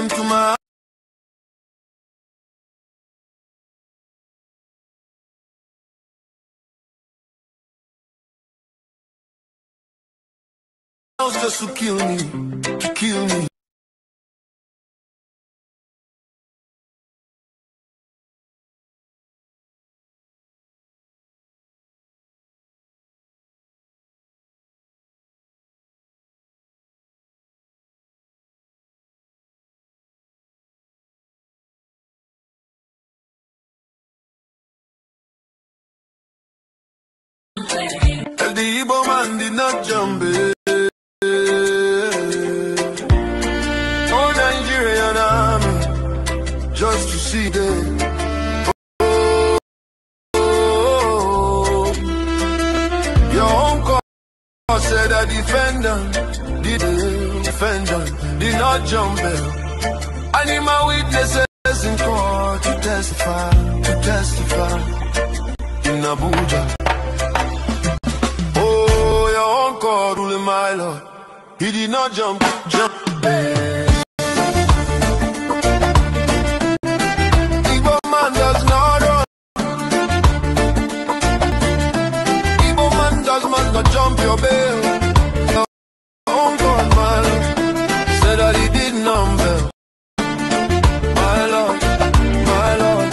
came to my house just to kill me, to kill me. Tell the Igbo man did not jump it. Oh, Nigerian army, just to see them. Oh, your own cause said that defendant did not jump it. I need my witnesses in court to testify in Abuja. God ruling my Lord, he did not jump. Igbo man does not run. Igbo man does not jump your bail. Oh God, my Lord, said that he did not bail. My Lord,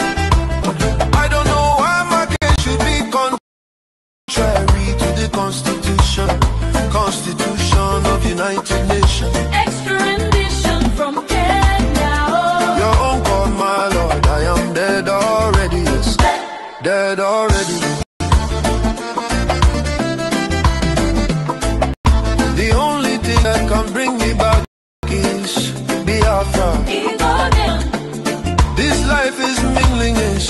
I don't know why my case should be contrary to the Constitution of United Nations. Extradition from Kenya. Your own God, my Lord, I am dead already, yes, dead already. The only thing that can bring me back is Biafra. This life is meaningless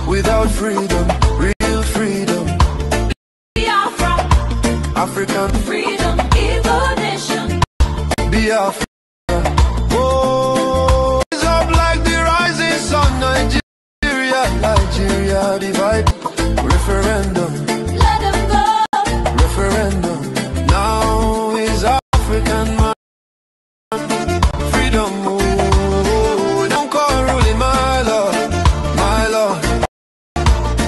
without freedom, real freedom. Biafra, African freedom, Igbo nation. Biafra. Oh, it's up like the rising sun. Nigeria divide. Referendum. Let them go. Referendum. Now is African man. Freedom. Oh, don't call ruling my Lord.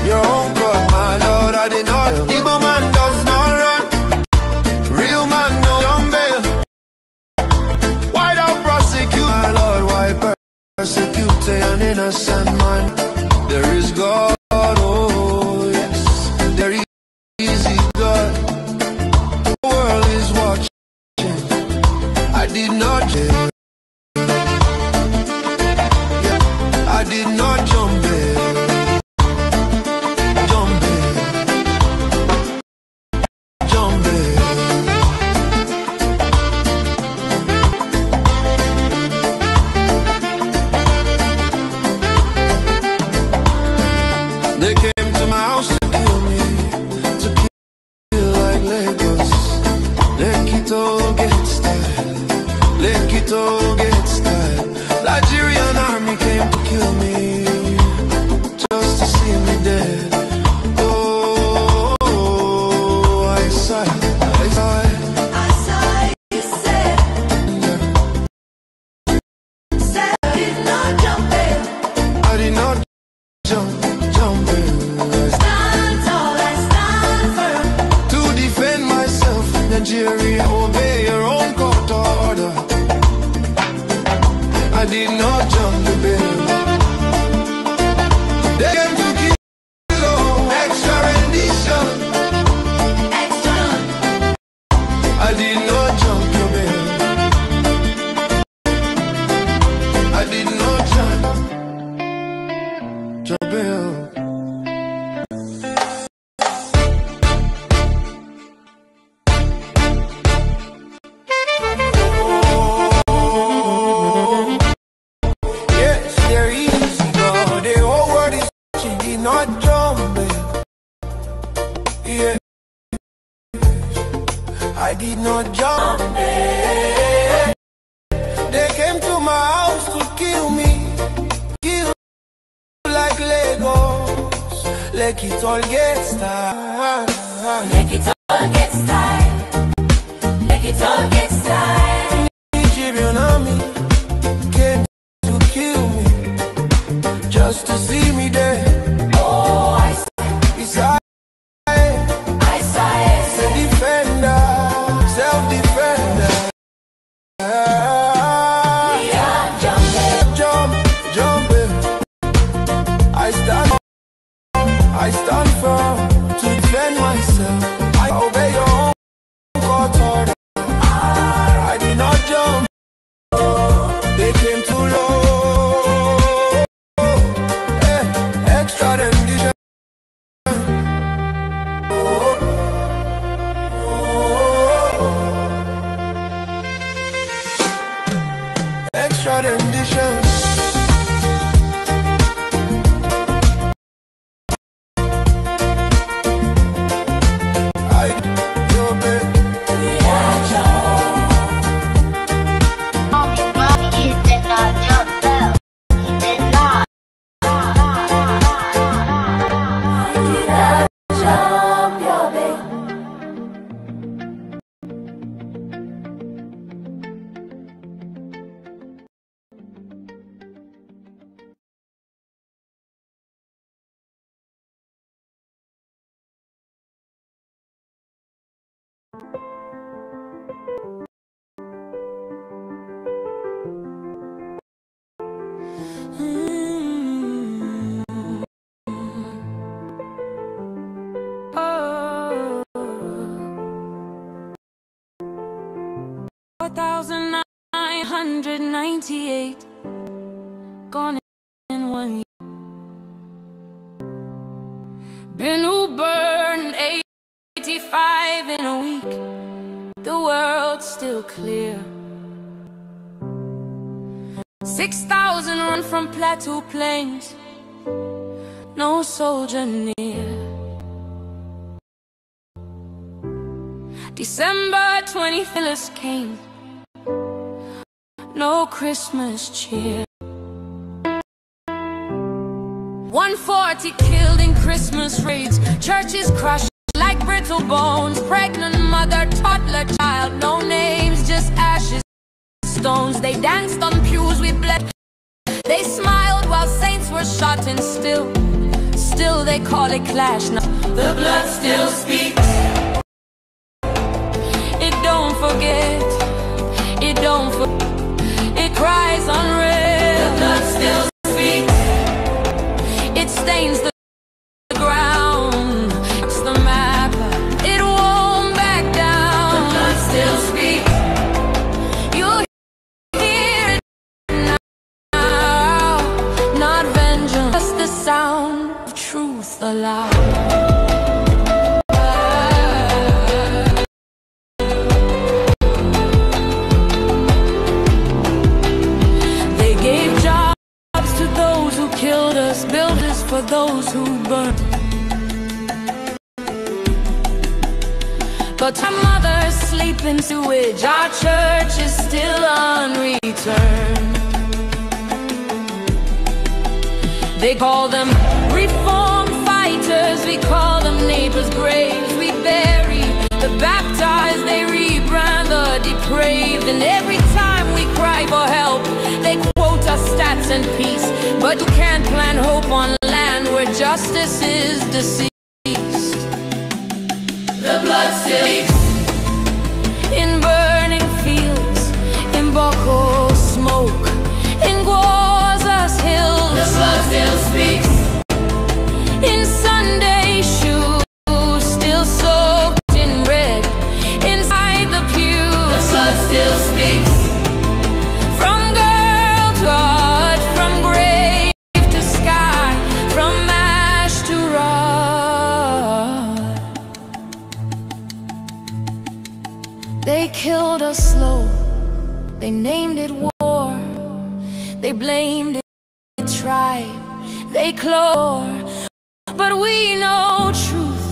Your own God, my Lord, I did not. Igbo man does not run. Real man no on bail. Why thou prosecute, my Lord? Why persecute an innocent man? There is God, oh yes, there is God. The world is watching. I did not jail. I did not jump bail. They came to my house to kill me, to kill like Lagos. Let it all get style, let it all get style. Nigerian army came to kill me, just to see me dead. Oh, I sighed, you said I did not jump in. I did not jump. Stand tall, I stand firm. To defend myself, Nigeria, obey your own court order. I did not jump the bill. They came to kill, extradition. I did not jump your bill. I did not jump your bill. I did not jump. They came to my house to kill me, kill like Legos. Let it all get started. Let it all get started. Let it all get started. Nigerian army came 198 gone in 1 year. Been who burned 85 in a week. The world's still clear. 6,000 run from Plateau Plains, no soldier near. December 25th came, no Christmas cheer. 140 killed in Christmas raids, churches crushed like brittle bones. Pregnant mother, toddler child, no names, just ashes, stones. They danced on pews with blood. They smiled while saints were shot, and still they call it clash. Now the blood still speaks. It don't forget, it don't it cries unreal. The blood still speaks. It stains the ground, it's the map, it won't back down. The blood still speaks. You'll hear it now, not vengeance, just the sound of truth aloud. Killed us, builders for those who burned. But our mothers sleep in sewage, our church is still unreturned. They call them reform fighters, we call them neighbors' graves. We bury the baptized, they rebrand the depraved. And every time we cry for help, they quote us stats and peace. But you can't plant hope on land where justice is deceased. The blood still leaks in burning fields, in Boko smoke, in Gwaza's hills. The blood still speaks in Sunday shoes, still soaked in red, inside the pew. The blood still speaks. From girl to heart, from grave to sky, from ash to rot. They killed us slow, they named it war, they blamed it tribe, they clore. But we know truth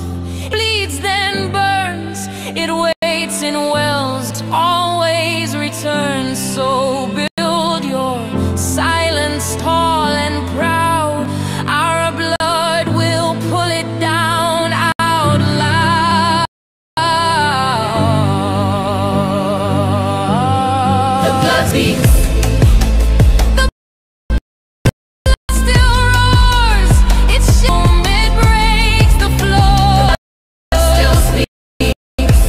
bleeds then burns, it waits in wells, it always returns. So build your silence tall and proud, our blood will pull it down out loud. The blood speaks. The blood still roars, it's shown, it breaks the floor. Still speaks.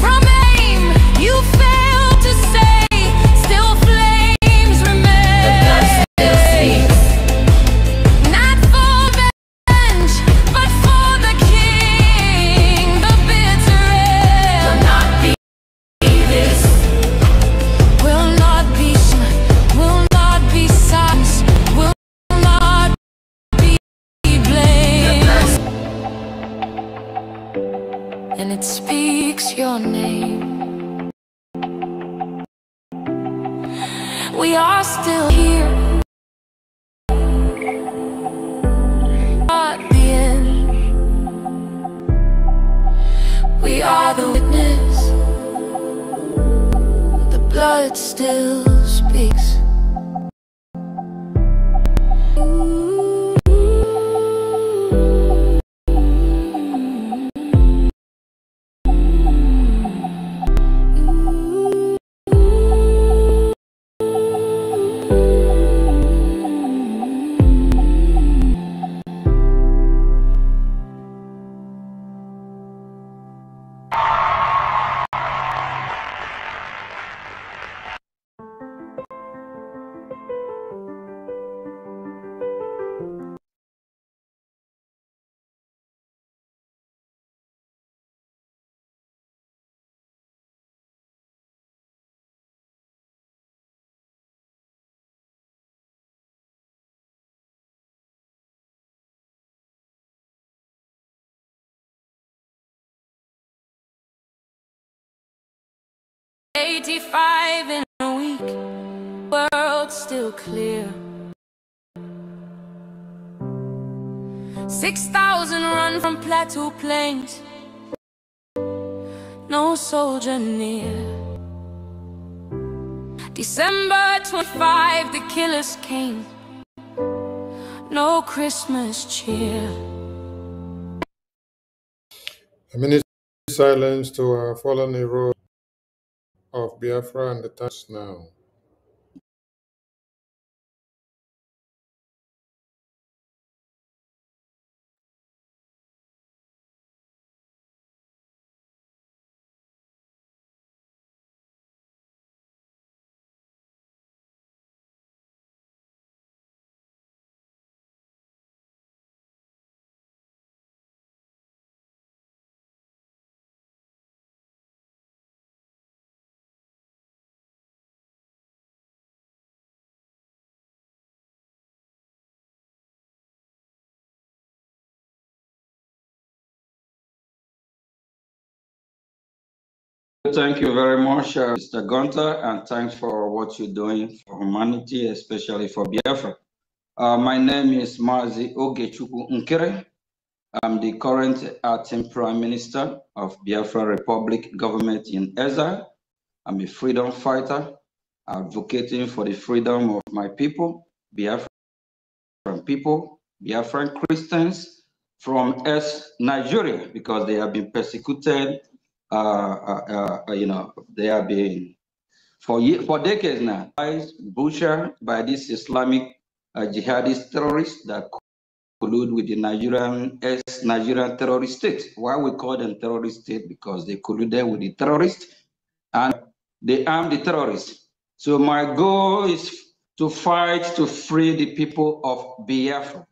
From aim you fail to say, still flames remain. The blood still speaks. Not for revenge, but for the king, the bitter end. Will not be this, will not be will not be silence, will not be blamed. And it speaks your name. We are still here at the end. We are the witness. The blood still speaks. 85 in a week, world still clear. 6,000 run from Plateau Plains, no soldier near. December 25, the killers came, no Christmas cheer. A minute silence to our fallen hero of Biafra and the times now. Thank you very much, Mr. Gunter, and thanks for what you're doing for humanity, especially for Biafra. My name is Mazi Ogechukwu Nkere. I'm the current acting Prime Minister of Biafra Republic government in exile. I'm a freedom fighter, advocating for the freedom of my people, Biafran people, Biafran Christians from Nigeria, because they have been persecuted. They have been for decades now, butchered by this Islamic jihadist terrorists that collude with the Nigerian terrorist state. Why we call them terrorist state? Because they colluded with the terrorists and they arm the terrorists. So my goal is to fight to free the people of Biafra.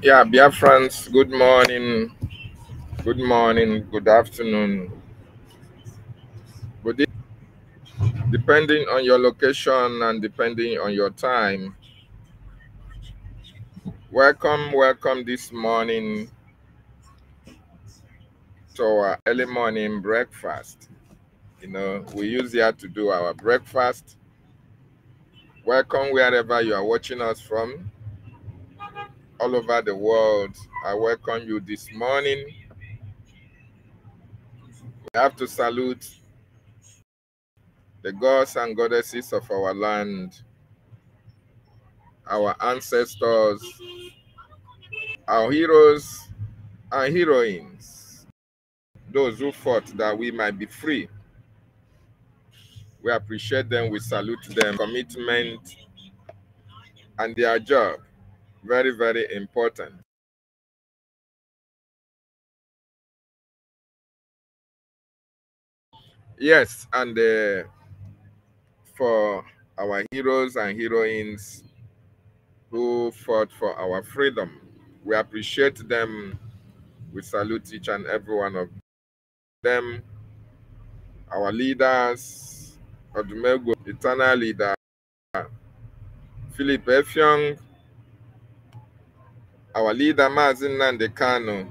Yeah, Biafrans, good morning, good afternoon, good evening. Depending on your location and depending on your time. Welcome this morning to our early morning breakfast. You know, we use here to do our breakfast. Welcome wherever you are watching us from, all over the world. I welcome you this morning. We have to salute the gods and goddesses of our land, our ancestors, our heroes and heroines, those who fought that we might be free. We appreciate them, we salute them. Commitment and their job, very, very important. Yes, and for our heroes and heroines who fought for our freedom, we appreciate them. We salute each and every one of them. Our leaders, Odumegwu, eternal leader, Philip Effiong, our leader, Mazin Nandekano,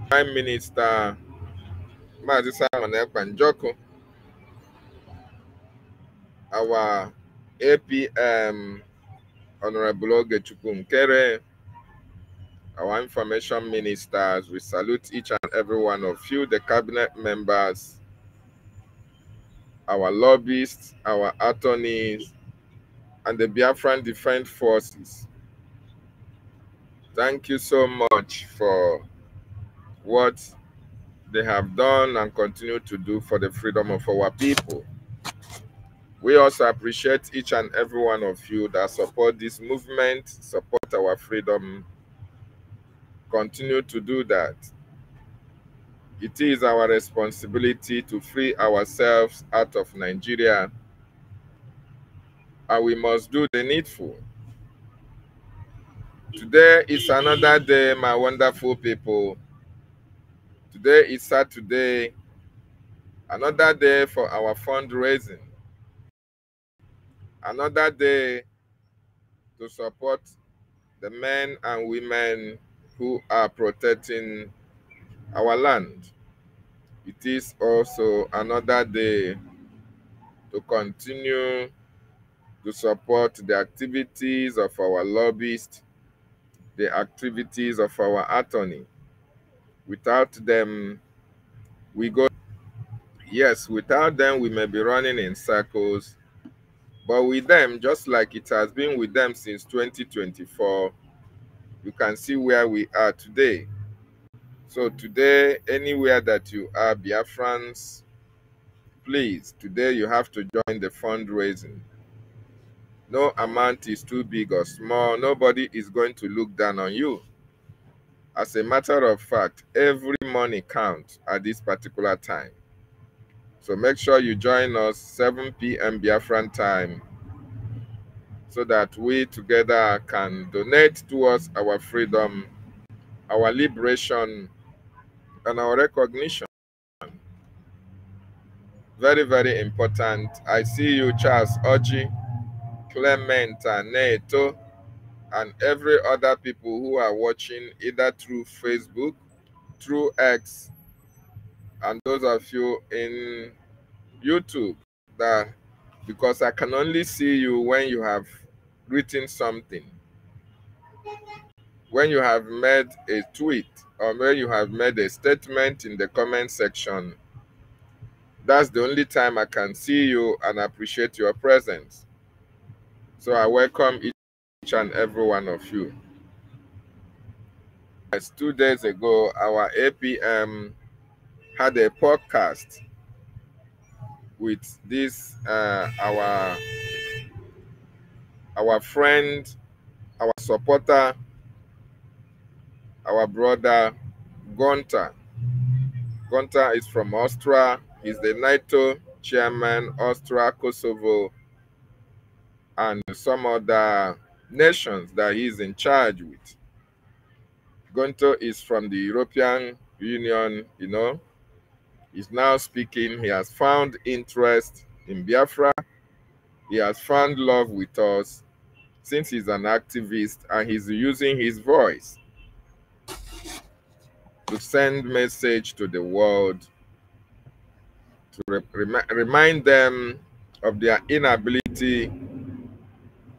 Prime Minister, Mazi Simon Ekpan-Joko, our APM, Honorable Ogechukwu Nkere, our information ministers. We salute each and every one of you, the cabinet members, our lobbyists, our attorneys, and the Biafran Defense Forces. Thank you so much for what they have done and continue to do for the freedom of our people. We also appreciate each and every one of you that support this movement, support our freedom. Continue to do that. It is our responsibility to free ourselves out of Nigeria, and we must do the needful Today is another day, my wonderful people. Today is Saturday, another day for our fundraising, another day to support the men and women who are protecting our land. It is also another day to continue to support the activities of our lobbyists, the activities of our attorney. Without them, without them, we may be running in circles. But with them, just like it has been with them since 2024, you can see where we are today. So today, anywhere that you are, Biafrans, please, today you have to join the fundraising. No amount is too big or small. Nobody is going to look down on you. As a matter of fact, every money counts at this particular time. So make sure you join us 7 p.m. Biafran time so that we together can donate towards our freedom, our liberation, and our recognition. Very, very important. I see you, Charles Oji, Clement, Neto, and every other people who are watching either through Facebook, through X, and those of you in YouTube, that because I can only see you when you have written something, when you have made a tweet, or when you have made a statement in the comment section. That's the only time I can see you and appreciate your presence. So I welcome each and every one of you. Yes, 2 days ago, our APM had a podcast with this our friend, our supporter, our brother Gunter. Gunter is from Austria. He's the NATO chairman, Austria, Kosovo, and some other nations that he's in charge with. Gunter is from the European Union, He's now speaking. He has found interest in Biafra. He has found love with us since he's an activist, and he's using his voice to send message to the world, to remind them of their inability,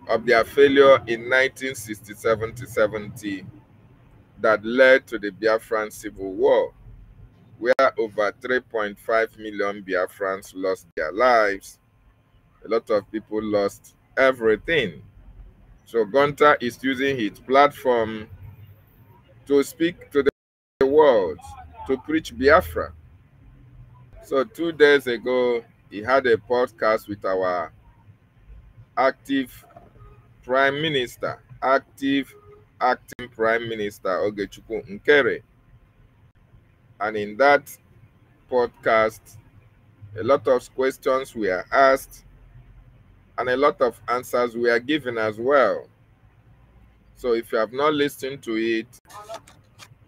of their failure in 1967 to 70 that led to the Biafran Civil War, where over 3.5 million Biafrans lost their lives. A lot of people lost everything. So Gunter is using his platform to speak to the world, to preach Biafra. So 2 days ago, he had a podcast with our active Prime Minister, acting Prime Minister Ogechukwu Nkere. And in that podcast, a lot of questions were asked and a lot of answers were given as well. So if you have not listened to it,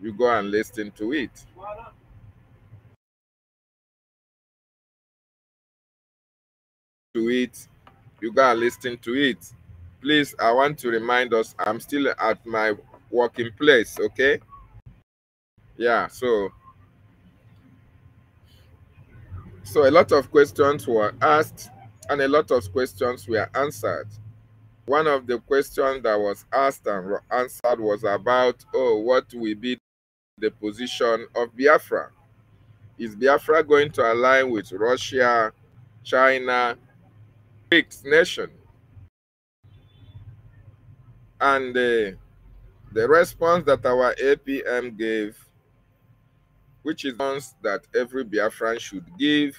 you go and listen to it. You go and listen to it. Please, I want to remind us, I'm still at my working place, okay? Yeah, so a lot of questions were asked and a lot of questions were answered. One of the questions that was asked and answered was about, what will be the position of Biafra? Is Biafra going to align with Russia, China, BRICS nation? And the response that our APM gave, which is the response that every Biafran should give,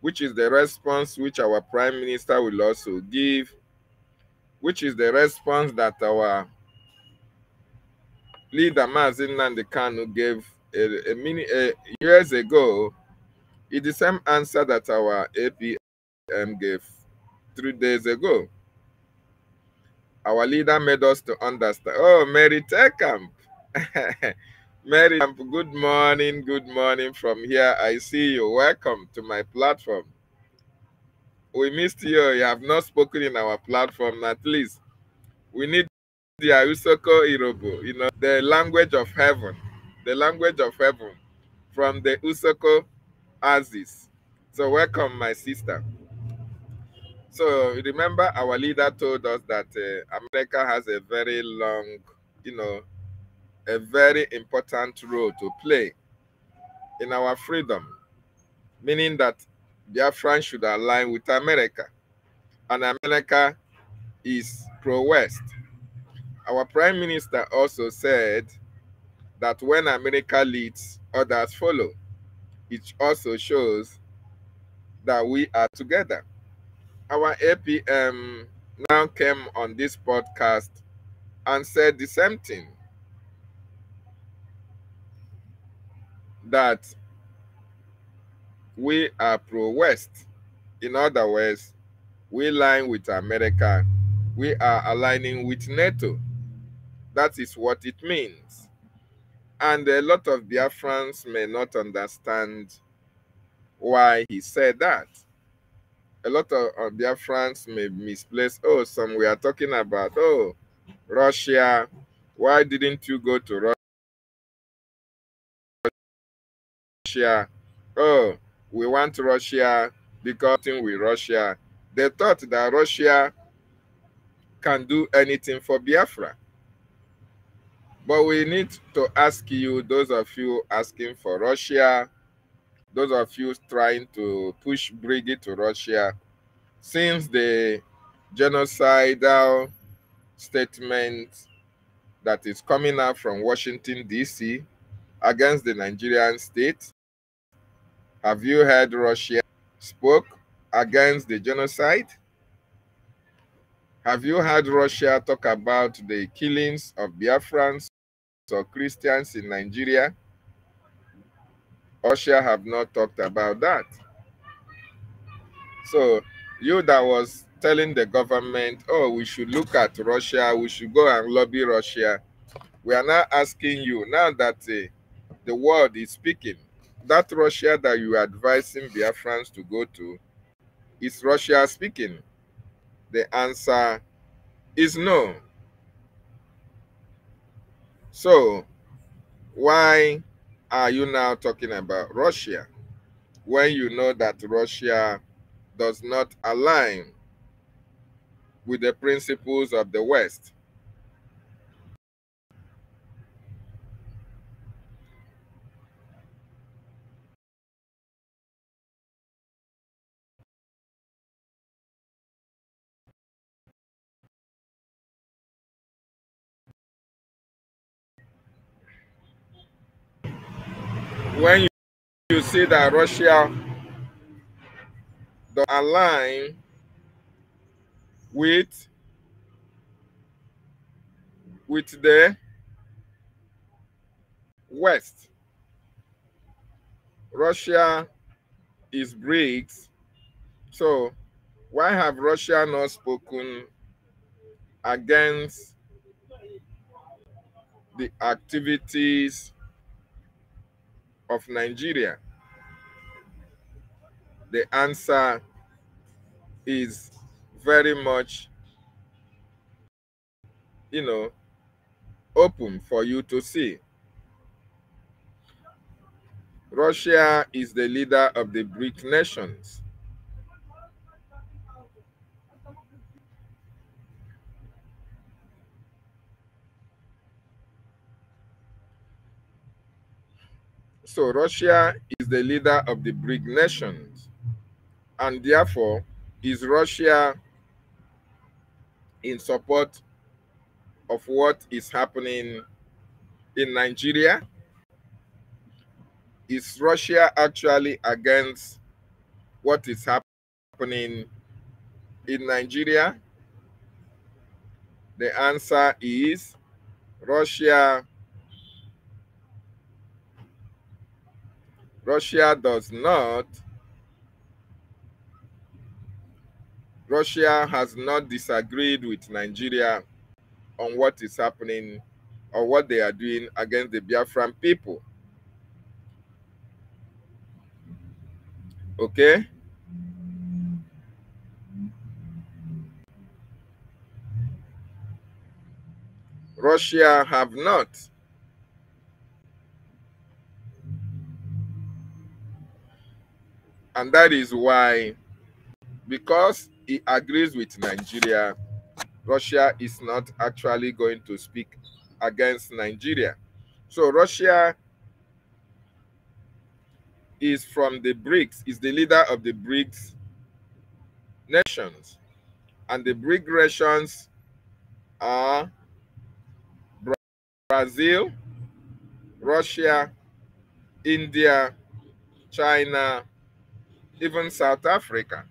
which is the response which our Prime Minister will also give, which is the response that our leader Mazi Nnamdi Kanu gave years ago, is the same answer that our APM gave 3 days ago. 3 days ago, our APM, our supporter, our brother Gunter, is from Austria. He's the NATO chairman, Austria, Kosovo, and some other nations that he's in charge with. Gunter is using his platform to speak to the world, to preach Biafra. So today, anywhere that you are, Biafrans, please, today you have to join the fundraising. No amount is too big or small. Nobody is going to look down on you. As a matter of fact, every money counts at this particular time. So make sure you join us 7 p.m. Biafran time so that we together can donate towards our freedom, our liberation, and our recognition. Very, very important. I see you, Charles Oji, Clement, Neto, and every other people who are watching either through Facebook, through X, and those of you in YouTube, that because I can only see you when you have written something, when you have made a tweet, or when you have made a statement in the comment section. That's the only time I can see you and appreciate your presence. So I welcome each and every one of you. Our leader made us to understand. Oh, Mary Tekamp. Mary, good morning from here. I see you. Welcome to my platform. We missed you. You have not spoken in our platform. At least we need the Usoko Irobo, the language of heaven. The language of heaven from the Usoko Aziz. So welcome, my sister. So remember, our leader told us that America has a very long, a very important role to play in our freedom, meaning that Biafran should align with America, and America is pro-West. Our Prime Minister also said that when America leads, others follow. It also shows that we are together. Our APM now came on this podcast and said the same thing, that we are pro-West. In other words, we align with America. We are aligning with NATO. That is what it means. And a lot of Biafrans may not understand why he said that. A lot of Biafrans may misplace, some we are talking about, Russia. Why didn't you go to Russia? Oh, we want Russia because with Russia. They thought that Russia can do anything for Biafra. But we need to ask you, those of you asking for Russia, those of you trying to push Brigi to Russia, since the genocidal statement that is coming out from Washington, D.C. against the Nigerian state, have you heard Russia spoke against the genocide? Have you heard Russia talk about the killings of Biafrans or Christians in Nigeria? Russia have not talked about that. So you that was telling the government, we should look at Russia, we should go and lobby Russia. We are now asking you, now that the world is speaking, that Russia that you are advising Biafrans to go to, is Russia speaking? The answer is no. So why are you now talking about Russia when you know that Russia does not align with the principles of the West? When you see that Russia does align with the West, Russia is BRICS. So why have Russia not spoken against the activities of Nigeria? The answer is very much, open for you to see. Russia is the leader of the BRIC nations. So Russia is the leader of the BRIC nations, and therefore is Russia in support of what is happening in Nigeria? Is Russia actually against what is happening in Nigeria? The answer is Russia does not. Russia has not disagreed with Nigeria on what is happening or what they are doing against the Biafran people. Okay? Russia have not. And that is why, because he agrees with Nigeria, Russia is not actually going to speak against Nigeria. So Russia is from the BRICS, is the leader of the BRICS nations. And the BRICS nations are Brazil, Russia, India, China, even South Africa.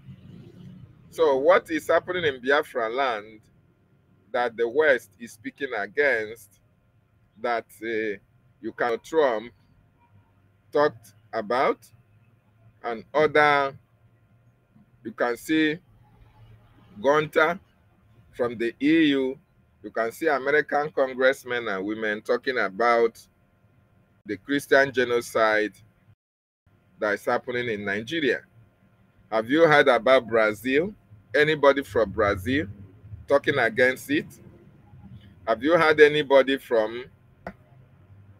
So what is happening in Biafra land that the West is speaking against, that Trump talked about, and other, you can see Gunter from the EU, you can see American congressmen and women talking about the Christian genocide that is happening in Nigeria. Have you heard about Brazil? Anybody from Brazil talking against it? Have you heard anybody from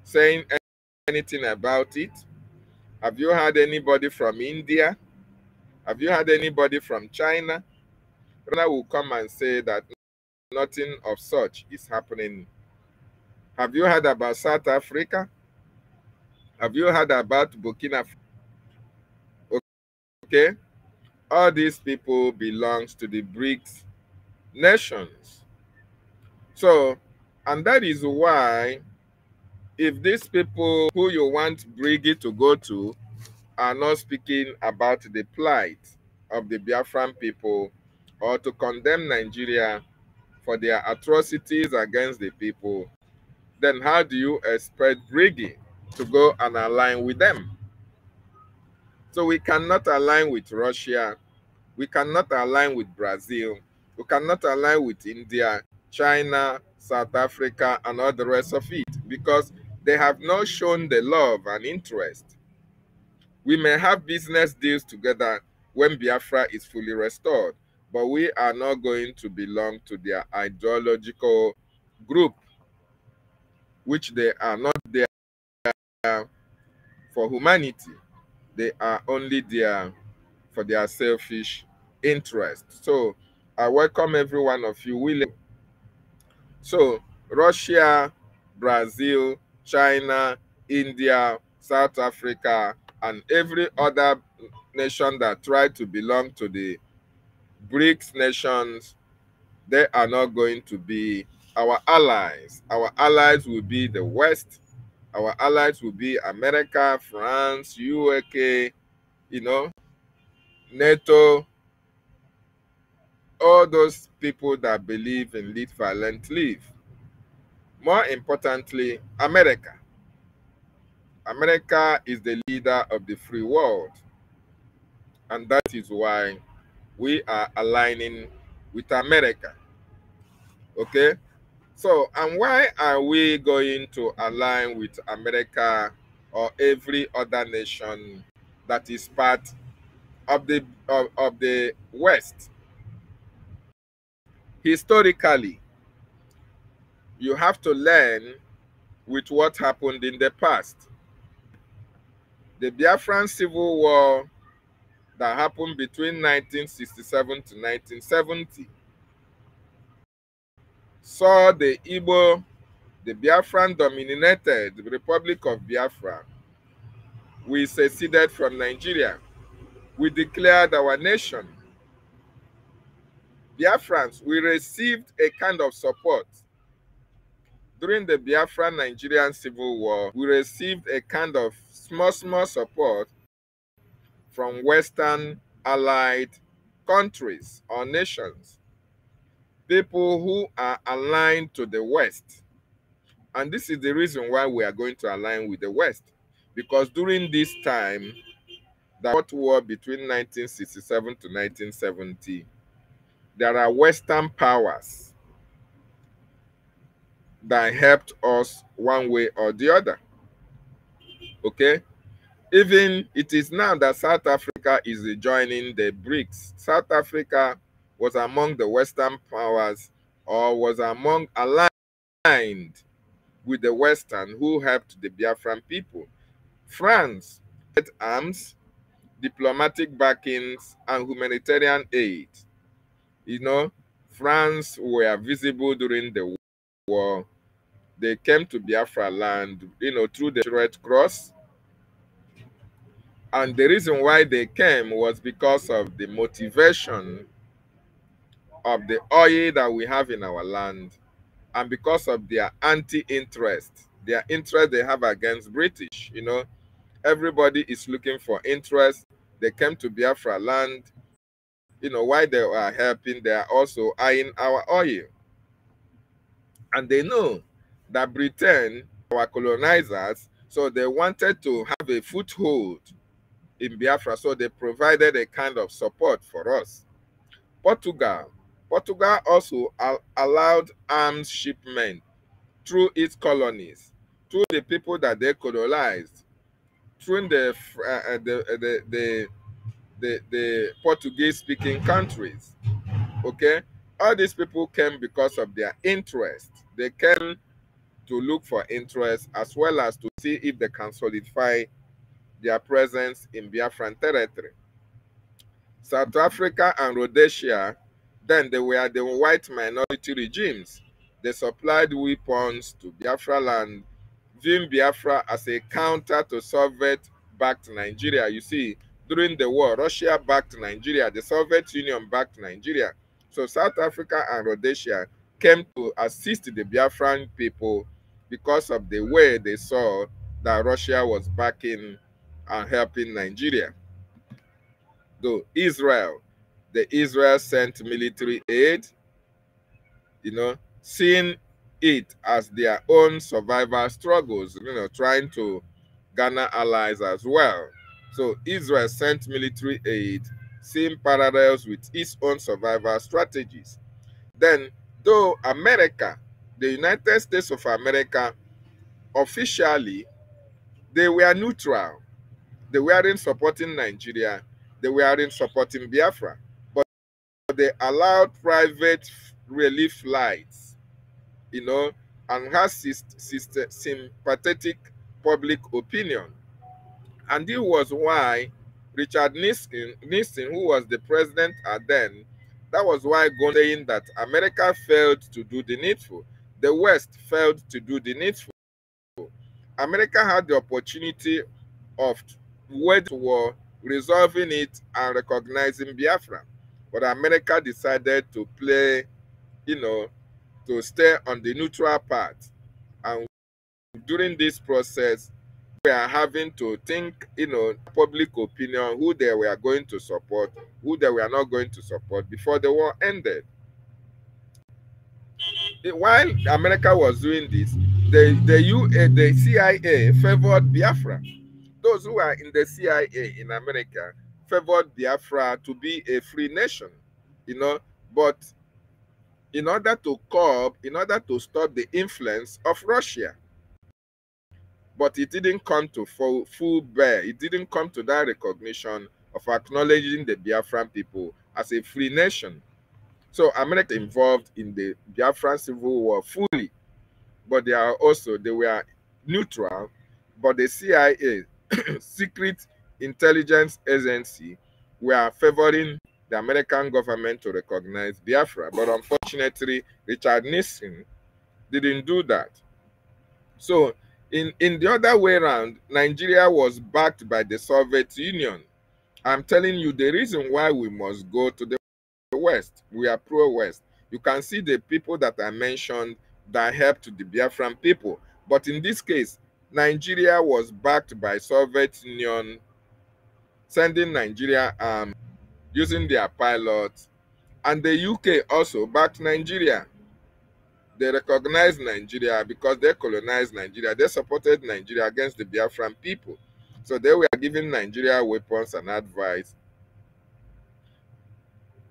saying anything about it? Have you heard anybody from India? Have you heard anybody from China? China will come and say that nothing of such is happening. Have you heard about South Africa? Have you heard about Burkina Faso? Okay, all these people belongs to the BRICS nations. So, and that is why, if these people who you want BRICS to go to are not speaking about the plight of the Biafran people, or to condemn Nigeria for their atrocities against the people, then how do you expect BRICS to go and align with them? So we cannot align with Russia, we cannot align with Brazil, we cannot align with India, China, South Africa, and all the rest of it, because they have not shown the love and interest. We may have business deals together when Biafra is fully restored, but we are not going to belong to their ideological group, which they are not there for humanity. They are only there for their selfish interest. So I welcome every one of you, William. So Russia, Brazil, China, India, South Africa, and every other nation that try to belong to the BRICS nations, they are not going to be our allies. Our allies will be the West. Our allies will be America, France, UK, NATO, all those people that believe in lead violent live. More importantly, America. America is the leader of the free world. And that is why we are aligning with America. Okay? So, and why are we going to align with America or every other nation that is part of the West? Historically, you have to learn with what happened in the past. The Biafran Civil War that happened between 1967 to 1970 saw the Igbo, the Biafran dominated Republic of Biafra. We seceded from Nigeria. We declared our nation. Biafrans, we received a kind of support. During the Biafran Nigerian Civil War, we received a kind of small support from Western allied countries or nations, people who are aligned to the West. And this is the reason why we are going to align with the West. Because during this time, the hot war between 1967 to 1970, there are Western powers that helped us one way or the other. Okay? Even it is now that South Africa is joining the BRICS. South Africa was among the Western powers, or was aligned with the Western who helped the Biafran people. France had arms, diplomatic backings, and humanitarian aid. You know, France were visible during the war. They came to Biafra land, through the Red Cross. And the reason why they came was because of the motivation of the oil that we have in our land, and because of their anti-interest, their interest they have against British. Everybody is looking for interest. They came to Biafra land. While they are helping, they are also eyeing our oil. And they know that Britain, our colonizers, so they wanted to have a foothold in Biafra, so they provided a kind of support for us. Portugal also allowed arms shipment through its colonies, through the people that they colonized, through the Portuguese-speaking countries. Okay, all these people came because of their interest. They came to look for interest, as well as to see if they can solidify their presence in Biafran territory. South Africa and Rhodesia, then they were the white minority regimes. They supplied weapons to Biafra land, viewing Biafra as a counter to Soviet-backed Nigeria. You see, during the war, Russia backed Nigeria, the Soviet Union backed Nigeria. So South Africa and Rhodesia came to assist the Biafran people because of the way they saw that Russia was backing and helping Nigeria. Though Israel sent military aid, seeing it as their own survival struggles, trying to garner allies as well. So Israel sent military aid, seeing parallels with its own survival strategies. Then, though America, the United States of America, officially, they were neutral. They weren't supporting Nigeria. They weren't supporting Biafra. But they allowed private relief flights, and has sympathetic public opinion. And this was why Richard Nixon, who was the president then, that was why going saying that America failed to do the needful. The West failed to do the needful. America had the opportunity of waging war, resolving it, and recognizing Biafra. But America decided to play, to stay on the neutral path. And during this process, we are having to think, public opinion, who they were going to support, who they were not going to support before the war ended. While America was doing this, the CIA favored Biafra. Those who are in the CIA in America favored Biafra to be a free nation, but in order to stop the influence of Russia. But it didn't come to full bear. It didn't come to that recognition of acknowledging the Biafran people as a free nation. So America involved in the Biafran Civil War fully, but they were neutral. But the CIA, secret intelligence agency, were favoring the American government to recognize Biafra. But unfortunately, Richard Nixon didn't do that. So in the other way around, Nigeria was backed by the Soviet Union. I'm telling you the reason why we must go to the West. We are pro-West. You can see the people that I mentioned that helped the Biafran people. But in this case, Nigeria was backed by Soviet Union, sending Nigeria using their pilots. And the UK also backed Nigeria. They recognized Nigeria because they colonized Nigeria. They supported Nigeria against the Biafran people. So they were giving Nigeria weapons and advice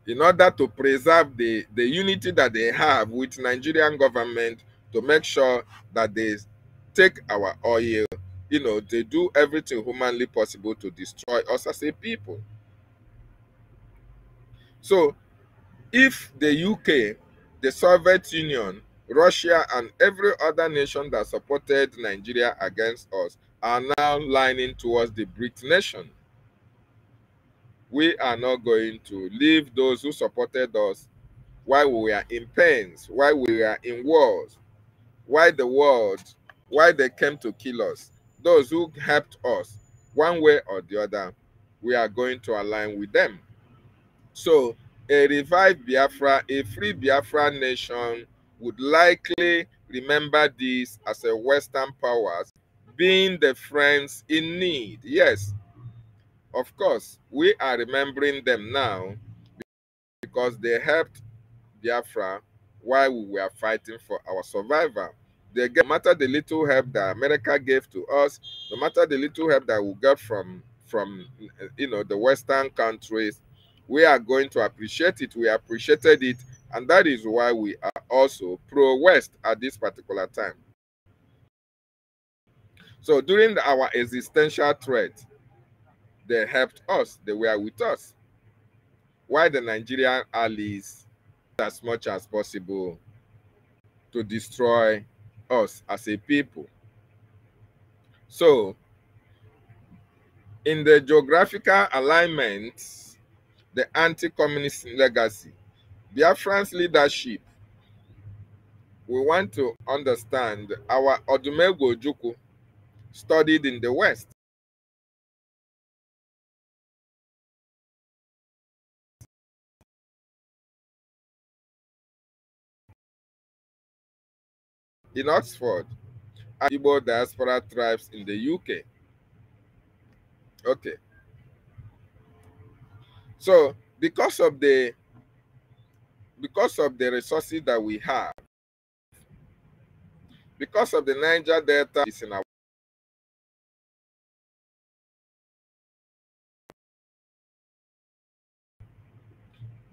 in order to preserve the unity that they have with Nigerian government, to make sure that they take our oil. You know, they do everything humanly possible to destroy us as a people. So if the UK, the Soviet Union, Russia, and every other nation that supported Nigeria against us are now lining towards the BRICS nation, we are not going to leave those who supported us while we were in pains, while we were in wars, while they came to kill us. Those who helped us one way or the other, we are going to align with them. So a revived Biafra, a free Biafra nation would likely remember this as a Western powers being the friends in need. Yes, of course, we are remembering them now because they helped Biafra while we were fighting for our survival. They get, no matter the little help that America gave to us, no matter the little help that we got from the Western countries, we are going to appreciate it. We appreciated it, and that is why we are also pro-West at this particular time. So during our existential threat, they helped us. They were with us. While the Nigerian allies, as much as possible, to destroy us as a people. So, in the geographical alignment, the anti-communist legacy, Biafran's leadership, we want to understand our Odumegwu Ojukwu studied in the West. In Oxford, Igbo diaspora tribes in the UK. Okay. So, because of the resources that we have, because of the Niger Delta is in our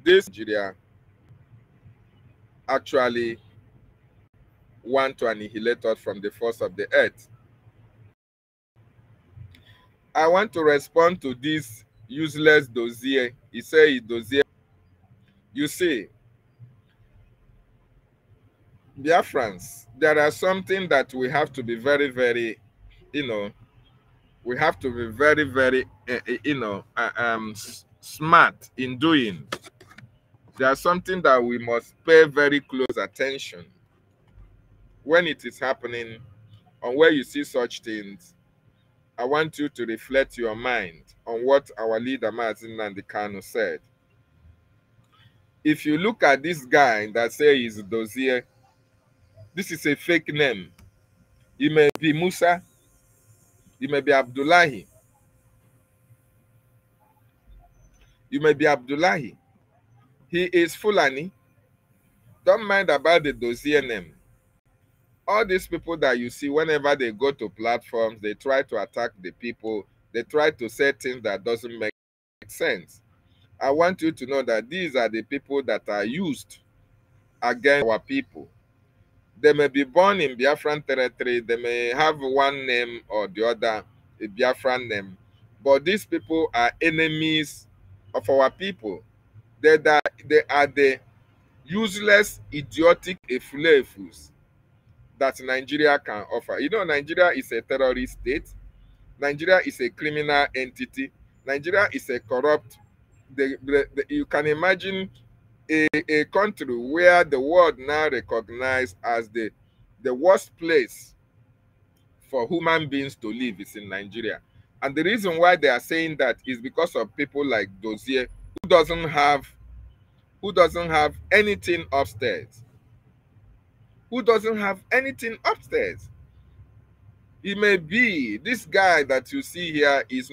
this Nigeria actually want to annihilate us from the face of the earth. I want to respond to this useless dossier. He said dossier. You see, Biafrans, there are something that we have to be very, very, we have to be very, very, smart in doing. There's something that we must pay very close attention when it is happening, and where you see such things. I want you to reflect your mind on what our leader Mazi Nnamdi Kanu said. If you look at this guy that says he's Dozier, this is a fake name. He may be Musa, he may be Abdullahi, you may be Abdullahi. He is Fulani. Don't mind about the Dozier name. All these people that you see, whenever they go to platforms, they try to attack the people. They try to say things that doesn't make sense. I want you to know that these are the people that are used against our people. They may be born in Biafran territory. They may have one name or the other, a Biafran name. But these people are enemies of our people. They are the useless, idiotic efulefus that Nigeria can offer. You know, Nigeria is a terrorist state. Nigeria is a criminal entity. Nigeria is a corrupt. You can imagine a country where the world now recognizes as the worst place for human beings to live is in Nigeria. And the reason why they are saying that is because of people like Dozier, who doesn't have anything upstairs. Who doesn't have anything upstairs. He may be, this guy that you see here is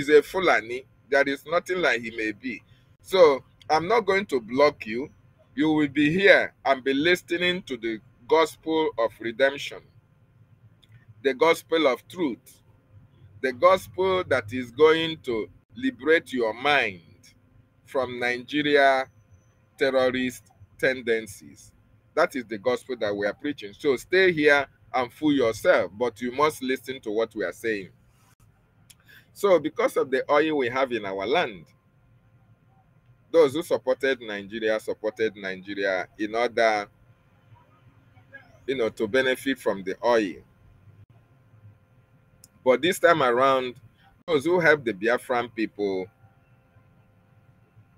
a Fulani. There is nothing like he may be. So I'm not going to block you. You will be here and be listening to the gospel of redemption, the gospel of truth, the gospel that is going to liberate your mind from Nigeria terrorist tendencies. That is the gospel that we are preaching. So stay here and fool yourself, but you must listen to what we are saying. So because of the oil we have in our land, those who supported Nigeria in order, to benefit from the oil. But this time around, those who helped the Biafran people,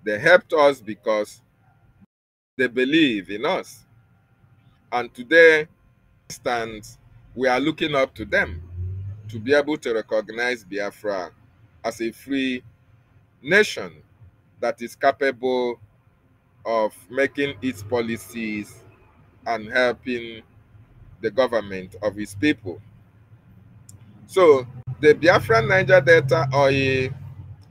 they helped us because they believe in us. And today, stands, we are looking up to them to be able to recognize Biafra as a free nation that is capable of making its policies and helping the government of its people. So the Biafran Niger Delta oil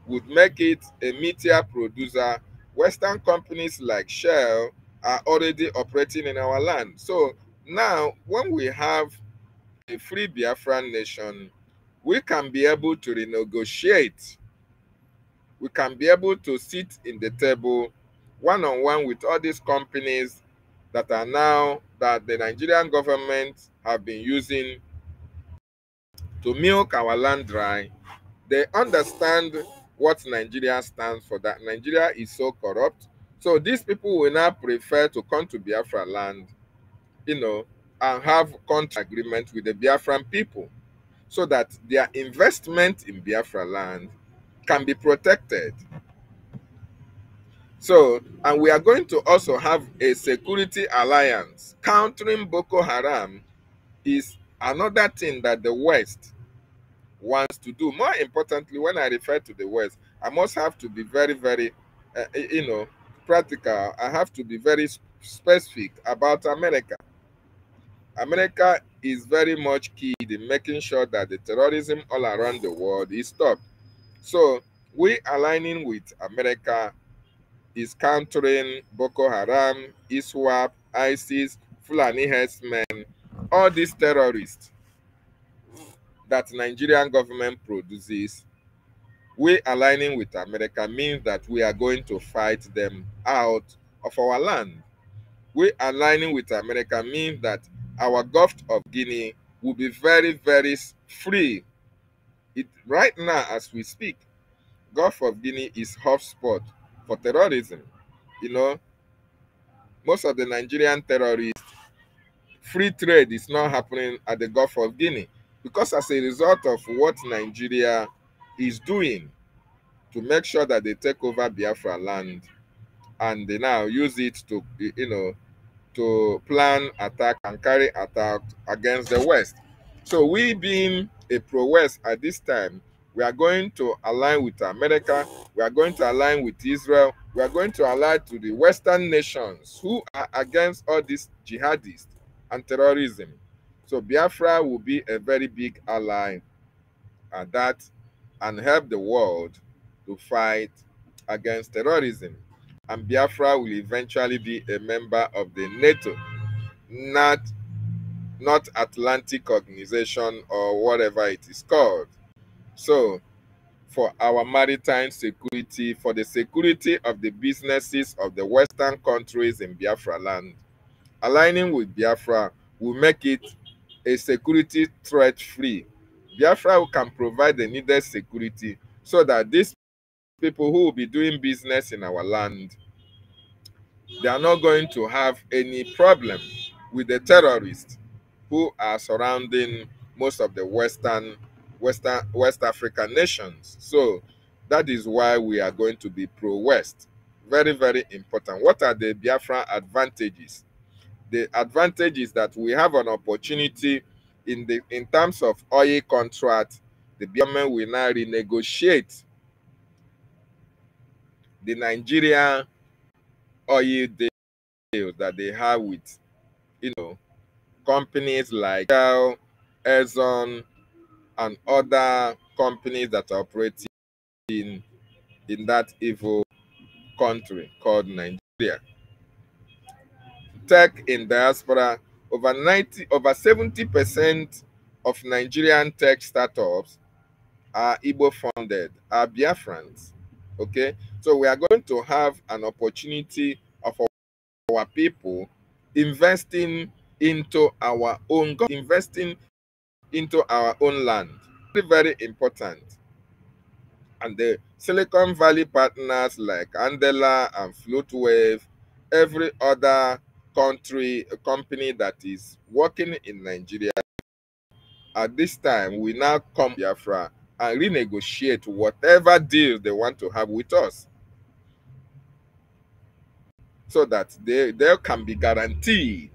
would make it a meteor producer. Western companies like Shell are already operating in our land. So now when we have a free Biafran nation, we can be able to renegotiate. We can be able to sit in the table one-on-one with all these companies that are now, that the Nigerian government have been using to milk our land dry. They understand what Nigeria stands for, that Nigeria is so corrupt. So these people will now prefer to come to Biafra land, and have contract agreement with the Biafran people so that their investment in Biafra land can be protected. So, and we are going to also have a security alliance. Countering Boko Haram is another thing that the West wants to do. More importantly, when I refer to the West, I must have to be very, very, practical. I have to be very specific about America. America is very much key in making sure that the terrorism all around the world is stopped. So we aligning with America is countering Boko Haram, ISWAP, ISIS, Fulani herdsmen, all these terrorists that Nigerian government produces. We aligning with America means that we are going to fight them out of our land. We aligning with America means that our Gulf of Guinea will be very, very free. Right now, as we speak, Gulf of Guinea is hotspot for terrorism. Most of the Nigerian terrorists, free trade is not happening at the Gulf of Guinea because as a result of what Nigeria is doing to make sure that they take over Biafra land, and they now use it to, to plan attack and carry attack against the West. So we being a pro-West at this time, we are going to align with America, we are going to align with Israel, we are going to align to the Western nations who are against all these jihadists and terrorism. So Biafra will be a very big ally at that and help the world to fight against terrorism. And Biafra will eventually be a member of the NATO, not Atlantic Organization or whatever it is called. So for our maritime security, for the security of the businesses of the Western countries in Biafra land, aligning with Biafra will make it a security threat free. Biafra can provide the needed security so that these people who will be doing business in our land, they are not going to have any problem with the terrorists who are surrounding most of the West African nations. So that is why we are going to be pro-West. Very, very important. What are the Biafra advantages? The advantage is that we have an opportunity in terms of oil contract. The government will now renegotiate the Nigerian oil deal that they have with, companies like Shell, Exxon, and other companies that are operating in that evil country called Nigeria. Tech in diaspora, over 70% of Nigerian tech startups are Igbo funded, are Biafrans. Okay, so we are going to have an opportunity of our people investing into our own, investing into our own land. Very, very important. And the Silicon Valley partners like Andela and Floatwave, every other company that is working in Nigeria, at this time, we now come to Biafra and renegotiate whatever deal they want to have with us, so that they can be guaranteed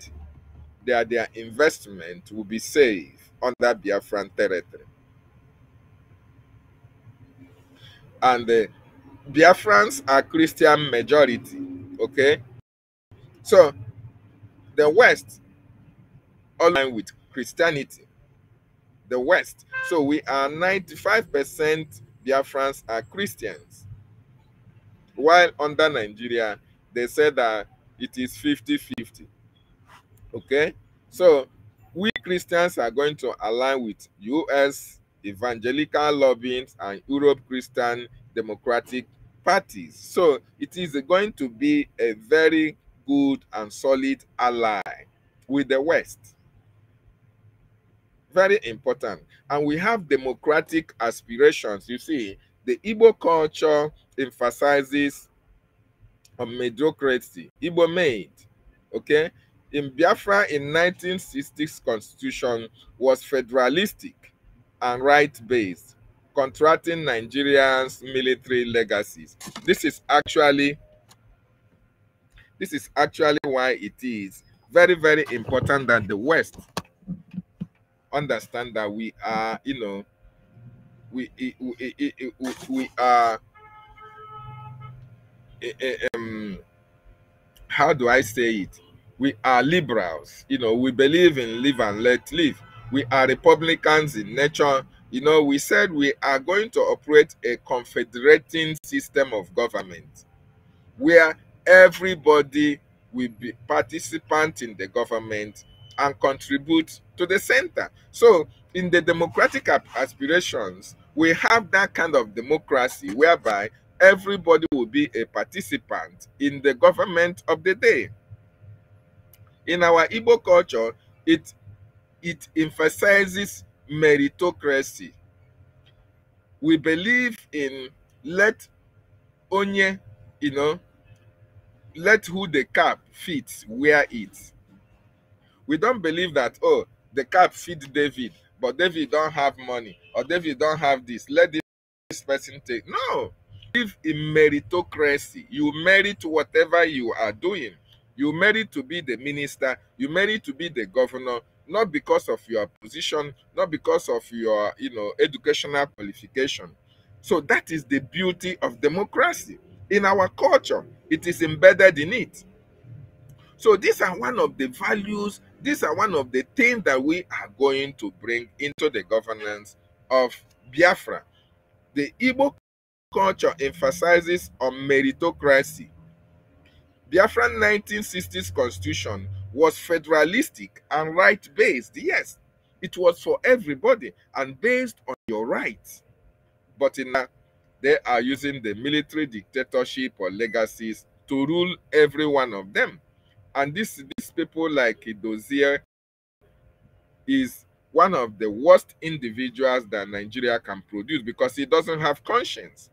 that their investment will be safe under Biafran territory. And the Biafrans are Christian majority, okay? So the West align with Christianity, the West. So we are 95% Biafrans are Christians. While under Nigeria, they said that it is 50-50. Okay? So we Christians are going to align with US evangelical lobbying and Europe Christian democratic parties. So it is going to be a very good and solid ally with the West. Very important. And we have democratic aspirations. You see, the Igbo culture emphasizes on meritocracy, Igbo made. Okay? In Biafra in 1960s constitution was federalistic and right-based, contracting Nigerians' military legacies. This is actually why it is very, very important that the West understand that we are, you know, we are how do I say it? We are liberals. You know, we believe in live and let live. We are Republicans in nature. You know, we said we are going to operate a confederating system of government where everybody will be participant in the government and contribute to the center. So in the democratic aspirations, we have that kind of democracy whereby everybody will be a participant in the government of the day. In our Igbo culture, it emphasizes meritocracy. We believe in let onye, you know, let who the cap fits wear it. We don't believe that, oh, the cap fit David, but David don't have money, or David don't have this. Let this person take. No. Live in meritocracy. You merit whatever you are doing. You merit to be the minister. You merit to be the governor, not because of your position, not because of your, you know, educational qualification. So that is the beauty of democracy. In our culture, it is embedded in it. So these are one of the values, these are one of the things that we are going to bring into the governance of Biafra. The Igbo culture emphasizes on meritocracy. Biafran 1960s constitution was federalistic and right-based. Yes, it was for everybody and based on your rights. But in that, they are using the military dictatorship or legacies to rule every one of them. And these people like Dozier is one of the worst individuals that Nigeria can produce because he doesn't have conscience.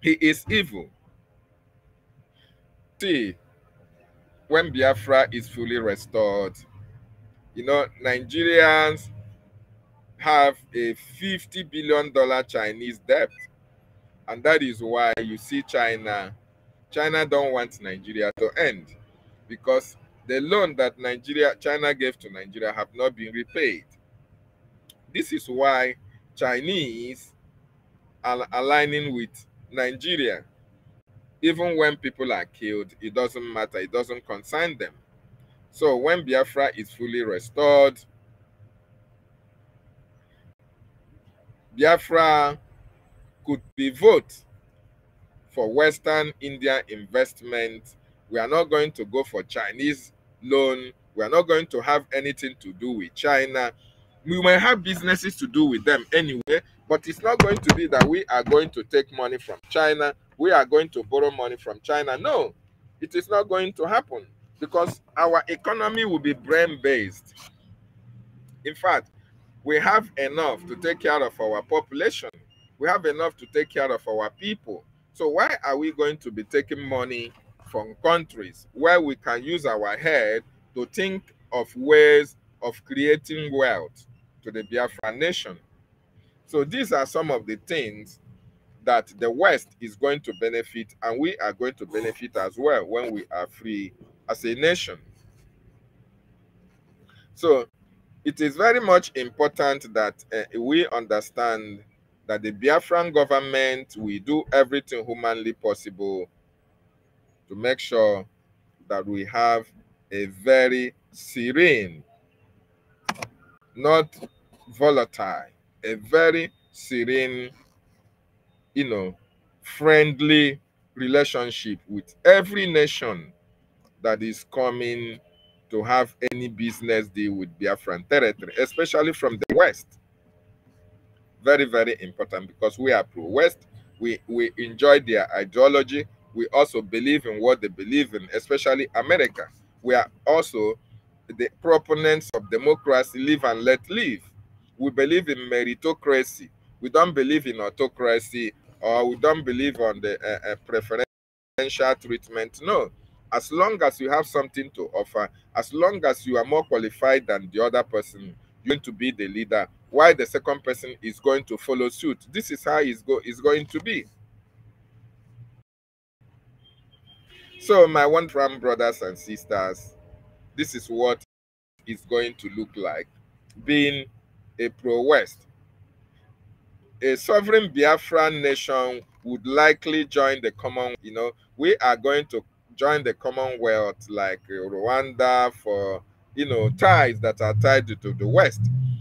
He is evil. See, when Biafra is fully restored, you know, Nigerians have a $50 billion Chinese debt. And that is why you see China don't want Nigeria to end, because the loan that China gave to Nigeria have not been repaid. This is why Chinese are aligning with Nigeria. Even when people are killed, it doesn't matter. It doesn't concern them. So when Biafra is fully restored, Biafra could pivot for Western India investment. We are not going to go for Chinese loan. We are not going to have anything to do with China. We may have businesses to do with them anyway, but it's not going to be that we are going to take money from China. We are going to borrow money from China. No, it is not going to happen. because our economy will be brain-based. In fact, we have enough to take care of our population. We have enough to take care of our people. So why are we going to be taking money from countries where we can use our head to think of ways of creating wealth to the Biafra nation? So these are some of the things that the West is going to benefit, and we are going to benefit as well when we are free as a nation. So it is very much important that we understand that the Biafran government will do everything humanly possible to make sure that we have a very serene, not volatile, a very serene, friendly relationship with every nation that is coming to have any business deal with Biafran territory, especially from the West. Very, very important, because we are pro-West. We enjoy their ideology. We also believe in what they believe in, especially America. We are also the proponents of democracy, live and let live. We believe in meritocracy. We don't believe in autocracy, or we don't believe on the preferential treatment. No. As long as you have something to offer, as long as you are more qualified than the other person, you're going to be the leader, while the second person is going to follow suit. This is how it's going to be. So my wonderful brothers and sisters, this is what it's going to look like being a pro-West. A sovereign Biafran nation would likely join the Commonwealth. We are going to join the Commonwealth like Rwanda for, ties that are tied to the West.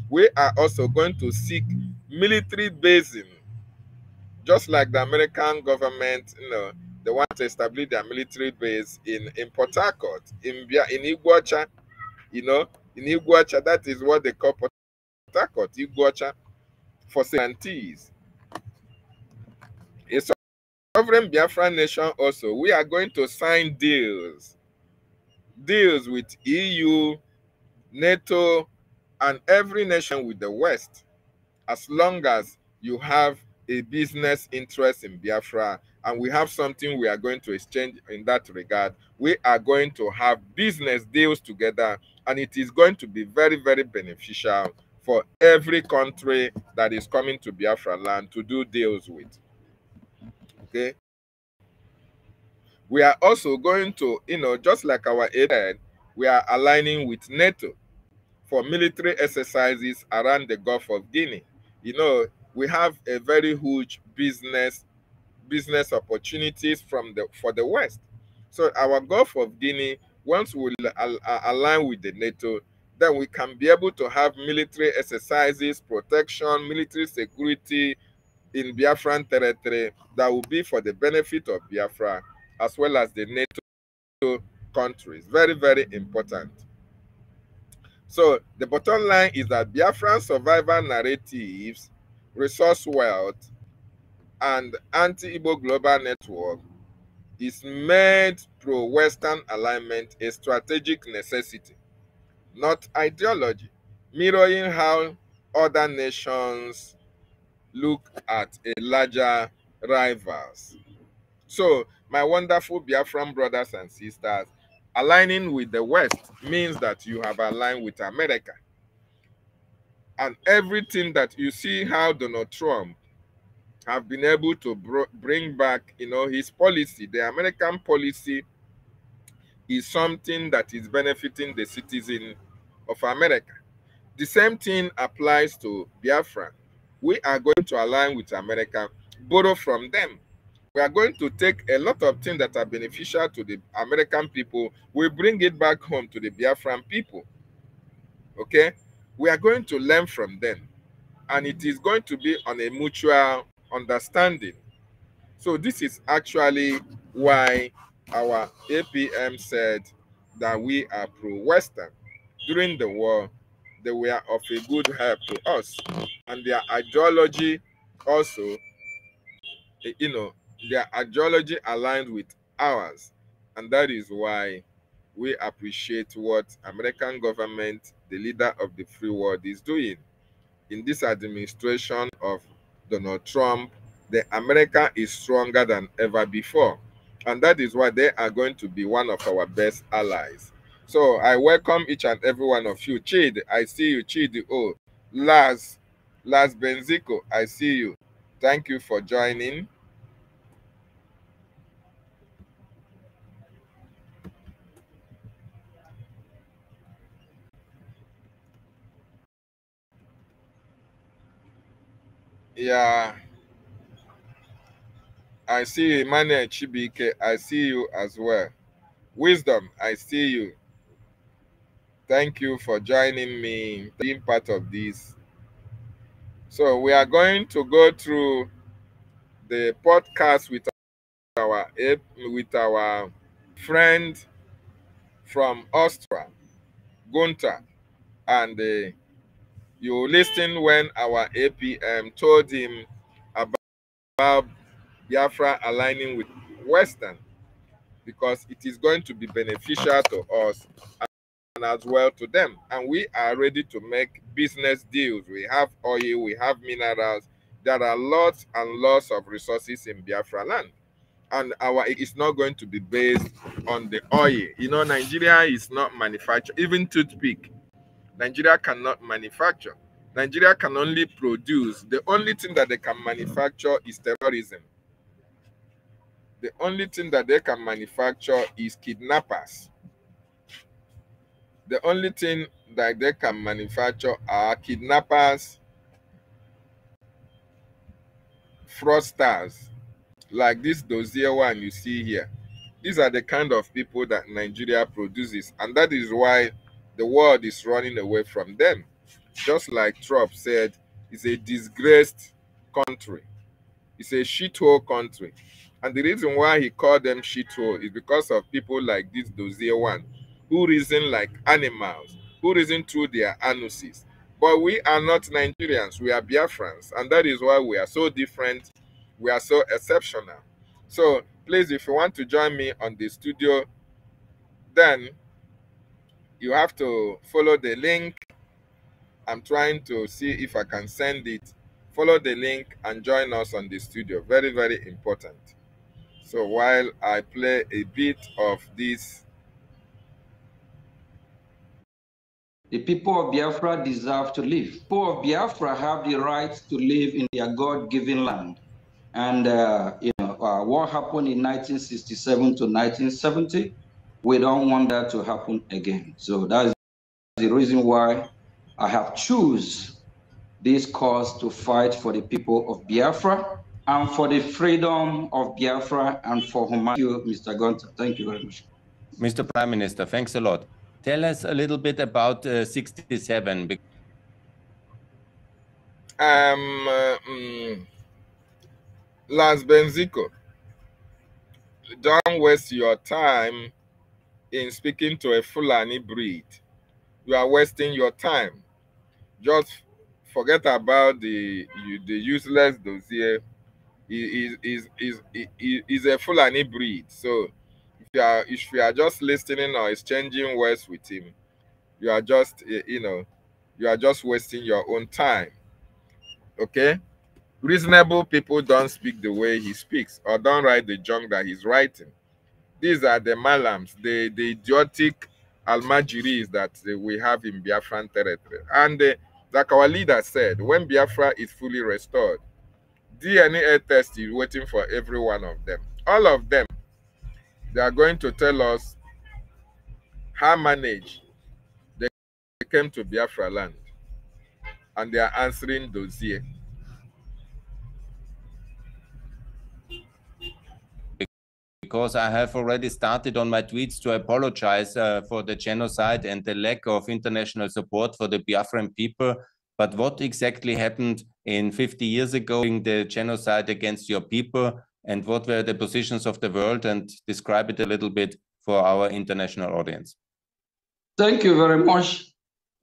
We are also going to seek military basing, just like the American government, they want to establish their military base in Port Harcourt, in Iguacha, in Iguacha. That is what they call Port Harcourt, Iguacha, for guarantees. A sovereign Biafran nation also, we are going to sign deals with EU, NATO, and every nation with the West, as long as you have a business interest in Biafra and we have something we are going to exchange in that regard. We are going to have business deals together, and it is going to be very, very beneficial for every country that is coming to Biafra land to do deals with. Okay. We are also going to, just like our aid, we are aligning with NATO for military exercises around the Gulf of Guinea. We have a very huge business opportunities for the West. So our Gulf of Guinea, once we align with the NATO, then we can be able to have military exercises, protection, military security in Biafran territory that will be for the benefit of Biafra as well as the NATO countries. Very, very important. So the bottom line is that Biafran survival narratives, resource wealth, and anti-Igbo global network is made pro-Western alignment a strategic necessity, not ideology, mirroring how other nations look at a larger rivals. So, my wonderful Biafran brothers and sisters, aligning with the West means that you have aligned with America. And everything that you see how Donald Trump have been able to bring back, his policy, the American policy is something that is benefiting the citizen of America. The same thing applies to Biafra. We are going to align with America, borrow from them. We are going to take a lot of things that are beneficial to the American people. We bring it back home to the Biafran people. Okay? We are going to learn from them. And it is going to be on a mutual understanding. So this is actually why our APM said that we are pro-Western. During the war, they were of a good help to us. And their ideology also, their ideology aligned with ours. And that is why we appreciate what American government, the leader of the free world, is doing. In this administration of Donald Trump, the America is stronger than ever before. And that is why they are going to be one of our best allies. So I welcome each and every one of you. Chid, I see you. Chid, oh, Lars Benzico, I see you. Thank you for joining. Yeah, I see you. Emmanuel Chibike, I see you as well. Wisdom, I see you. Thank you for joining me, being part of this. So we are going to go through the podcast with our friend from Austria, Gunther, and you listened when our APM told him about Biafra aligning with Western, because it is going to be beneficial to us and as well to them. And we are ready to make business deals. We have oil, we have minerals. There are lots and lots of resources in Biafra land. And it's not going to be based on the oil. You know, Nigeria is not manufactured, even toothpick. Nigeria cannot manufacture. Nigeria can only produce. The only thing that they can manufacture is terrorism. The only thing that they can manufacture is kidnappers. The only thing that they can manufacture are kidnappers, fraudsters, like this dossier one you see here. These are the kind of people that Nigeria produces, and that is why the world is running away from them. Just like Trump said, it's a disgraced country. It's a shithole country. And the reason why he called them shithole is because of people like this dossier one, who reason like animals, who reason through their anuses. But we are not Nigerians, we are Biafrans, and that is why we are so different, we are so exceptional. So please, if you want to join me on the studio, then you have to follow the link. I'm trying to see if I can send it. Follow the link and join us on the studio. Very, very important. So while I play a bit of this. The people of Biafra deserve to live. People of Biafra have the right to live in their God-given land. And what happened in 1967 to 1970, we don't want that to happen again. So that's the reason why I have chosen this cause to fight for the people of Biafra and for the freedom of Biafra and for humanity. Thank you, Mr. Gunther. Thank you very much. Mr. Prime Minister, thanks a lot. Tell us a little bit about 67. Lars Benzico, don't waste your time in speaking to a Fulani breed. You are wasting your time. Just forget about the useless dossier. Is a Fulani breed. So if you are just listening or exchanging words with him, you are just you are just wasting your own time. Okay? Reasonable people don't speak the way he speaks, or don't write the junk that he's writing. These are the malams, the idiotic almajiris that we have in Biafran territory. And like our leader said, when Biafra is fully restored, DNA test is waiting for every one of them. All of them, they are going to tell us how managed they came to Biafra land. And they are answering dossier. Because I have already started on my tweets to apologize for the genocide and the lack of international support for the Biafran people. But what exactly happened in 50 years ago in the genocide against your people, and what were the positions of the world, and describe it a little bit for our international audience. Thank you very much.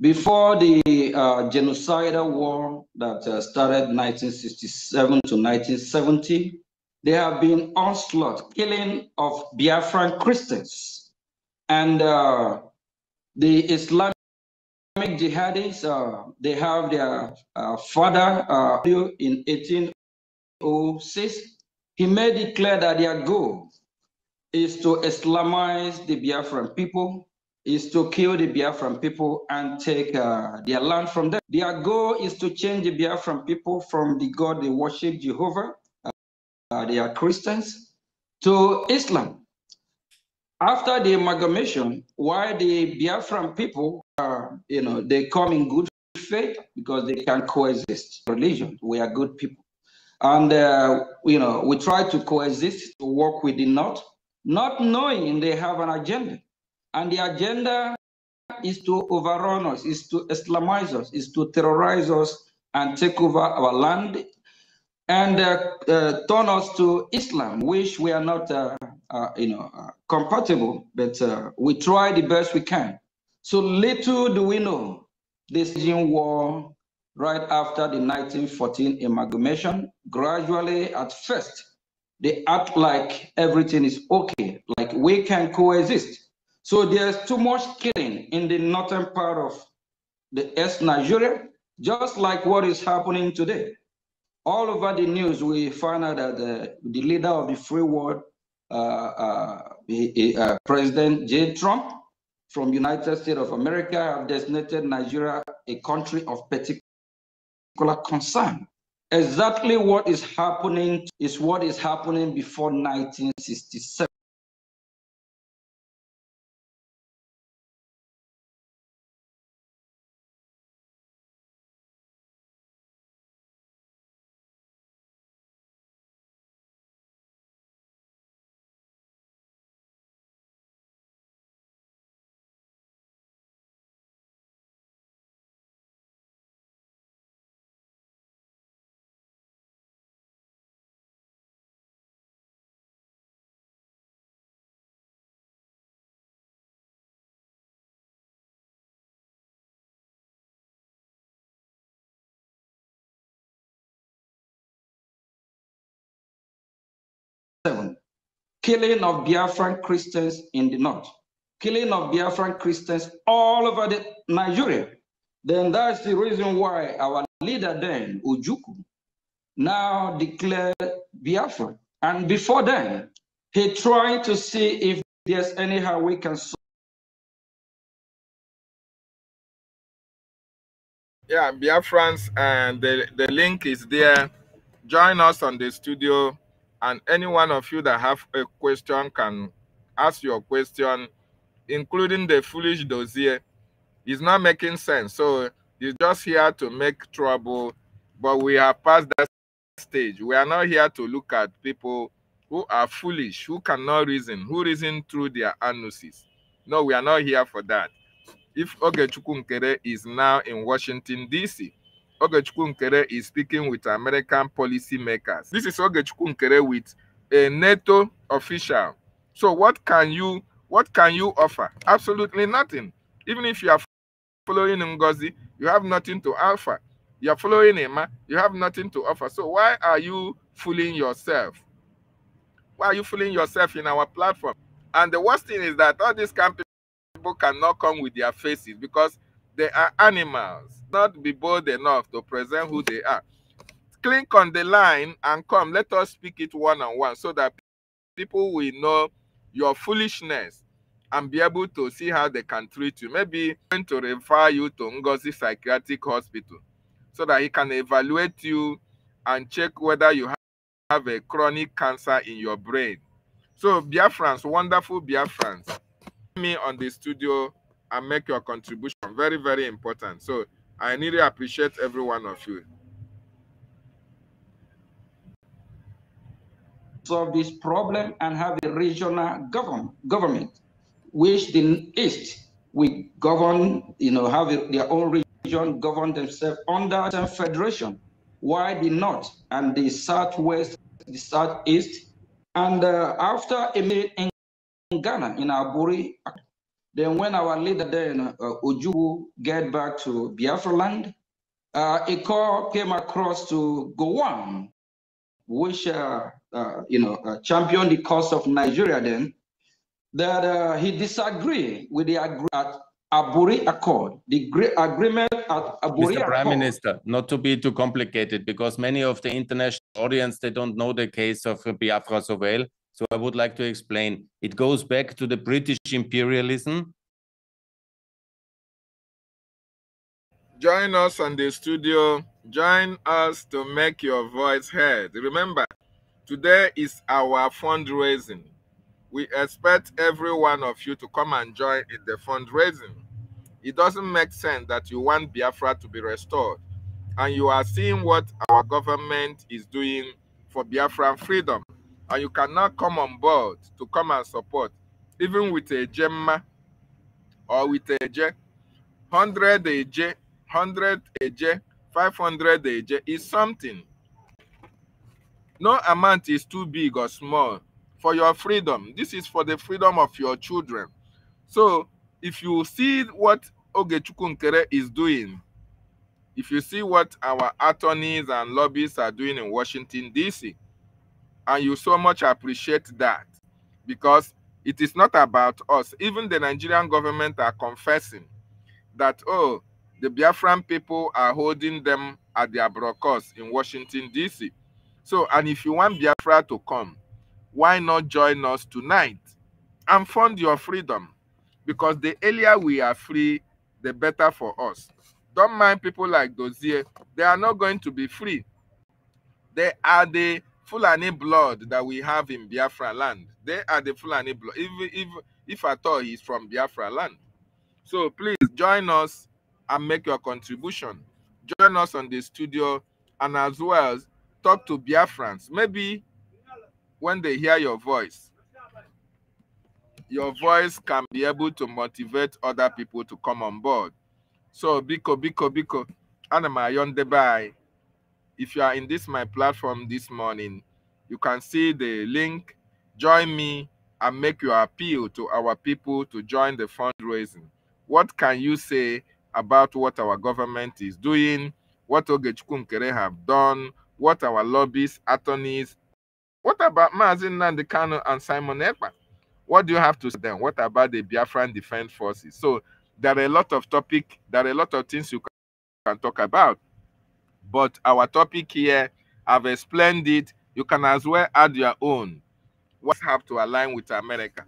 Before the genocidal war that started 1967 to 1970, there have been onslaught, killing of Biafran Christians. And the Islamic jihadis, they have their father in 1806. He made it clear that their goal is to Islamize the Biafran people, is to kill the Biafran people and take their land from them. Their goal is to change the Biafran people from the God they worship, Jehovah, they are Christians, to Islam. After the amalgamation, why the Biafran people, they come in good faith because they can coexist. Religion, we are good people. And, we try to coexist, to work with the North, not knowing they have an agenda. And the agenda is to overrun us, is to Islamize us, is to terrorize us and take over our land and turn us to Islam, which we are not, compatible, but we try the best we can. So little do we know this war right after the 1914 amalgamation, gradually at first, they act like everything is okay, like we can coexist. So there's too much killing in the northern part of the East Nigeria, just like what is happening today. All over the news, we find out that the leader of the free world, President J. Trump from United States of America, have designated Nigeria a country of particular concern. Exactly what is happening is what is happening before 1967. Killing of Biafran Christians in the north, killing of Biafran Christians all over Nigeria. Then that's the reason why our leader then, Ojukwu, now declared Biafra. And before then, he tried to see if there's anyhow we can solve. Yeah, Biafrans, and the link is there. Join us on the studio, and any one of you that have a question can ask your question, including the foolish dossier. It's not making sense, so he's just here to make trouble, but we have passed that stage. We are not here to look at people who are foolish, who cannot reason, who reason through their anuses. No, we are not here for that. If Ogechukwu Nkere is now in Washington, D.C., Ogechukwu Nkere is speaking with American policymakers. This is Ogechukwu Nkere with a NATO official. So what can you offer? Absolutely nothing. Even if you are following Ngozi, you have nothing to offer. You are following Emma, you have nothing to offer. So why are you fooling yourself? Why are you fooling yourself in our platform? And the worst thing is that all these people cannot come with their faces because they are animals, not be bold enough to present who they are. Click on the line and come. Let us speak it one-on-one so that people will know your foolishness and be able to see how they can treat you. Maybe going to refer you to Ngozi Psychiatric Hospital so that he can evaluate you and check whether you have a chronic cancer in your brain. So Biafrans, wonderful Biafrans, me on the studio and make your contribution. Very, very important. So I really appreciate every one of you. Solve this problem and have a regional government, which the East we govern, have their own region, govern themselves under the federation, while the North and the Southwest, the Southeast, and after a meeting in Ghana, in Aburi, then when our leader then, Ojukwu, get back to Biafra land, a call came across to GOVT, which championed the cause of Nigeria then. that he disagreed with the Aburi Accord, the agreement at Aburi Mr. Accord. Prime Minister, not to be too complicated, because many of the international audience, they don't know the case of Biafra so well. So I would like to explain. It goes back to the British imperialism. Join us on the studio. Join us to make your voice heard. Remember, today is our fundraising. We expect every one of you to come and join in the fundraising. It doesn't make sense that you want Biafra to be restored, and you are seeing what our government is doing for Biafran freedom, and you cannot come on board to come and support, even with a Gemma or with a J. 100 AJ, 100 AJ, 500 AJ is something. No amount is too big or small for your freedom. This is for the freedom of your children. So if you see what Ogechukwu Nkere is doing, if you see what our attorneys and lobbyists are doing in Washington, D.C., and you so much appreciate that, because it is not about us. Even the Nigerian government are confessing that, oh, the Biafran people are holding them at their broadcast in Washington, D.C. So, and if you want Biafra to come, why not join us tonight and fund your freedom? Because the earlier we are free, the better for us. Don't mind people like Dozier. They are not going to be free. They are the Fulani blood that we have in Biafra land. They are the Fulani blood, if at all he's from Biafra land. So please join us and make your contribution. Join us on the studio, and as well as talk to Biafrans. Maybe when they hear your voice can be able to motivate other people to come on board. So biko, Anamayon. If you are in this my platform this morning, you can see the link. Join me and make your appeal to our people to join the fundraising. What can you say about what our government is doing, what Ogechukwu Nkere have done, what our lobbyists, attorneys, what about Mazi Nnamdi Kanu and Simon Ekpa? What do you have to say then? What about the Biafran Defense Forces? So there are a lot of topics, there are a lot of things you can talk about. But our topic here, I've explained it. You can as well add your own. What have to align with America?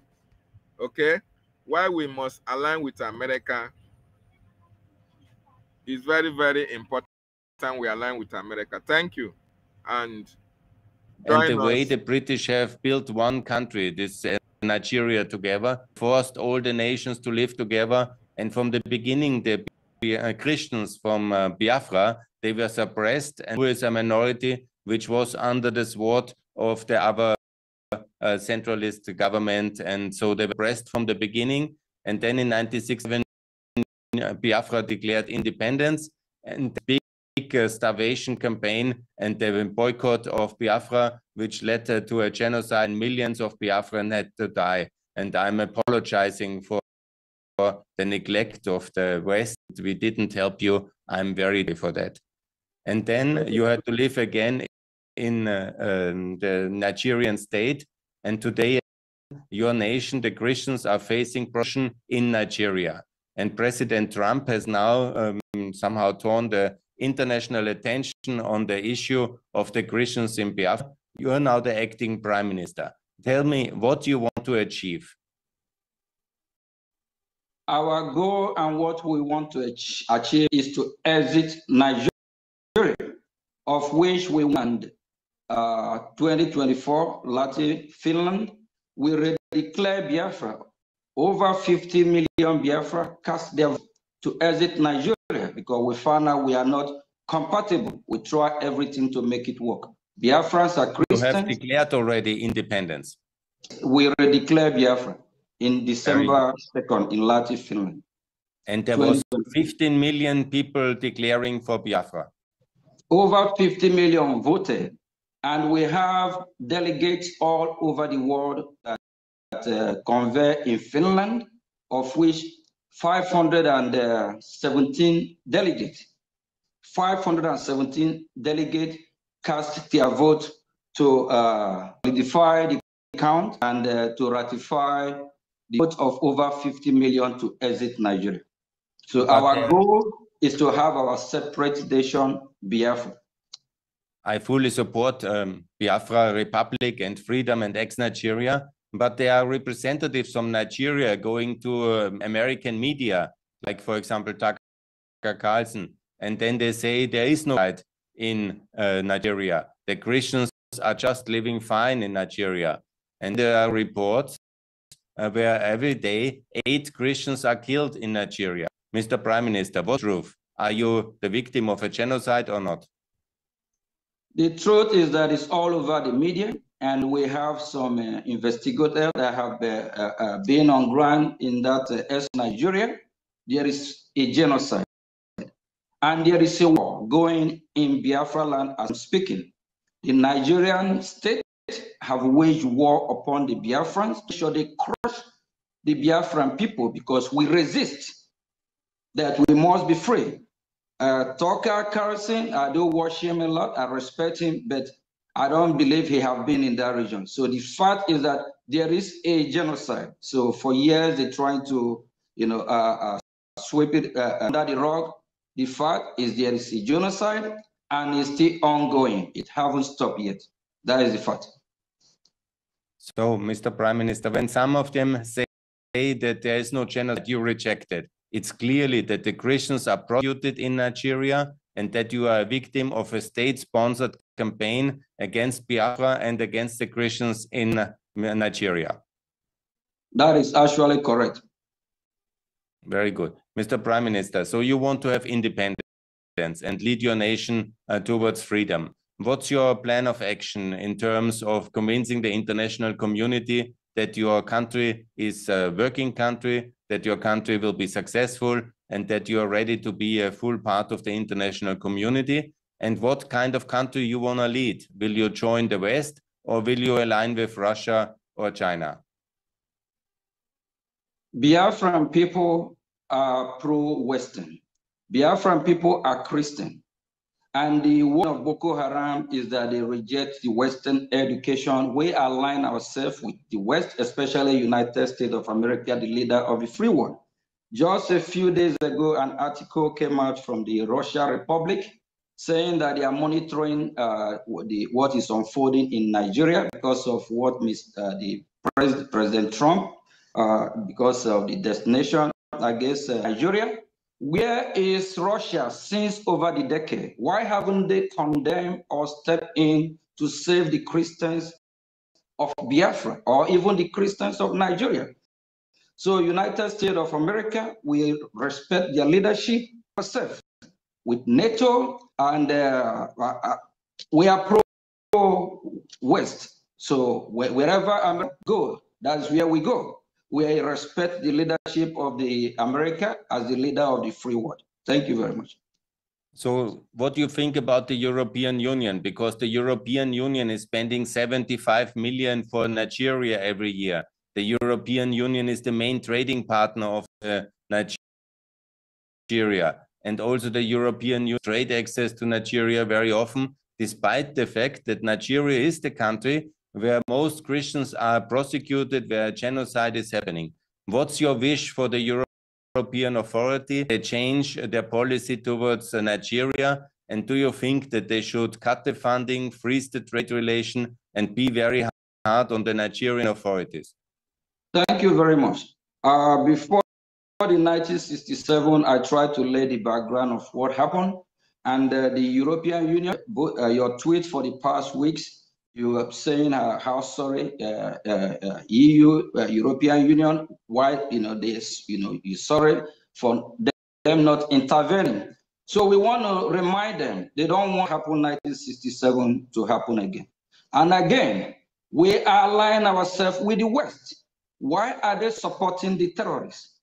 Okay? Why we must align with America is very, very important. We align with America. Thank you. And the way the British have built one country, this Nigeria, together, forced all the nations to live together. And from the beginning, the Christians from Biafra, they were suppressed, and who is a minority which was under the sword of the other centralist government. And so they were oppressed from the beginning. And then in 1967, Biafra declared independence, and the big starvation campaign and the boycott of Biafra, which led to a genocide, and millions of Biafrans had to die. And I'm apologizing for the neglect of the West. We didn't help you. I'm very sorry for that. And then you had to live again in the Nigerian state. And today, your nation, the Christians, are facing oppression in Nigeria. And President Trump has now somehow torn the international attention on the issue of the Christians in Biafra. You are now the acting prime minister. Tell me what you want to achieve. Our goal and what we want to achieve is to exit Nigeria, of which we want 2024, Latin, Finland. We declare Biafra. Over 50 million Biafra cast their vote to exit Nigeria because we found out we are not compatible. We try everything to make it work. Biafrans are Christians. You have declared already independence. We declare Biafra in December 2nd in Latin, Finland. And there was 15 million people declaring for Biafra. Over 50 million voted. And we have delegates all over the world that convey in Finland, of which 517 delegates. 517 delegates cast their vote to solidify the count and to ratify the vote of over 50 million to exit Nigeria. So But our goal is to have our separate nation, Biafra. I fully support Biafra, Republic and freedom and ex-Nigeria, but there are representatives from Nigeria going to American media, like for example, Tucker Carlson, and then they say there is no right in Nigeria. The Christians are just living fine in Nigeria. And there are reports where every day 8 Christians are killed in Nigeria. Mr. Prime Minister, what's the truth? Are you the victim of a genocide or not? The truth is that it's all over the media, and we have some investigators that have been on ground in that Nigeria. There is a genocide, and there is a war going in Biafra land as I'm speaking. The Nigerian state have waged war upon the Biafrans. So they crush the Biafran people because we resist that we must be free. Tucker Carlson, I do watch him a lot. I respect him, but I don't believe he have been in that region. So the fact is that there is a genocide. So for years they're trying to, sweep it under the rug. The fact is there is a genocide and it's still ongoing. It haven't stopped yet. That is the fact. So, Mr. Prime Minister, when some of them say that there is no genocide, you reject it. It's clearly that the Christians are prosecuted in Nigeria and that you are a victim of a state-sponsored campaign against Biafra and against the Christians in Nigeria. That is actually correct. Very good. Mr. Prime Minister, so you want to have independence and lead your nation towards freedom. What's your plan of action in terms of convincing the international community that your country is a working country, that your country will be successful, and that you are ready to be a full part of the international community? And what kind of country you want to lead? Will you join the West, or will you align with Russia or China? Biafran people are pro-Western. Biafran people are Christian. And the one of Boko Haram is that they reject the Western education. We align ourselves with the West, especially United States of America, the leader of the free world. Just a few days ago, an article came out from the Russia Republic saying that they are monitoring what is unfolding in Nigeria because of what President Trump, because of the destination against Nigeria. Where is Russia since over the decade? Why haven't they condemned or stepped in to save the Christians of Biafra or even the Christians of Nigeria? So United States of America, we respect their leadership ourselves with NATO, and we are pro-West. So wherever America goes, that's where we go. We respect the leadership of the America as the leader of the free world. Thank you very much. So what do you think about the European Union? Because the European Union is spending 75 million for Nigeria every year. The European Union is the main trading partner of Nigeria. And also the European Union trade access to Nigeria very often, despite the fact that Nigeria is the country where most Christians are prosecuted, where genocide is happening. What's your wish for the European authority? They change their policy towards Nigeria, and do you think that they should cut the funding, freeze the trade relation, and be very hard on the Nigerian authorities? Thank you very much. Before the 1967, I tried to lay the background of what happened, and the European Union, your tweet for the past weeks, you are saying how sorry EU, European Union, why you're sorry for them not intervening. So we want to remind them they don't want to happen 1967 to happen again. And again, we align ourselves with the West. Why are they supporting the terrorists?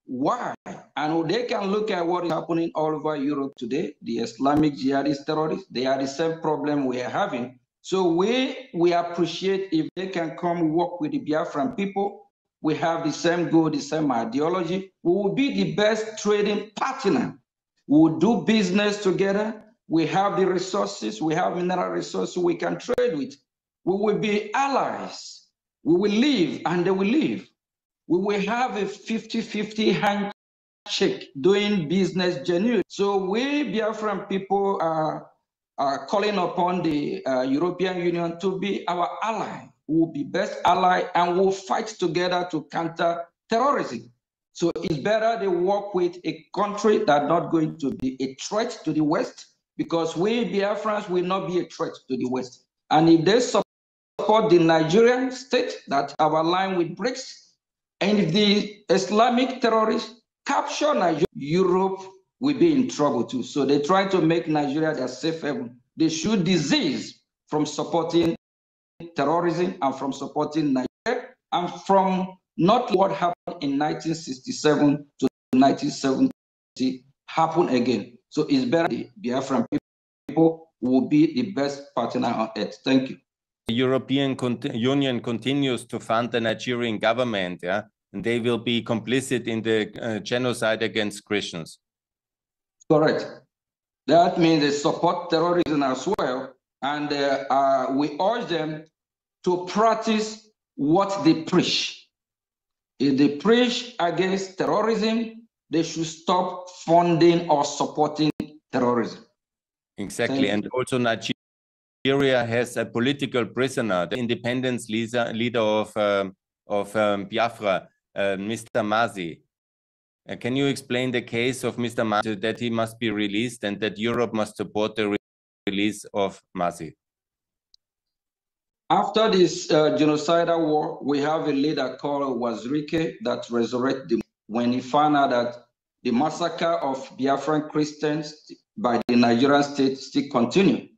Why? And they can look at what is happening all over Europe today. The Islamic jihadist terrorists, they are the same problem we are having. So we appreciate if they can come work with the Biafran people. We have the same goal, the same ideology. We will be the best trading partner. We will do business together. We have the resources. We have mineral resources we can trade with. We will be allies. We will live and they will live. we will have a 50-50 handshake doing business genuine. So we Biafran people are calling upon the European Union to be our ally, who will be best ally, and will fight together to counter terrorism. So it's better they work with a country that's not going to be a threat to the West, because we Biafrans will not be a threat to the West. And if they support the Nigerian state that have aligned with BRICS, and if the Islamic terrorists capture Nigeria, Europe will be in trouble too. So they try to make Nigeria their safe haven. They should desist from supporting terrorism and from supporting Nigeria and from not what happened in 1967 to 1970 happen again. So it's better the Biafran people will be the best partner on earth. Thank you. The European Union continues to fund the Nigerian government, yeah, and they will be complicit in the genocide against Christians. Correct. That means they support terrorism as well, and we urge them to practice what they preach. If they preach against terrorism, they should stop funding or supporting terrorism. Exactly, and also Nigeria has a political prisoner, the independence leader of Biafra, Mr. Mazi. Can you explain the case of Mr. Mazi, that he must be released and that Europe must support the release of Mazi? After this genocidal war, we have a leader called Wazirike that resurrected him when he found out that the massacre of Biafran Christians by the Nigerian state still continue.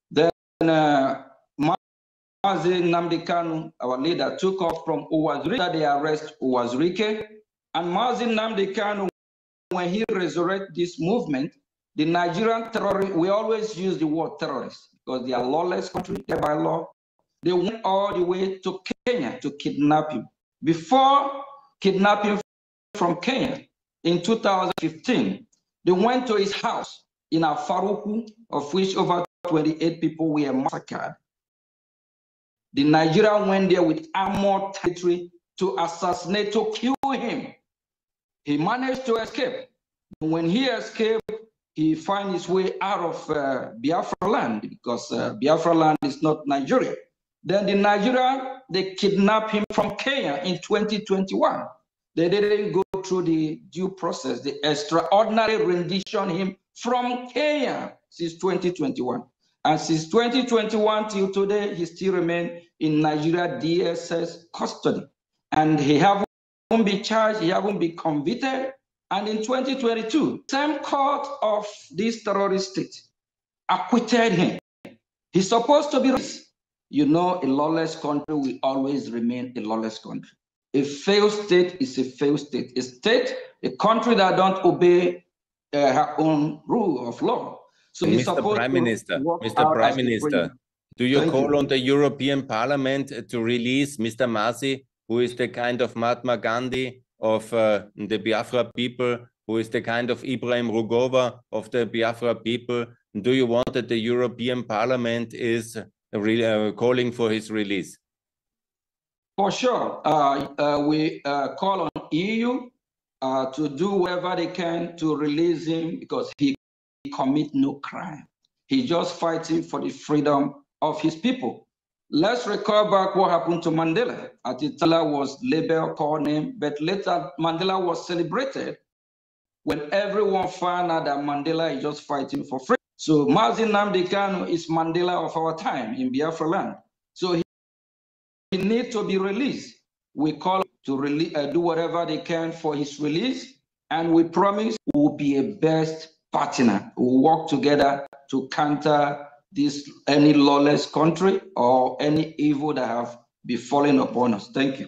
Then Mazi Nnamdi Kanu, our leader, took off from Uwazirike. They arrest Uwazirike, and Mazi Nnamdi Kanu, when he resurrected this movement, the Nigerian terrorists, we always use the word terrorists because they are lawless country, they're by law. They went all the way to Kenya to kidnap him. Before kidnapping from Kenya in 2015, they went to his house in Afaruku, of which over 28 people were massacred. The Nigerian went there with armored territory to assassinate, to kill him. He managed to escape. When he escaped, he found his way out of Biafra land, because Biafra land is not Nigeria. Then the Nigeria, they kidnapped him from Kenya in 2021. They didn't go through the due process, the extraordinary rendition him from Kenya since 2021. And since 2021 till today, he still remains in Nigeria DSS custody. And he haven't been charged, he haven't been convicted. And in 2022, same court of this terrorist state acquitted him. He's supposed to be released. You know, a lawless country will always remain a lawless country. A failed state is a failed state. A country that don't obey her own rule of law. So he's supposed Prime to Minister, Mr. Prime Minister, do you call on the European Parliament to release Mr. Mazi, who is the kind of Mahatma Gandhi of the Biafra people, who is the kind of Ibrahim Rugova of the Biafra people? Do you want that the European Parliament is calling for his release? For sure. We call on EU to do whatever they can to release him, because he commit no crime. He's just fighting for the freedom of his people. Let's recall back what happened to Mandela. Atitala was labeled, called name, but later Mandela was celebrated when everyone found out that Mandela is just fighting for freedom. So Mazi Nnamdi Kanu is Mandela of our time in Biafra land. So he needs to be released. We call to do whatever they can for his release, and we promise we will be a best partner. We will work together to counter any lawless country or any evil that have befallen upon us. Thank you.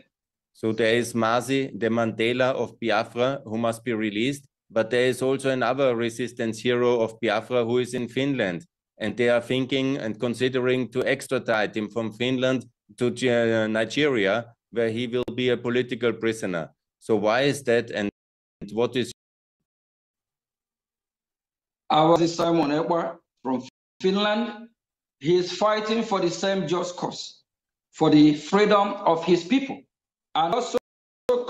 So there is Mazi, the Mandela of Biafra, who must be released. But there is also another resistance hero of Biafra who is in Finland. And they are thinking and considering to extradite him from Finland to Nigeria, where he will be a political prisoner. So why is that, and what is... Our Simon Edward from Finland. He is fighting for the same just cause, for the freedom of his people. And also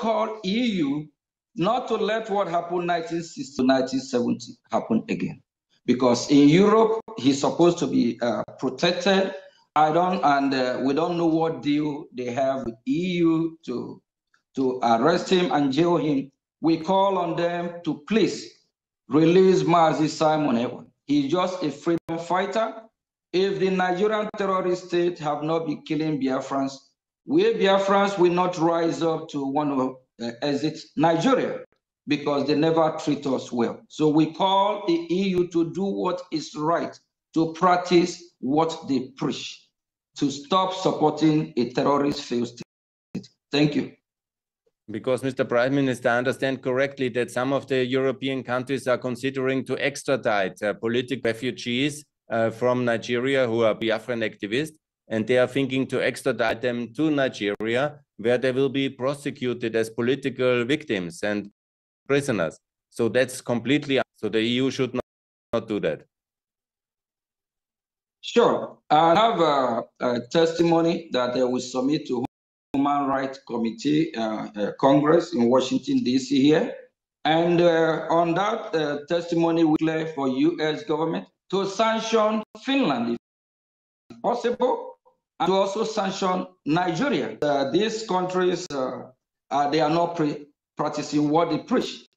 call EU not to let what happened 1960 to 1970 happen again. Because in Europe, he's supposed to be protected. We don't know what deal they have with EU to arrest him and jail him. We call on them to please release Mazi Simon Ewan. He's just a freedom fighter. If the Nigerian terrorist state have not been killing Biafrans, we Biafrans will not rise up to want to exit Nigeria because they never treat us well. So we call the EU to do what is right, to practice what they preach, to stop supporting a terrorist failed state. Thank you. Because, Mr. Prime Minister, I understand correctly that some of the European countries are considering to extradite political refugees from Nigeria who are Biafran activists, and they are thinking to extradite them to Nigeria, where they will be prosecuted as political victims and prisoners. So that's completely, so the EU should not do that. Sure. I have a testimony that they will submit to Human Rights Committee Congress in Washington, D.C. here. And on that testimony, we declare for U.S. government to sanction Finland if possible, and to also sanction Nigeria. These countries, they are not practicing what they preach.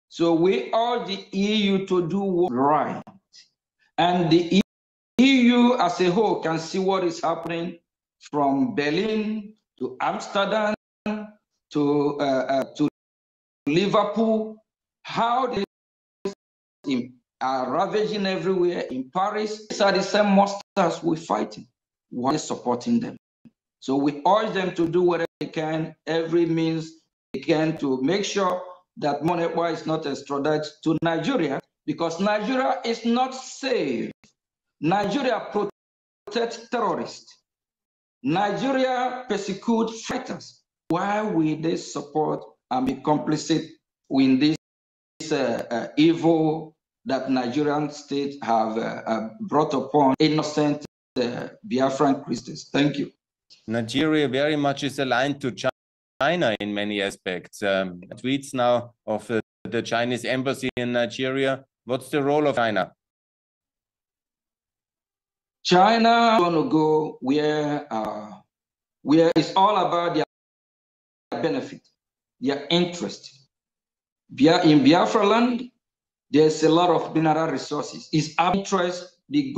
So we urge the EU to do what's right. And the EU as a whole can see what is happening from Berlin to Amsterdam to Liverpool, how they are ravaging everywhere in Paris. These are the same monsters we're fighting. Why are supporting them? So we urge them to do whatever they can, every means they can, to make sure that Monetwa is not extradited to Nigeria, because Nigeria is not safe. Nigeria protects terrorists. Nigeria persecutes fighters. Why will they support and be complicit in this evil that Nigerian state have brought upon innocent Biafran Christians? Thank you. Nigeria very much is aligned to China in many aspects. Tweets now of the Chinese embassy in Nigeria. What's the role of China? China is going to go where it's all about their benefit, their interest. In Biafra land, there's a lot of mineral resources. It's our interest, the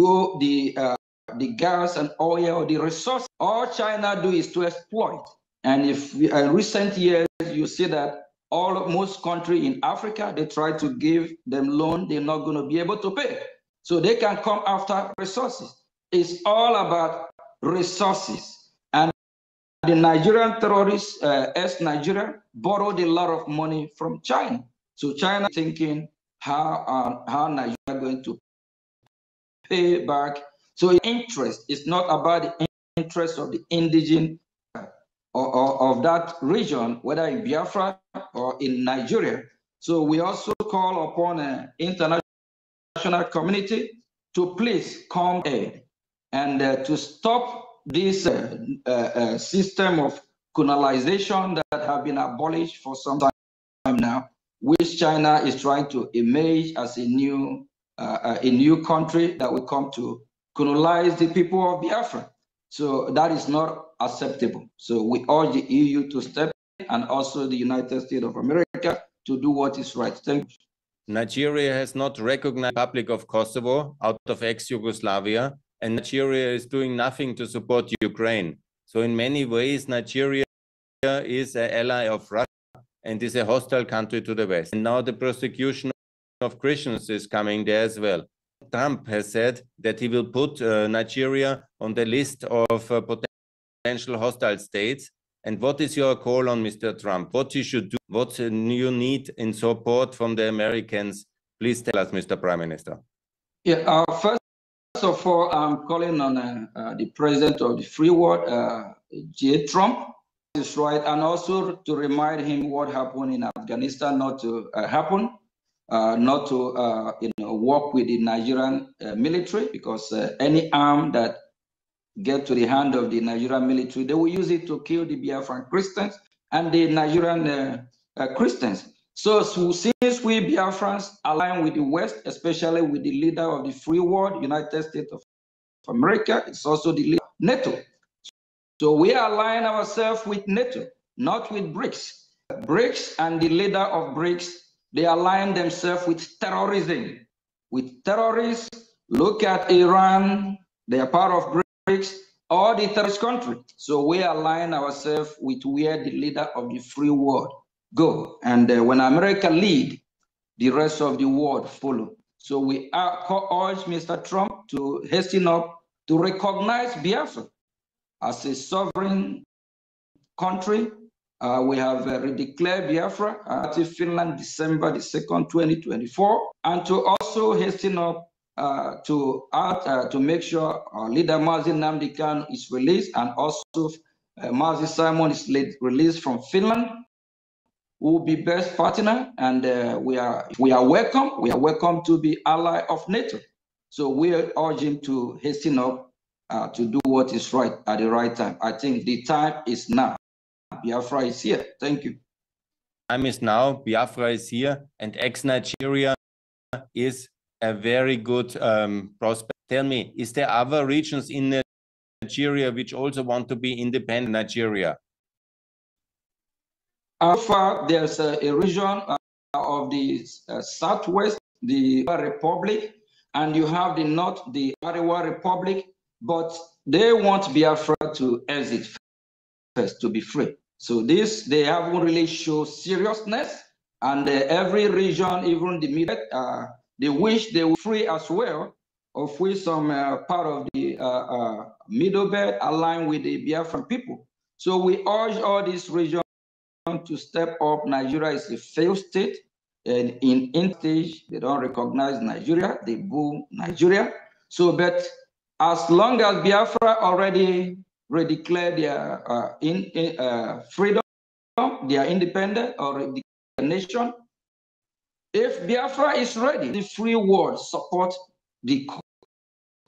gas and oil, the resources. All China do is to exploit. And if in recent years, you see that most countries in Africa, they try to give them loan, they're not going to be able to pay. So they can come after resources. It's all about resources. And the Nigerian terrorists, ex-Nigeria, borrowed a lot of money from China. So China is thinking how Nigeria is going to pay back. So interest is not about the interest of the indigenous of that region, whether in Biafra or in Nigeria. So we also call upon an international community to please come aid and to stop this system of colonization that have been abolished for some time now, which China is trying to emerge as a new country that will come to colonize the people of Biafra. So that is not acceptable. So we urge the EU to step in, and also the United States of America to do what is right. Thank you. Nigeria has not recognized the Republic of Kosovo out of ex-Yugoslavia, and Nigeria is doing nothing to support Ukraine. So in many ways, Nigeria is an ally of Russia and is a hostile country to the West. And now the persecution of Christians is coming there as well. Trump has said that he will put Nigeria on the list of potential hostile states. And what is your call on Mr. Trump? What he should do? What you need in support from the Americans? Please tell us, Mr. Prime Minister. Yeah, first of all, I'm calling on the president of the free world, J. Trump. Is right, and also to remind him what happened in Afghanistan not to happen, not to work with the Nigerian military, because any arm that get to the hand of the Nigerian military, they will use it to kill the Biafran Christians and the Nigerian Christians. So since we Biafrans align with the West, especially with the leader of the free world, United States of America, it's also the leader of NATO. So we align ourselves with NATO, not with BRICS. BRICS and the leader of BRICS, they align themselves with terrorism. With terrorists, look at Iran, they are part of BRICS, or the terrorist country. So we align ourselves with where the leader of the free world go. And when America lead, the rest of the world follow. So we urge Mr. Trump to hasten up to recognize Biafra as a sovereign country. We have redeclared Biafra to Finland December the 2nd, 2024, and to also hasten up to make sure our leader Mazi Nnamdi Kanu is released, and also Mazi Simon is released from Finland, who will be best partner, and we are welcome. We are welcome to be ally of NATO. So we urge him to hasten up to do what is right at the right time. I think the time is now. Biafra is here. Thank you. Time is now. Biafra is here, and ex-Nigeria is a very good prospect. Tell me, is there other regions in Nigeria which also want to be independent Nigeria? Far, there's a region of the southwest, the Republic, and you have the north, the Arewa Republic, but they want Biafra to exit first, to be free. So this, they haven't really shown seriousness, and every region, even the Middle, they wish they were free as well, of which some part of the Middle Belt align with the Biafran people. So we urge all these regions to step up. Nigeria is a failed state, and in stage they don't recognize Nigeria, they boo Nigeria. So, but as long as Biafra already declared their freedom, their independent or the nation, if Biafra is ready, the free world support the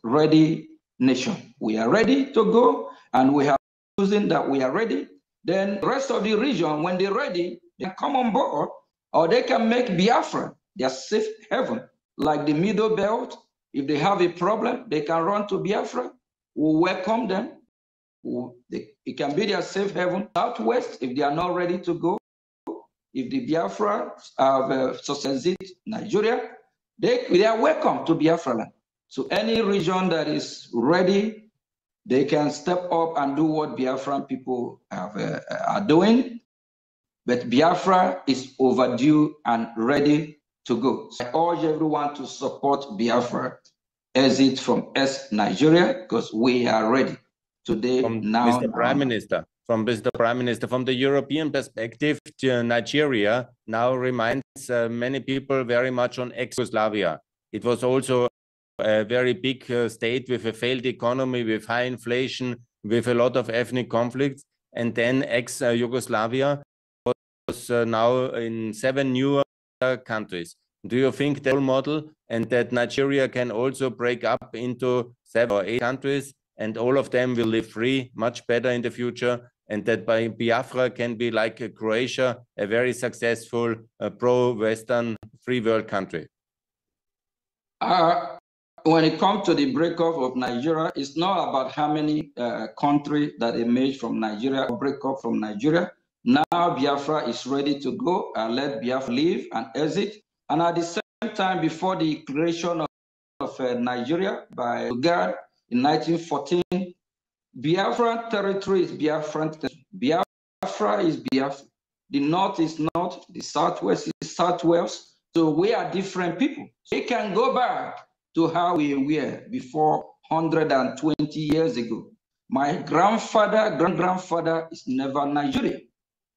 ready nation. We are ready to go, and we have chosen that we are ready. Then the rest of the region, when they're ready, they come on board, or they can make Biafra their safe haven. Like the Middle Belt, if they have a problem, they can run to Biafra. We'll welcome them. It can be their safe haven. Southwest, if they are not ready to go, if the Biafra have succeeded Nigeria, they are welcome to Biafra land. So any region that is ready, they can step up and do what Biafran people are doing. But Biafra is overdue and ready to go. So I urge everyone to support Biafra exit from Nigeria, because we are ready today. Mr. Prime Minister, from the European perspective, Nigeria now reminds many people very much on ex-Yugoslavia. It was also a very big state with a failed economy, with high inflation, with a lot of ethnic conflicts, and then ex-Yugoslavia was now in 7 new countries. Do you think that model, and that Nigeria can also break up into 7 or 8 countries, and all of them will live free, much better in the future, and that by Biafra can be like Croatia, a very successful pro-Western free world country? When it comes to the breakup of Nigeria, it's not about how many countries that emerge from Nigeria or break up from Nigeria. Now Biafra is ready to go and let Biafra leave and exit. And at the same time, before the creation of Nigeria by God in 1914, Biafran territory is Biafran territory. Biafra is Biafra. The north is north, the southwest is southwest. So we are different people. We can go back to how we were before 120 years ago. My grandfather, grandfather is never Nigerian.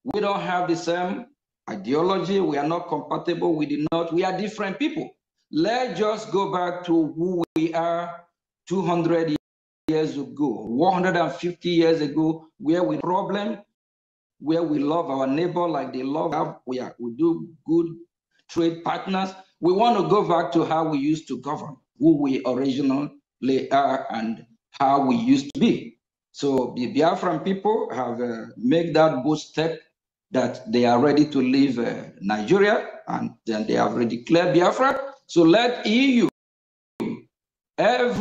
We don't have the same ideology. We are not compatible with the North. We are different people. Let's just go back to who we are 200 years ago, 150 years ago, where we problem, where we love our neighbor like they love us. We do good trade partners. We want to go back to how we used to govern, who we originally are and how we used to be. So the Biafran people have made that bold step that they are ready to leave Nigeria, and then they have already declared Biafra. So let EU, those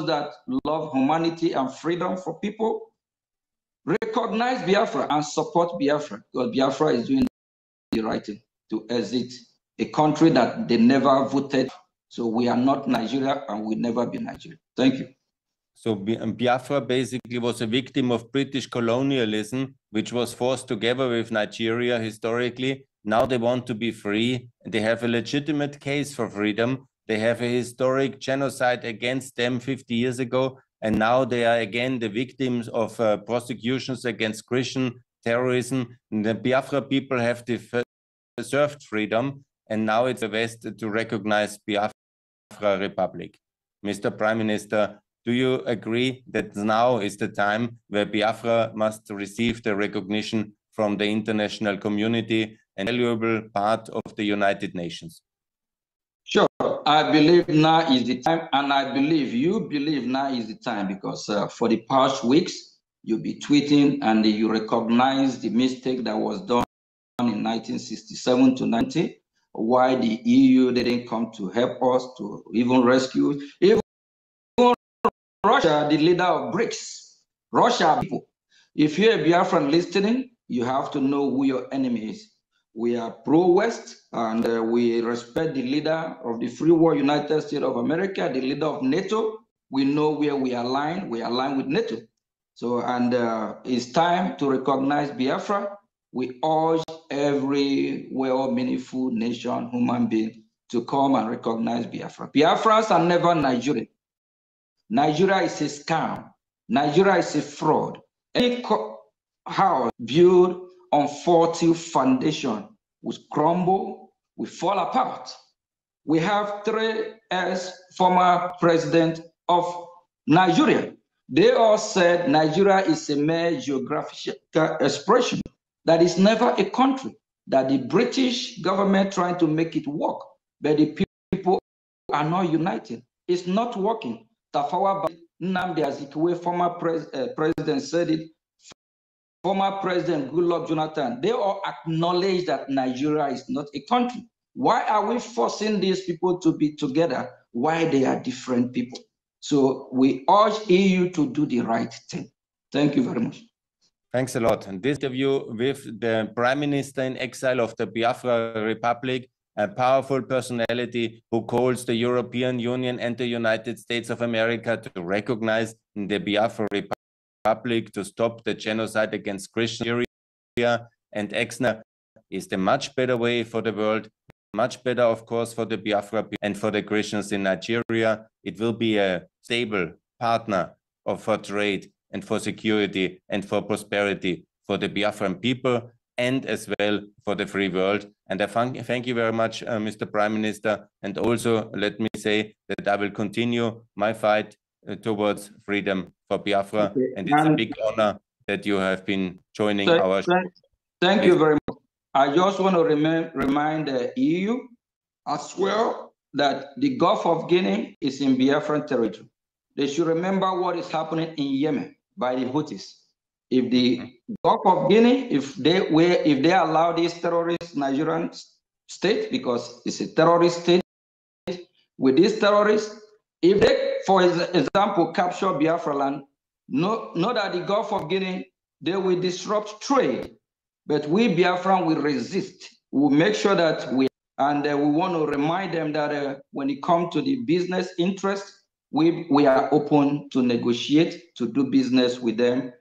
that love humanity and freedom for people, recognize Biafra and support Biafra, because Biafra is doing the right thing to exit a country that they never voted. So we are not Nigeria and will never be Nigeria. Thank you. So Biafra basically was a victim of British colonialism, which was forced together with Nigeria historically. Now they want to be free. They have a legitimate case for freedom. They have a historic genocide against them 50 years ago. And now they are again the victims of prosecutions against Christian terrorism. And the Biafra people have deserved freedom. And now it's the West to recognize Biafra Republic. Mr. Prime Minister, do you agree that now is the time where Biafra must receive the recognition from the international community, an valuable part of the United Nations? Sure. I believe now is the time, and I believe you believe now is the time, because for the past weeks, you'll be tweeting and you recognize the mistake that was done in 1967 to 90, why the EU didn't come to help us to even rescue. Even Russia, the leader of BRICS, Russia people. If you're a Biafran listening, you have to know who your enemy is. We are pro-West, and we respect the leader of the free world United States of America, the leader of NATO. We know where we align. We align with NATO. So, and it's time to recognize Biafra. We urge every well-meaningful nation, human being, to come and recognize Biafra. Biafrans are never Nigerian. Nigeria is a scam. Nigeria is a fraud. Any house built on faulty foundation will crumble, will fall apart. We have 3 former presidents of Nigeria. They all said Nigeria is a mere geographical expression, that is never a country, that the British government trying to make it work, but the people are not united. It's not working. Tafawa Nnamdi Azikiwe, former president, said it. Former President Goodluck Jonathan, they all acknowledge that Nigeria is not a country. Why are we forcing these people to be together? Why they are different people? So we urge EU to do the right thing. Thank you very much. Thanks a lot. And this interview with the Prime Minister in exile of the Biafra Republic, a powerful personality who calls the European Union and the United States of America to recognize the Biafra Republic, to stop the genocide against Christians and Exner, is the much better way for the world, much better, of course, for the Biafra and for the Christians in Nigeria. It will be a stable partner for trade and for security and for prosperity for the Biafran people, and as well for the free world. And I thank you very much, Mr. Prime Minister. And also let me say that I will continue my fight towards freedom for Biafra. Okay. And it's a big honor that you have been joining our show. Thank you very much. I just want to remind the EU as well that the Gulf of Guinea is in Biafran territory. They should remember what is happening in Yemen by the Houthis. If the Gulf of Guinea, if they allow this terrorist Nigerian state, because it's a terrorist state, with these terrorists, if they, for example, capture Biafra land, know that the Gulf of Guinea, they will disrupt trade, but we Biafran will resist. We'll make sure that we want to remind them that when it comes to the business interest, we are open to negotiate, to do business with them.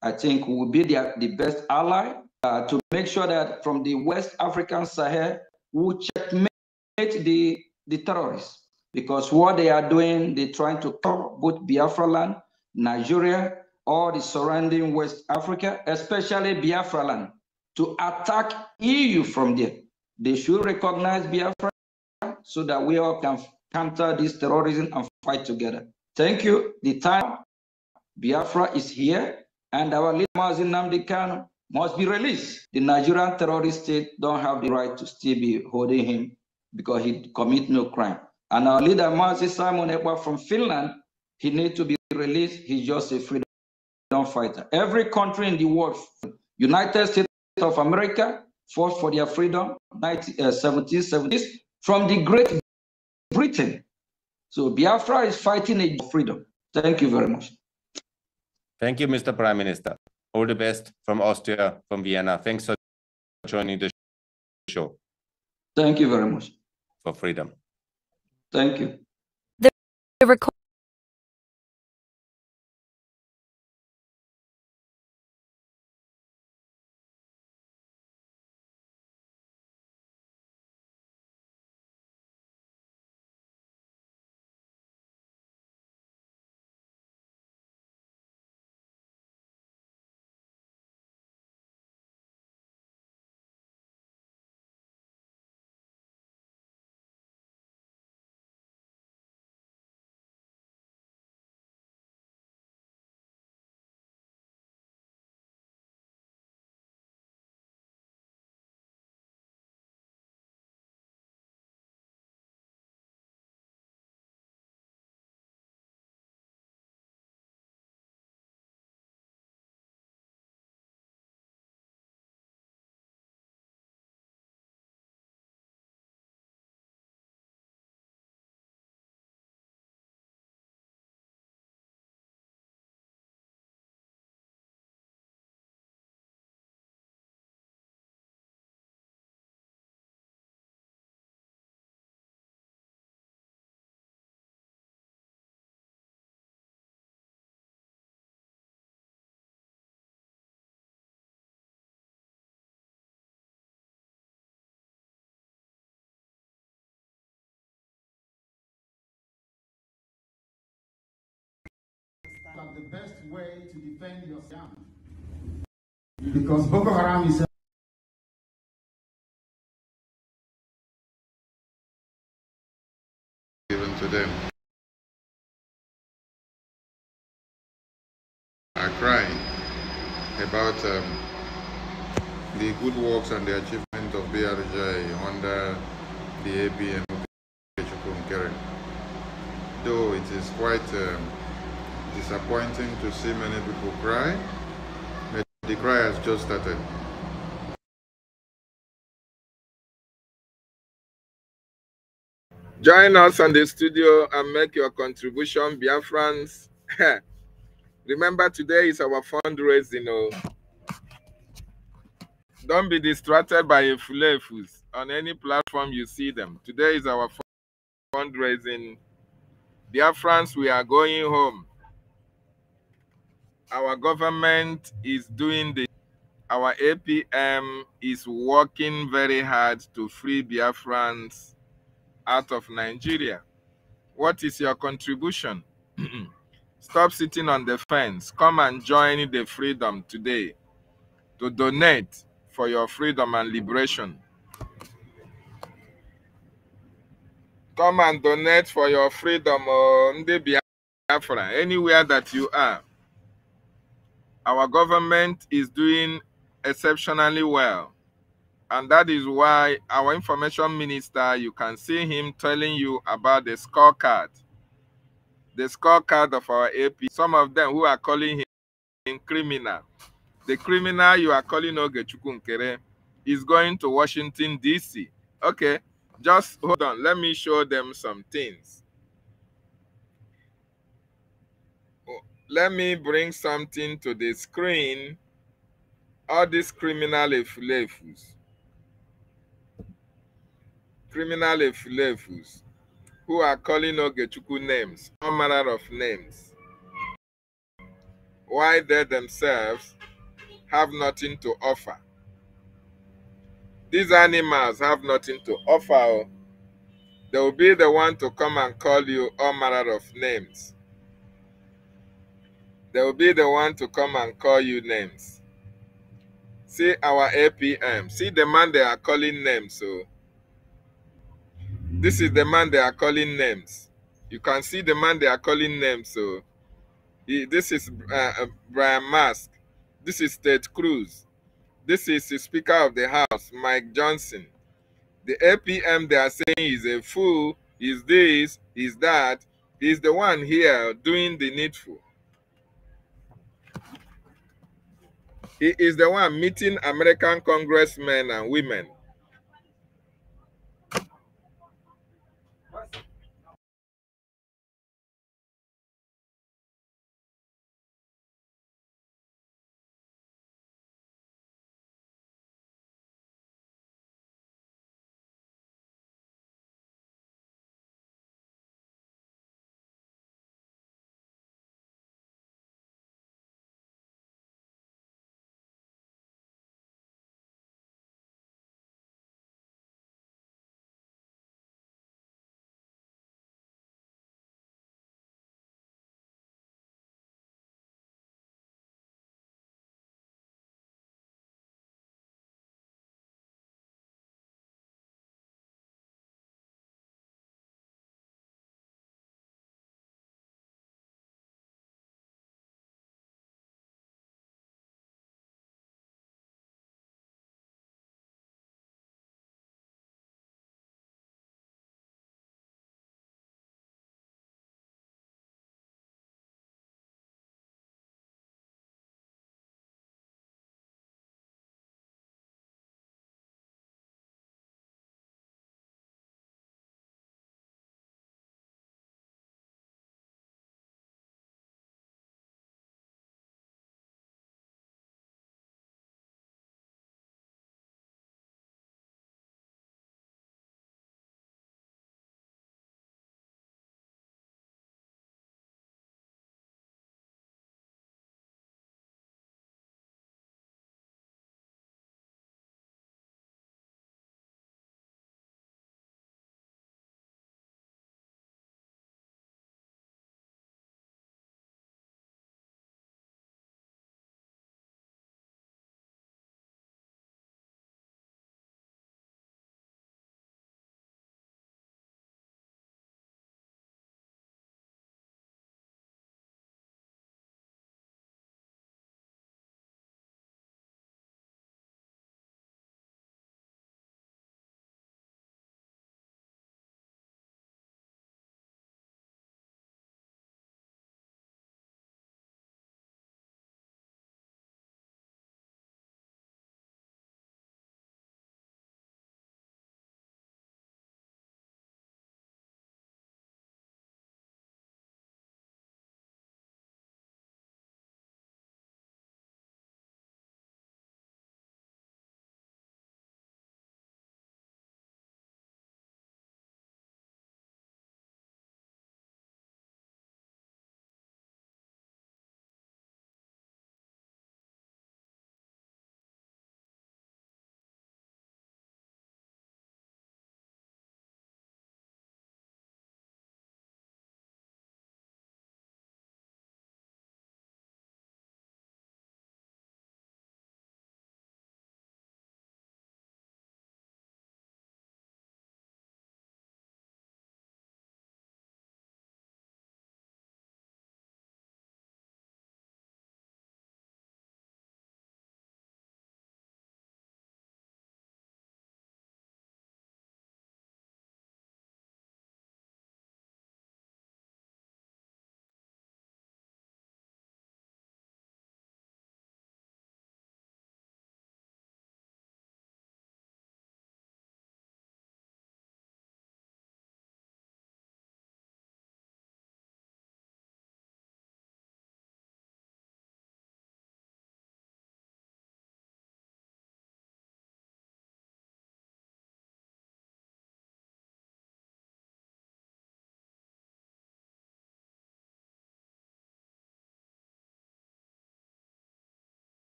I think we will be the best ally to make sure that from the West African Sahel, we will checkmate the terrorists. Because what they are doing, they're trying to cover both Biafra land, Nigeria, or the surrounding West Africa, especially Biafra land, to attack EU from there. They should recognize Biafra so that we all can counter this terrorism and fight together. Thank you. The time Biafra is here, and our leader Nnamdi Kanu must be released. The Nigerian terrorist state don't have the right to still be holding him because he commit no crime. And our leader Simon Ekpa from Finland, he needs to be released. He's just a freedom fighter. Every country in the world, United States of America fought for their freedom, 1770s, from the Great Britain. So Biafra is fighting a freedom. Thank you very much. Thank you, Mr. Prime Minister. All the best from Austria, from Vienna. Thanks for joining the show. Thank you very much. For freedom. Thank you. The record The best way to defend yourself, because Boko Haram is given to them are crying about the good works and the achievement of BRJ under the Apm.Join. Though it is quite disappointing to see many people cry, but the cry has just started. Join us on the studio and make your contribution, Biafrans. Remember, today is our fundraising. Don't be distracted by efulefus on any platform you see them. Today is our fundraising. Biafrans, we are going home. Our government is doing the. Our APM is working very hard to free Biafrans out of Nigeria. What is your contribution? Stop sitting on the fence. Come and join the freedom today to donate for your freedom and liberation. Come and donate for your freedom, Ndi Biafra, anywhere that you are. Our government is doing exceptionally well. And that is why our information minister, you can see him telling you about the scorecard. The scorecard of our AP. Some of them who are calling him criminal. The criminal you are calling Ogechukwu Nkere is going to Washington, D.C. Okay, just hold on. Let me show them some things. Let me bring something to the screen. All these criminal efulefus. Criminal efulefus who are calling Ogechukwu names, all manner of names. Why they themselves have nothing to offer. These animals have nothing to offer. They will be the one to come and call you all manner of names. They will be the one to come and call you names. See our APM. See the man they are calling names. So this is the man they are calling names. You can see the man they are calling names. So this is Brian Musk. This is Ted Cruz. This is the Speaker of the House, Mike Johnson. The APM they are saying is a fool, is this, is that. He's the one here doing the needful. He is the one meeting American congressmen and women.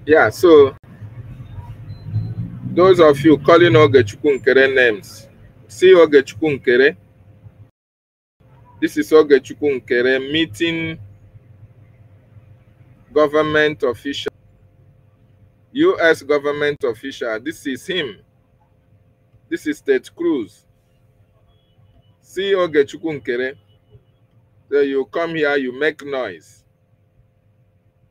Yeah, so those of you calling Ogechukwu Nkere names, see Ogechukwu Nkere. This is Ogechukwu Nkere meeting government official, U.S. government official. This is him. This is Ted Cruz. See Ogechukwu Nkere. So you come here, you make noise.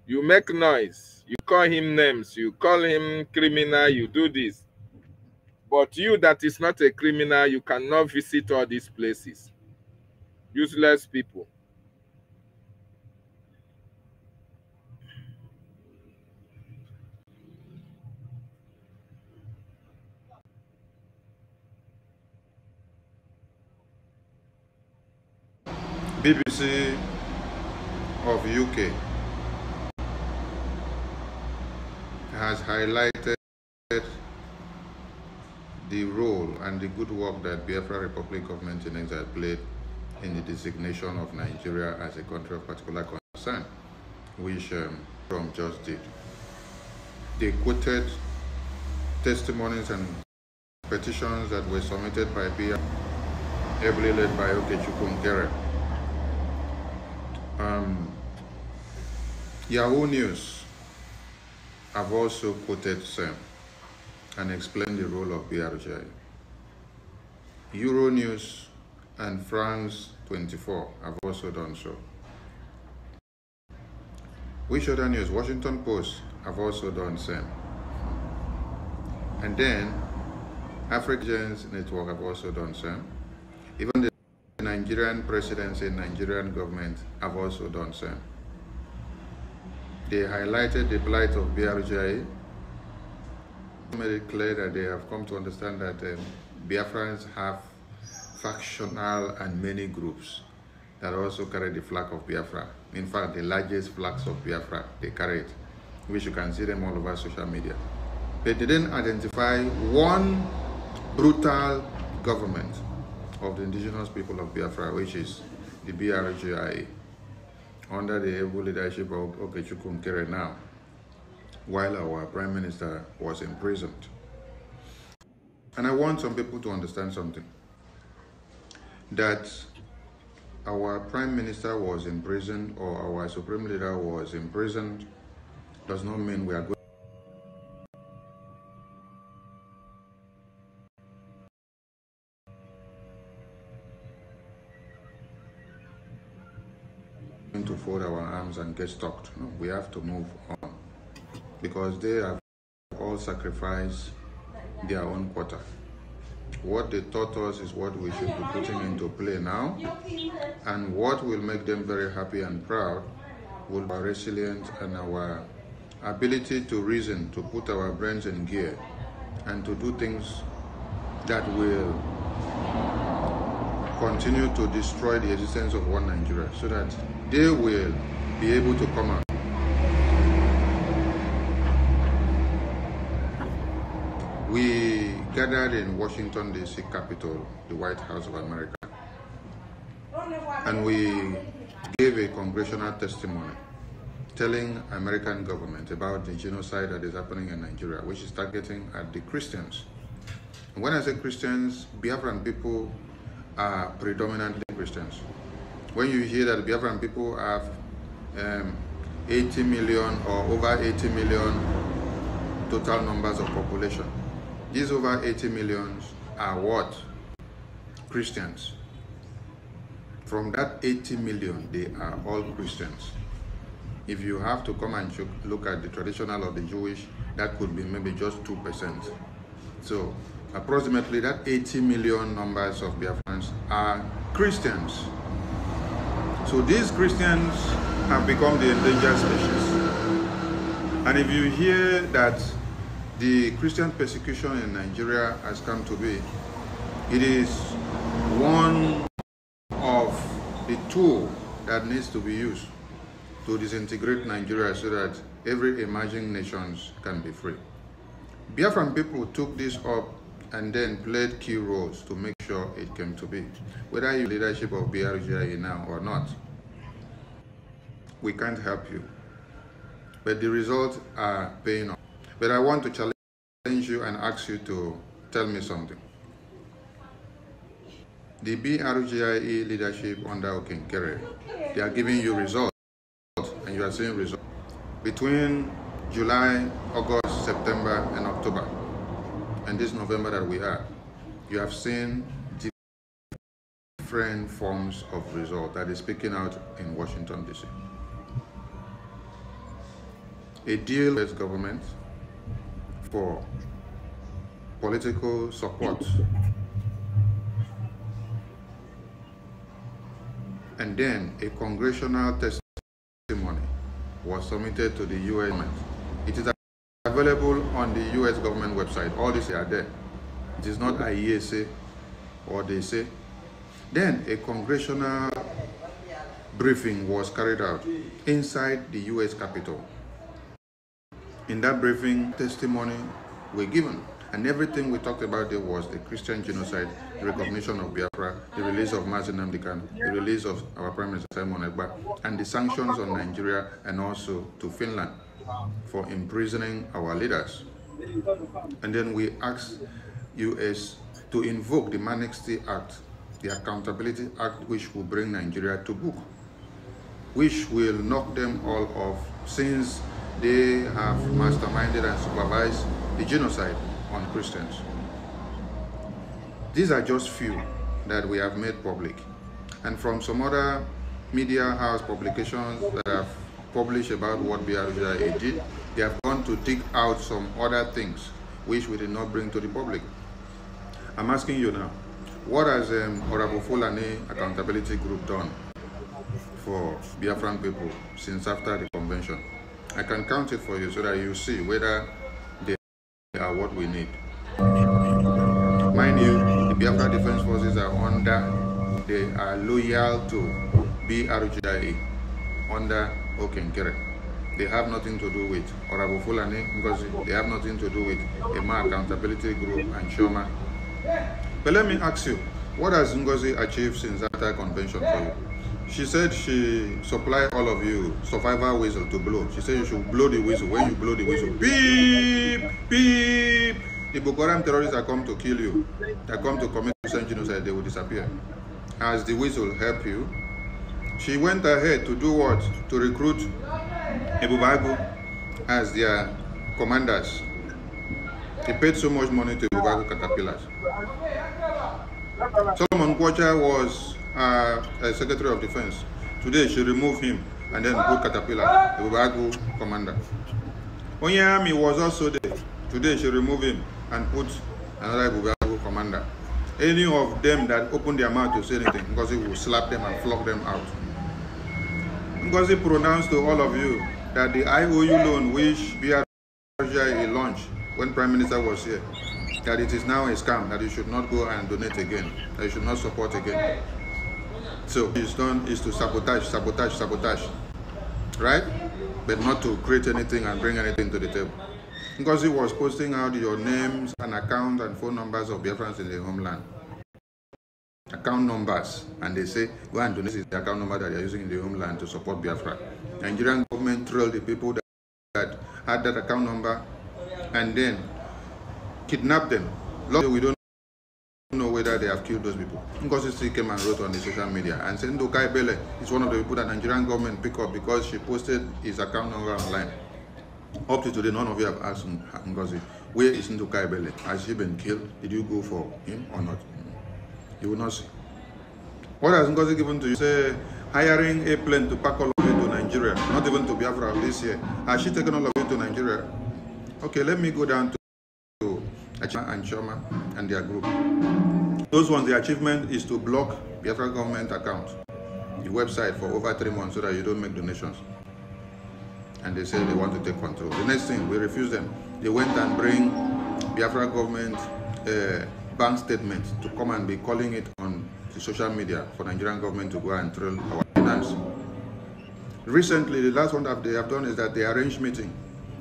You make noise. You call him names. You call him criminal. You do this. But you that is not a criminal, you cannot visit all these places. Useless people. BBC of UK has highlighted the role and the good work that Biafra Republic Government in Exile played in the designation of Nigeria as a country of particular concern, which Trump just did. They quoted testimonies and petitions that were submitted by Biafra, heavily led by Ogechukwu Nkere. Yahoo News have also quoted SEM and explained the role of BRGI. Euronews and France 24 have also done so. Which other news? Washington Post have also done same. And then Africans Network have also done same. Even the Nigerian presidency and Nigerian government have also done same. They highlighted the plight of BRGI, made it clear that they have come to understand that Biafrans have factional and many groups that also carry the flag of Biafra. In fact, the largest flags of Biafra, they carry it, which you can see them all over social media. But they didn't identify one brutal government of the indigenous people of Biafra, which is the BRGI, under the able leadership of Ogechukwu Nkere now, while our Prime Minister was imprisoned. And I want some people to understand something, that our Prime Minister was imprisoned or our Supreme Leader was imprisoned does not mean we are going to fold our arms and get stuck. No, we have to move on, because they have all sacrificed their own quota. What they taught us is what we should be putting into play now, and what will make them very happy and proud will be our resilience and our ability to reason, to put our brains in gear, and to do things that will continue to destroy the existence of one Nigeria, so that they will be able to come out. We gathered in Washington, D.C. Capitol, the White House of America, and we gave a congressional testimony telling American government about the genocide that is happening in Nigeria, which is targeting at the Christians. And when I say Christians, Biafran people are predominantly Christians. When you hear that Biafran people have 80 million or over 80 million total numbers of population, these over 80 millions are what? Christians. From that 80 million, they are all Christians. If you have to come and look at the traditional or the Jewish, that could be maybe just 2%. So approximately that 80 million numbers of Biafrans are Christians. So these Christians have become the endangered species. And if you hear that the Christian persecution in Nigeria has come to be, it is one of the tools that needs to be used to disintegrate Nigeria so that every emerging nations can be free. Biafran people took this up and then played key roles to make sure it came to be. Whether you leadership of BRGI now or not, we can't help you. but the results are paying off. But I want to challenge you and ask you to tell me something. The BRGIE leadership under Okenkere, they are giving you results, and you are seeing results. Between July, August, September, and October, and this November that we are, you have seen different forms of result that is speaking out in Washington, D.C. A deal with government for political support, and then a congressional testimony was submitted to the U.S. government. It is available on the U.S. government website. All these are there. It is not IESA or they say. Then a congressional briefing was carried out inside the U.S. Capitol. In that briefing, testimony were given, and everything we talked about there was the Christian genocide, the recognition of Biafra, the release of Nnamdi Kanu, the release of our Prime Minister Simon Ekpa, and the sanctions on Nigeria and also to Finland for imprisoning our leaders. And then we asked U.S. to invoke the Magnitsky Act, the Accountability Act, which will bring Nigeria to book, which will knock them all off since they have masterminded and supervised the genocide on Christians. These are just few that we have made public. And from some other media house publications that have published about what BRGIE did, they have gone to dig out some other things which we did not bring to the public. I'm asking you now, what has Honorable Fulani Accountability Group done for Biafran people since after the convention? I can count it for you so that you see whether they are what we need. Mind you, the Biafra Defense Forces are they are loyal to BRGIE under Okenkere. They have nothing to do with Honorable Fulani because they have nothing to do with Emma Accountability Group and Shoma. But let me ask you, what has Ngozi achieved since that convention for you? She said she supplied all of you survivor whistle to blow. She said you should blow the whistle. When you blow the whistle, beep, beep. The Boko Haram terrorists that come to kill you, that come to commit genocide, they will disappear. Has the whistle helped you? She went ahead to do what? To recruit Ebubagu as their commanders. He paid so much money to Ebubagu caterpillars. Solomon Kwacha was a Secretary of Defense. Today she removed him and then put Caterpillar, the Ebubagu commander. Onyami was also there. Today she removed him and put another Ebubagu commander. Any of them that opened their mouth to say anything, because he will slap them and flog them out. Because he pronounced to all of you that the IOU loan which BRGIE launched when Prime Minister was here, that it is now a scam, that you should not go and donate again, that you should not support again. So what it's done is to sabotage, right? But not to create anything and bring anything to the table. Because he was posting out your names and accounts and phone numbers of Biafrans in the homeland. Account numbers, and they say, go and donate the account number that they are using in the homeland to support Biafra. Nigerian government trailed the people that had that account number and then kidnapped them. We don't know whether they have killed those people. Because he still came and wrote on the social media and said Ndokai Bele is one of the people that Nigerian government picked up because she posted his account number online. Up to today, none of you have asked Ngozi, where is Ndokai Bele? Has he been killed? Did you go for him or not? You will not see. What has Ngozi given to you? Say, hiring a plane to pack all of you to Nigeria, not even to Biafra this year. Has she taken all of you to Nigeria? Okay, let me go down to Achima and Shoma and their group. Those ones, the achievement is to block Biafra government account, the website for over 3 months so that you don't make donations. And they say they want to take control. The next thing, we refuse them. They went and bring Biafra government bank statement to come and be calling it on the social media for Nigerian government to go and trail our finance. Recently, the last one that they have done is that they arranged meeting.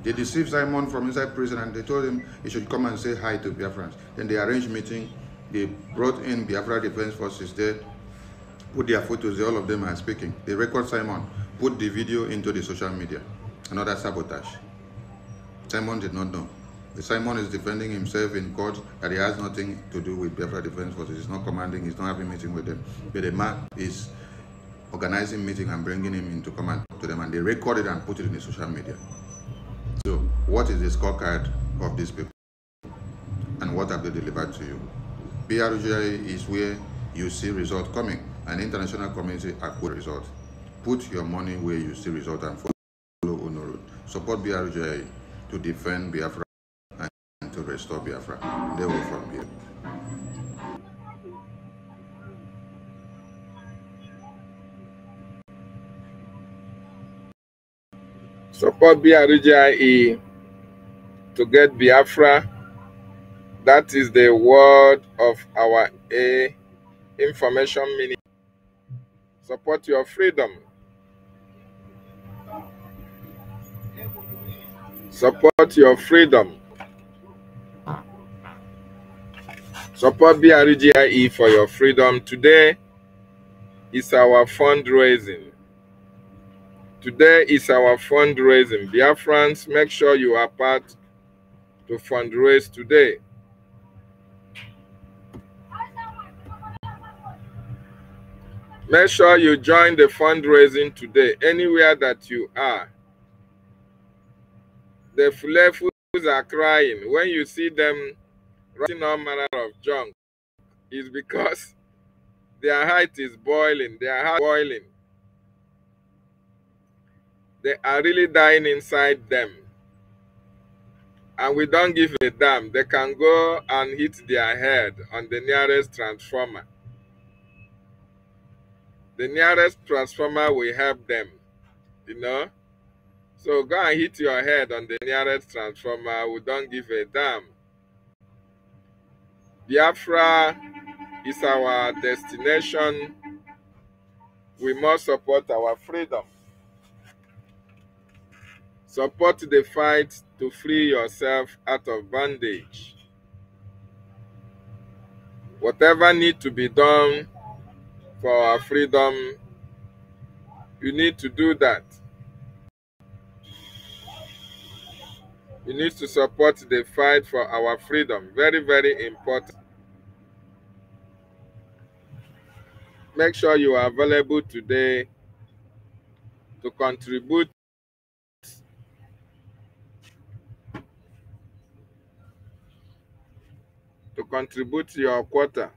They deceived Simon from inside prison and they told him he should come and say hi to Biafrans. Then they arranged meeting. They brought in Biafra Defense Forces there, put their photos, all of them are speaking. They record Simon, put the video into the social media. another sabotage. Simon did not know. Simon is defending himself in court that he has nothing to do with Biafra Defense Forces. He's not commanding, he's not having a meeting with them. But the man is organizing meeting and bringing him into command to them, and they record it and put it in the social media. So what is the scorecard of these people? And what have they delivered to you? PRGI is where you see result coming, and international community are good result. Put your money where you see result and follow Onuru. Support BRGI to defend Biafra and to restore Biafra. They will from here. Support BRGI to get Biafra. That is the word of our information ministry. Support your freedom. Support your freedom. Support BRGI for your freedom. Today is our fundraising. Today is our fundraising. Biafrans, make sure you are part to fundraise today. Make sure you join the fundraising today, anywhere that you are. The Fulefus are crying. When you see them writing all manner of junk, it's because their heart is boiling, their heart is boiling. They are really dying inside them. And we don't give a damn. They can go and hit their head on the nearest transformer. The nearest transformer will help them, you know. So go and hit your head on the nearest transformer. We don't give a damn. Biafra is our destination. We must support our freedom. Support the fight to free yourself out of bondage. Whatever needs to be done for our freedom, you need to do that. You need to support the fight for our freedom. Very, very important. Make sure you are available today to contribute your quota.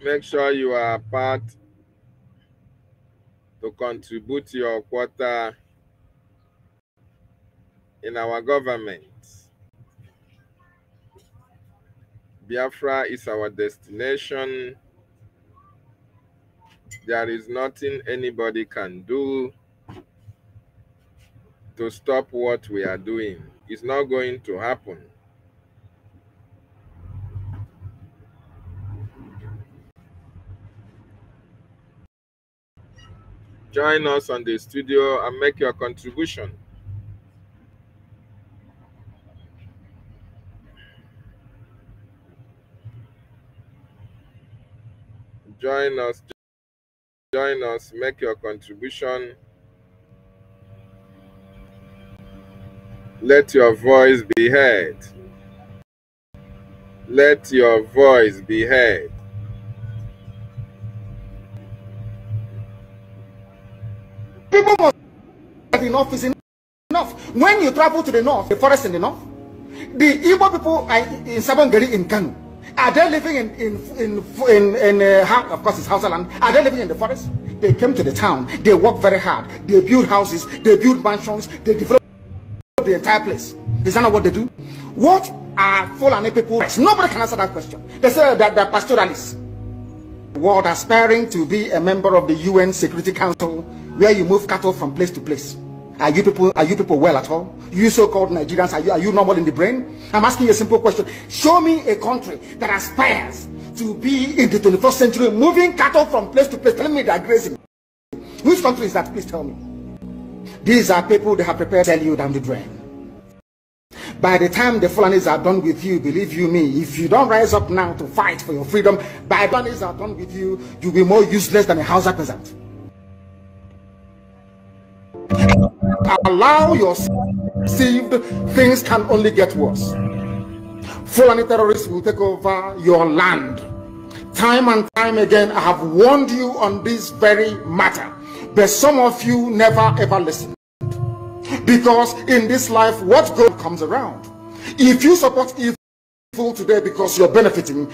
Make sure you are part to contribute your quota in our government. Biafra is our destination. There is nothing anybody can do to stop what we are doing. It's not going to happen. Join us on the studio and make your contribution. Join us, make your contribution. Let your voice be heard. Let your voice be heard. People must have enough is enough. When you travel to the north, the forest in the north, the Igbo people in Sabongari in Kanu, are they living of course it's Hausa land, are they living in the forest? They came to the town, they work very hard, they build houses, they build mansions, they develop the entire place. Is that not what they do? What are Fulani people? Nobody can answer that question. They say that they're pastoralists. World aspiring to be a member of the UN Security Council, where you move cattle from place to place. Are you people well at all? You so-called Nigerians, are you normal in the brain? I'm asking you a simple question. Show me a country that aspires to be in the 21st century, moving cattle from place to place, telling me they're grazing. Which country is that? Please tell me. These are people that have prepared to sell you down the drain. By the time the Fulanis are done with you, believe you me, if you don't rise up now to fight for your freedom, by the Fulanis are done with you, you'll be more useless than a Hausa peasant. Allow yourself deceived, things can only get worse. Fulani terrorists will take over your land. Time and time again, I have warned you on this very matter, but some of you never ever listen. Because in this life, what good comes around? If you support evil today because you're benefiting,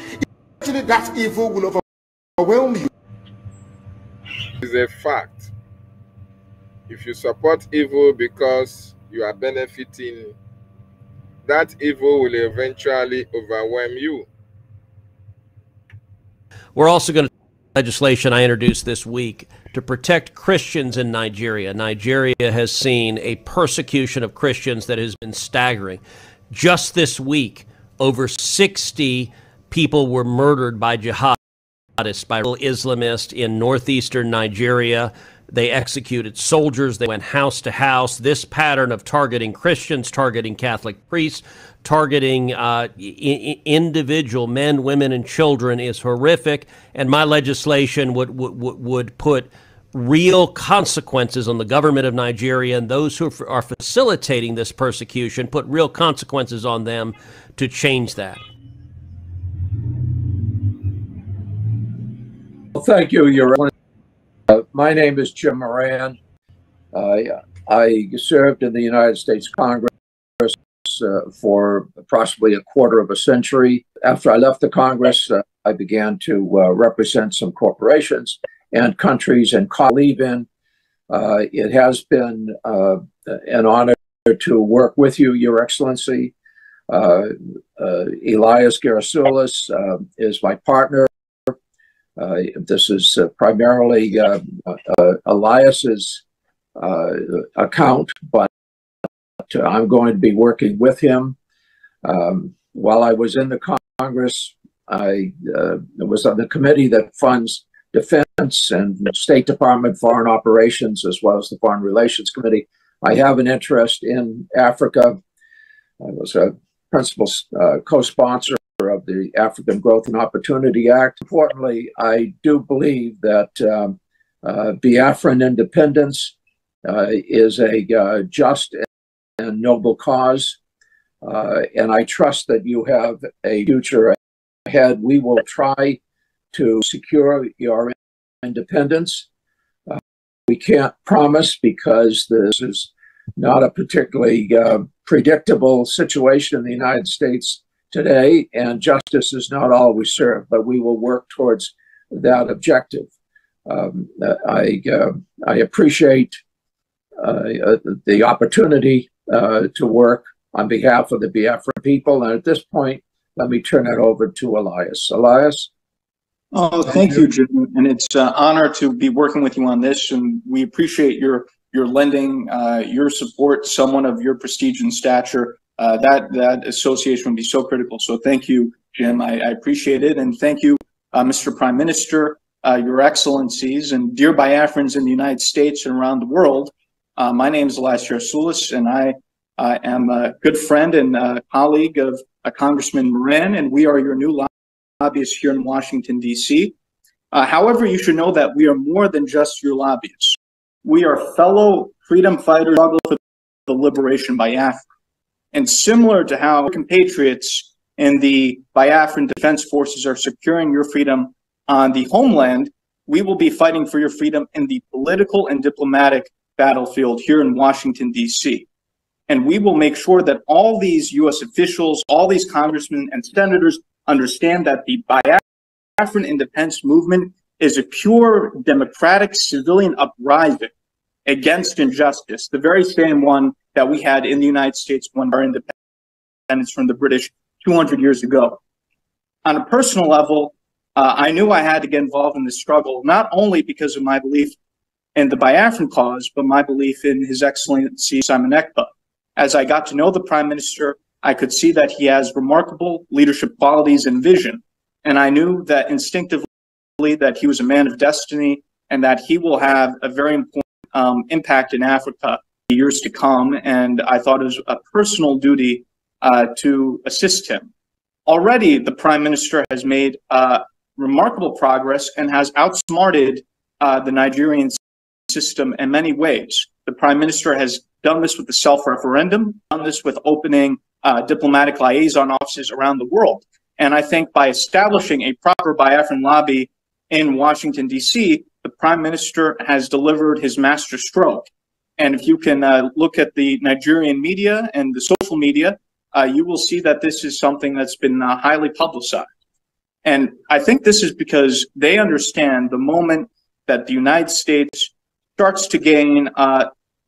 actually that evil will overwhelm you. It's a fact. If you support evil because you are benefiting, that evil will eventually overwhelm you. We're also going to legislation I introduced this week to protect Christians in Nigeria. Nigeria has seen a persecution of Christians that has been staggering. Just this week, over 60 people were murdered by jihadists, by Islamists in northeastern Nigeria. They executed soldiers. They went house to house. This pattern of targeting Christians, targeting Catholic priests, targeting individual men, women, and children is horrific. And my legislation would put real consequences on the government of Nigeria and those who are facilitating this persecution, put real consequences on them to change that. Well, thank you, Your Honor. My name is Jim Moran. I served in the United States Congress for approximately a quarter of a century. After I left the Congress, I began to represent some corporations and countries and believe in. It has been an honor to work with you, Your Excellency. Elias Gerasulis is my partner. This is primarily Elias's account, but I'm going to be working with him. While I was in the Congress, I was on the committee that funds defense and State Department foreign operations, as well as the Foreign Relations Committee. I have an interest in Africa. I was a principal co-sponsor of the African Growth and Opportunity Act. Importantly, I do believe that Biafran independence is a just and noble cause, and I trust that you have a future ahead. We will try to secure your independence. We can't promise because this is not a particularly predictable situation in the United States today, and justice is not always served, but we will work towards that objective. I appreciate the opportunity to work on behalf of the Biafran people, and at this point, let me turn it over to Elias. Elias? Oh, thank you, Jim, and it's an honor to be working with you on this, and we appreciate your lending your support, someone of your prestige and stature. That association would be so critical. So thank you, Jim. I appreciate it. And thank you, Mr. Prime Minister, Your Excellencies, and dear Biafrans in the United States and around the world. My name is Elias Gerasulis, and I am a good friend and colleague of Congressman Moran, and we are your new lobbyists here in Washington, D.C. However, you should know that we are more than just your lobbyists. We are fellow freedom fighters who struggle for the liberation by Biafra. And similar to how compatriots in the Biafran Defense Forces are securing your freedom on the homeland, we will be fighting for your freedom in the political and diplomatic battlefield here in Washington, D.C. And we will make sure that all these U.S. officials, all these congressmen and senators understand that the Biafran independence movement is a pure democratic civilian uprising against injustice, the very same one that we had in the United States when our independence from the British 200 years ago. On a personal level, I knew I had to get involved in this struggle, not only because of my belief in the Biafran cause, but my belief in His Excellency Simon Ekpa. As I got to know the Prime Minister, I could see that he has remarkable leadership qualities and vision. And I knew that instinctively that he was a man of destiny and that he will have a very important impact in Africa years to come, and I thought it was a personal duty to assist him. Already, the Prime Minister has made remarkable progress and has outsmarted the Nigerian system in many ways. The Prime Minister has done this with the self-referendum, done this with opening diplomatic liaison offices around the world. And I think by establishing a proper Biafran lobby in Washington, D.C., the Prime Minister has delivered his master stroke. And if you can look at the Nigerian media and the social media, you will see that this is something that's been highly publicized. And I think this is because they understand the moment that the United States starts to gain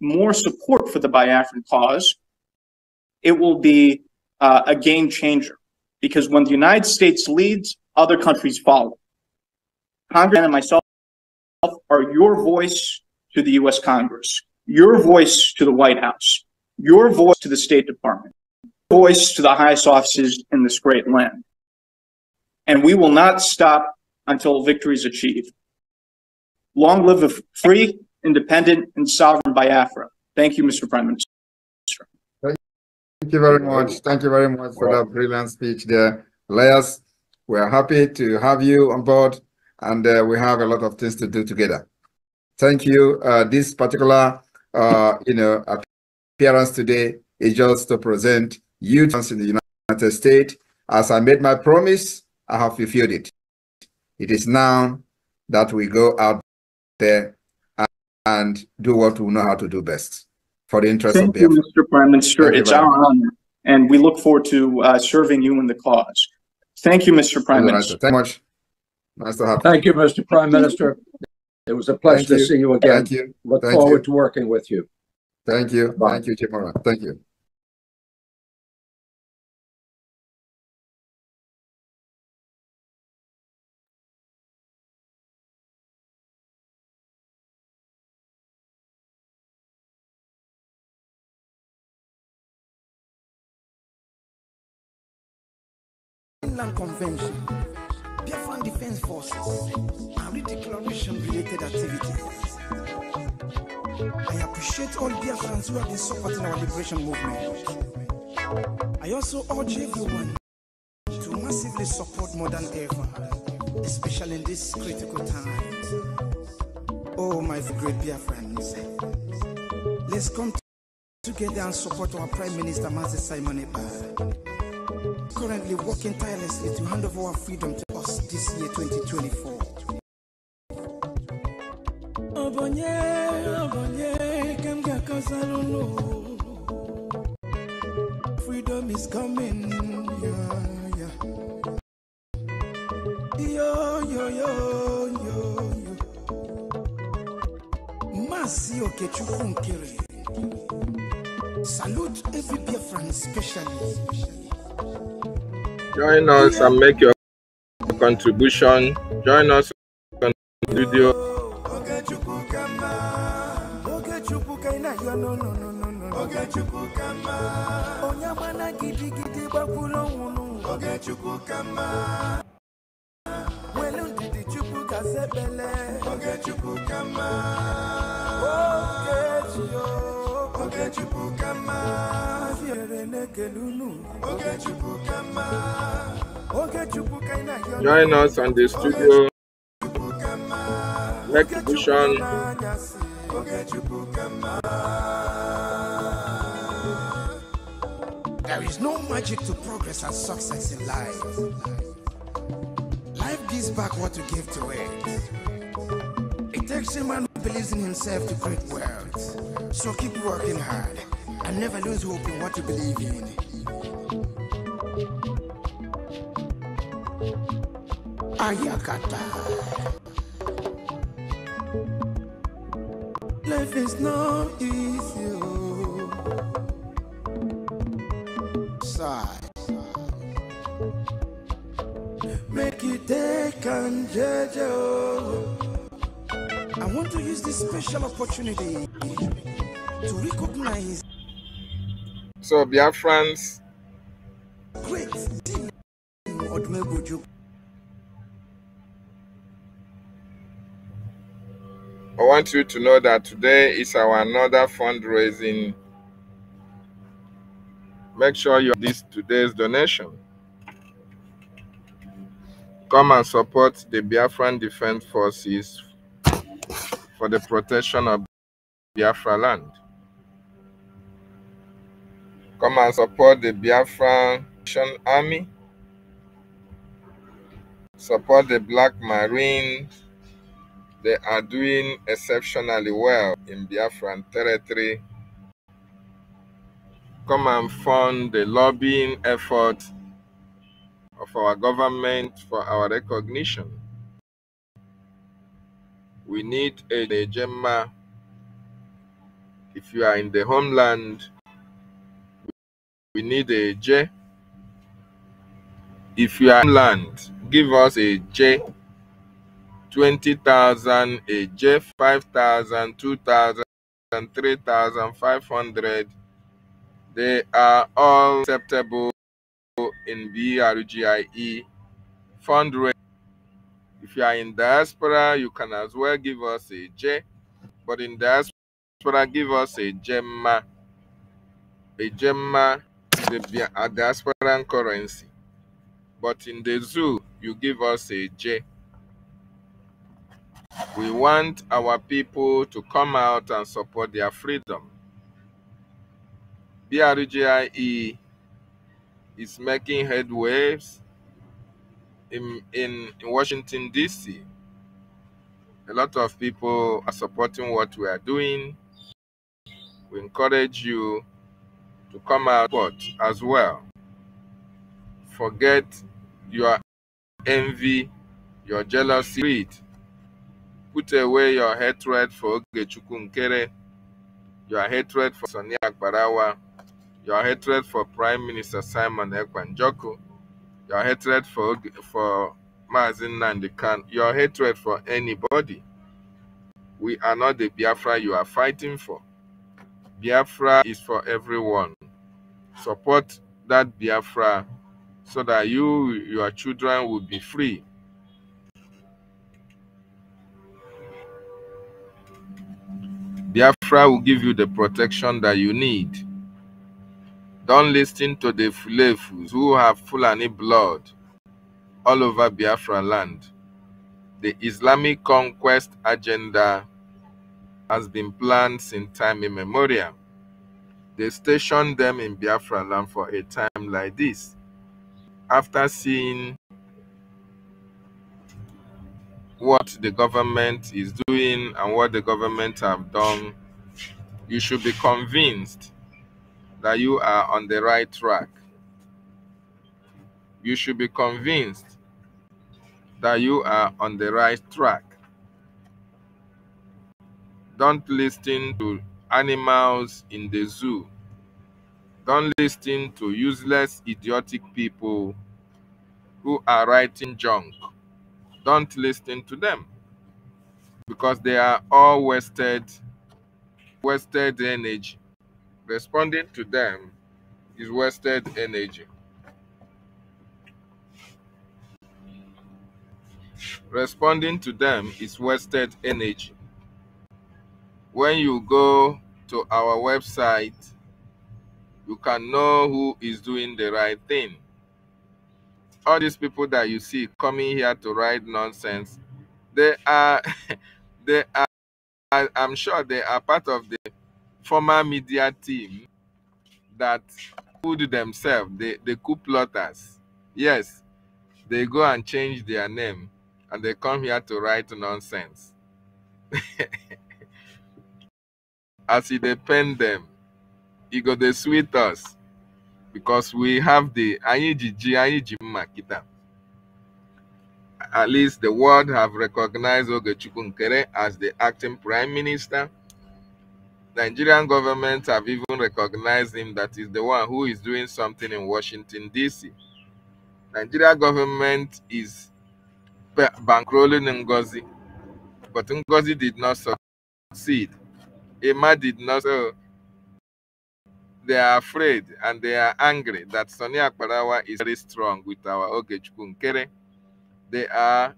more support for the Biafran cause, it will be a game changer. Because when the United States leads, other countries follow. Congress and myself are your voice to the U.S. Congress, your voice to the White House, your voice to the State Department, your voice to the highest offices in this great land. And we will not stop until victory is achieved. Long live a free, independent, and sovereign Biafra. Thank you, Mr. Prime Minister. Thank you very much. Thank you very much for that brilliant speech there. Elias, we're happy to have you on board, and we have a lot of things to do together. Thank you. This particular appearance today is just to present you in the United States. As I made my promise, I have fulfilled it. It is now that we go out there and do what we know how to do best for the interest of Biafra. Thank you, Mr. Prime Minister. It's our honor, and we look forward to serving you in the cause. Thank you, Mr. Prime Minister. Thank you much. Nice to have you. Thank you, Mr. Prime Minister. It was a pleasure to see you again. Thank you. Look forward to working with you. Thank you. Bye. Thank you, Chimora. Thank you. Land Convention, Biafran Defense Forces, and redeclaration-related activities. I appreciate all Biafrans who have been supporting our liberation movement. I also urge everyone to massively support more than ever, especially in this critical time. Oh, my great Biafrans, let's come together and support our Prime Minister, Mazi Simon Ekpa, currently working tirelessly to hand over our freedom to us this year 2024. Freedom is coming, yeah. Yo. Masi Okechukwu Nkiri. Salute every Biafran, especially. Join us and make your contribution. Join us on the studio. Join us on the studio. Recognition. There is no magic to progress and success in life. Life gives back what you give to it. It takes a man who believes in himself to create wealth. So keep working hard and never lose hope in what you believe in. Ayakata. Life is not easy. Sigh. Make it take and judge. I want to use this special opportunity to recognize. So, Biafrans, great deal of I want you to know that today is our another fundraising Make sure you this today's donation. Come and support the Biafran Defense Forces for the protection of Biafra land. Come and support the Biafran Army. Support the Black Marines. They are doing exceptionally well in Biafran territory. Come and fund the lobbying effort of our government for our recognition. We need a Gemma. If you are in the homeland, we need a J. If you are in land, give us a J. 20,000, a J, 5,000, 2,000, 3,500. They are all acceptable in BRGIE fundraising. If you are in diaspora, you can as well give us a J. But in diaspora, give us a Gemma. A Gemma is a diasporan currency. But in the zoo, you give us a J. We want our people to come out and support their freedom. BRGIE is making headwaves in Washington, D.C. A lot of people are supporting what we are doing. We encourage you to come out as well. Forget your envy, your jealousy, greed. Put away your hatred for Ogechukwu Nkere, your hatred for Sonia Akbarawa, your hatred for Prime Minister Simon Ekwanjoko, your hatred for Mazin Nandikan, your hatred for anybody. We are not the Biafra you are fighting for. Biafra is for everyone. Support that Biafra so that your children will be free. Biafra will give you the protection that you need. Don't listen to the Fulefus who have Fulani blood all over Biafra land. The Islamic conquest agenda has been planned since time immemorial. They stationed them in Biafra land for a time like this. After seeing what the government is doing and what the government have done, you should be convinced that you are on the right track. You should be convinced that you are on the right track. Don't listen to animals in the zoo. Don't listen to useless, idiotic people who are writing junk. Don't listen to them because they are all wasted energy. Responding to them is wasted energy. Responding to them is wasted energy. When you go to our website, you can know who is doing the right thing. All these people that you see coming here to write nonsense, they are, I'm sure they are part of the former media team that put themselves, the coup plotters. Yes, they go and change their name and they come here to write nonsense. As they pen them, it go they sweet us because we have the Makita. At least the world have recognized Ogechukwu Nkere as the acting prime minister. Nigerian government have even recognized him that is the one who is doing something in Washington, D.C. Nigerian government is bankrolling Ngozi, but Ngozi did not succeed. Emma did not. So they are afraid and they are angry that Sonia Akbarawa is very strong with our Ogechukwu Nkere. They are,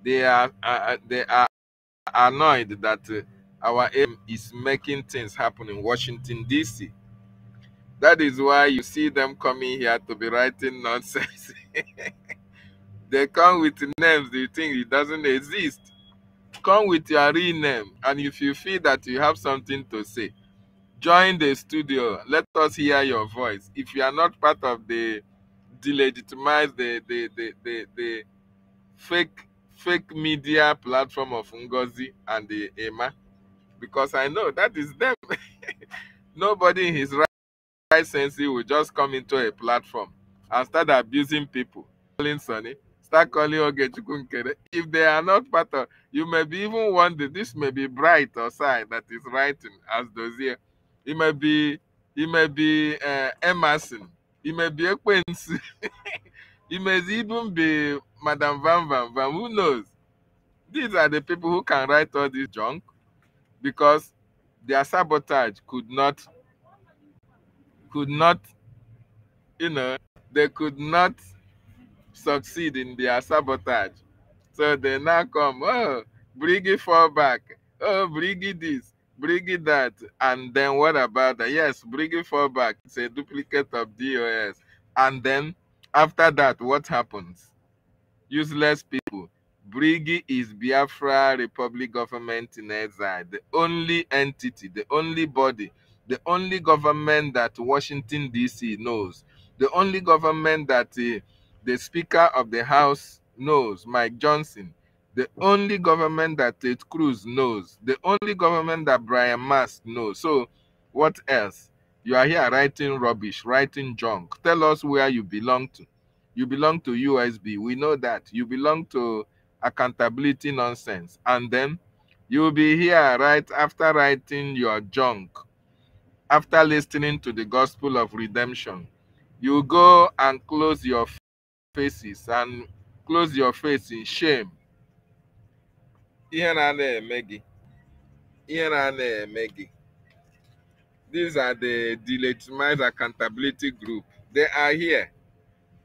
they are annoyed that our aim is making things happen in Washington, D.C. That is why you see them coming here to be writing nonsense. They come with names you think it doesn't exist. Come with your real name, and if you feel that you have something to say, join the studio. Let us hear your voice. If you are not part of the delegitimize the fake media platform of Ngozi and the Emma, because I know that is them. Nobody in his right sense will just come into a platform and start abusing people, calling Sonny, start calling Ogechukwu Nkere. If they are not part of, you may be even wonder, this may be Bright or Side that is writing as dossier. It may be Emerson. It may be Ekwensu. It may even be Madam Van Van Van. Who knows? These are the people who can write all this junk because their sabotage could not, they could not succeed in their sabotage. So they now come, oh, Briggy fall back, oh, Briggy this, Briggy that, and then what about that? Yes, Briggy fall back. It's a duplicate of DOS. And then after that, what happens? Useless people. Briggy is Biafra Republic government in exile, the only entity, the only body, the only government that Washington, D.C. knows, the only government that the Speaker of the House knows, Mike Johnson, the only government that Ted Cruz knows, the only government that Brian Mast knows. So what else? You are here writing rubbish, writing junk. Tell us where you belong to. You belong to USB. We know that. You belong to accountability nonsense. And then you'll be here right after writing your junk, after listening to the gospel of redemption. You go and close your faces and close your face in shame. Ihe na-eme gị. Ihe na-eme gị. These are the delegitimized accountability group. They are here.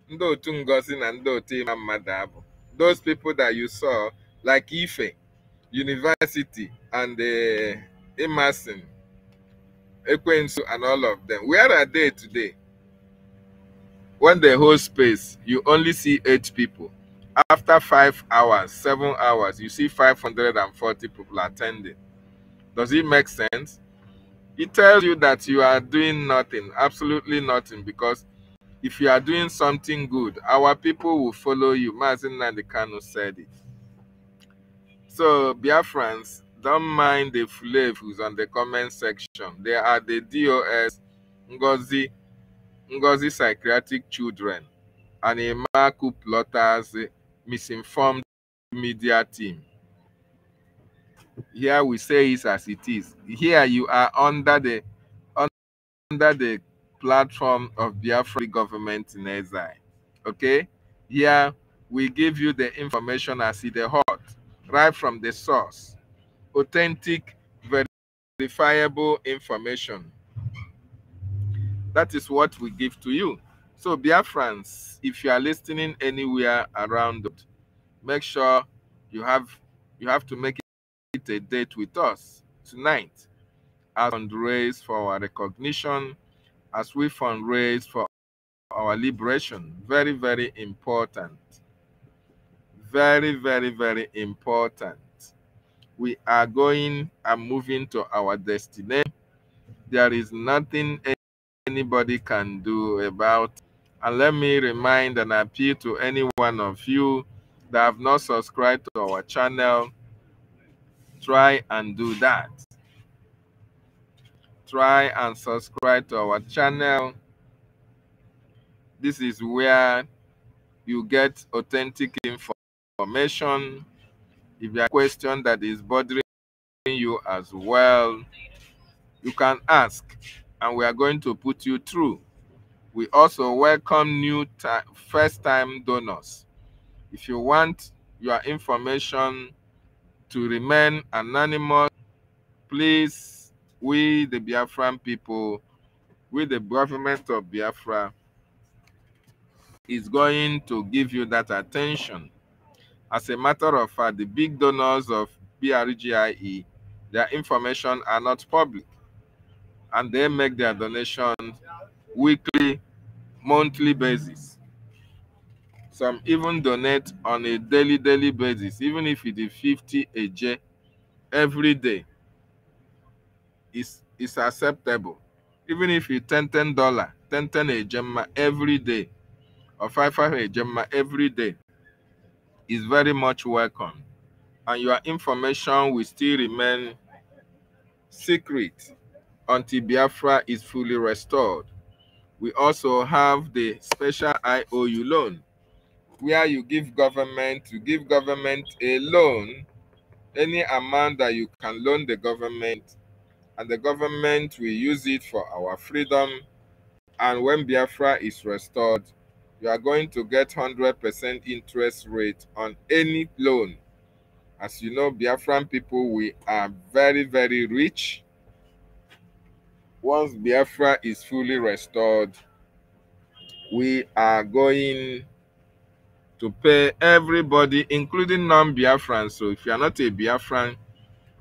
Ndị otu Ngozi na ndị otu Ịma Mmadụ Abụ. Those people that you saw, like Ife, University, and Emerson, Ekwensu, and all of them. Where are they today? When they hold space, you only see 8 people. After 5 hours, 7 hours, you see 540 people attending. Does it make sense? It tells you that you are doing nothing, absolutely nothing, because if you are doing something good, our people will follow you. Mazin Nandekano said it. So, Biafrans, don't mind the flavors on the comment section. They are the DOS, Ngozi psychiatric children, and Emaku plotters, misinformed media team. Here we say it as it is. Here you are under the platform of Biafra government in exile. Okay? Here we give you the information as it is hot, right from the source. Authentic, verifiable information. That is what we give to you. So Biafrans, if you are listening anywhere around, make sure you have to make it a date with us tonight as fundraise for our recognition, as we fundraise for our liberation. Very, very important. Very, very, very important. We are going and moving to our destination. There is nothing anybody can do about it. And let me remind and appeal to any one of you that have not subscribed to our channel, try and do that. Try and subscribe to our channel. This is where you get authentic information. If you have a question that is bothering you as well, you can ask, and we are going to put you through. We also welcome new first-time donors. If you want your information to remain anonymous, please, we the Biafran people, we the government of Biafra, is going to give you that attention. As a matter of fact, the big donors of BRGIE, their information are not public, and they make their donations weekly, monthly basis. Some even donate on a daily basis, even if it is 50 a day every day is acceptable. Even if it's $10 a gemma every day, or 5 a gemma every day, is very much welcome. And your information will still remain secret until Biafra is fully restored. We also have the special IOU loan, where you give government a loan, any amount that you can loan the government, and the government will use it for our freedom. And when Biafra is restored, you are going to get 100% interest rate on any loan. As you know, Biafran people, we are very, very rich. Once Biafra is fully restored, we are going to pay everybody, including non-Biafrans. So if you are not a Biafran,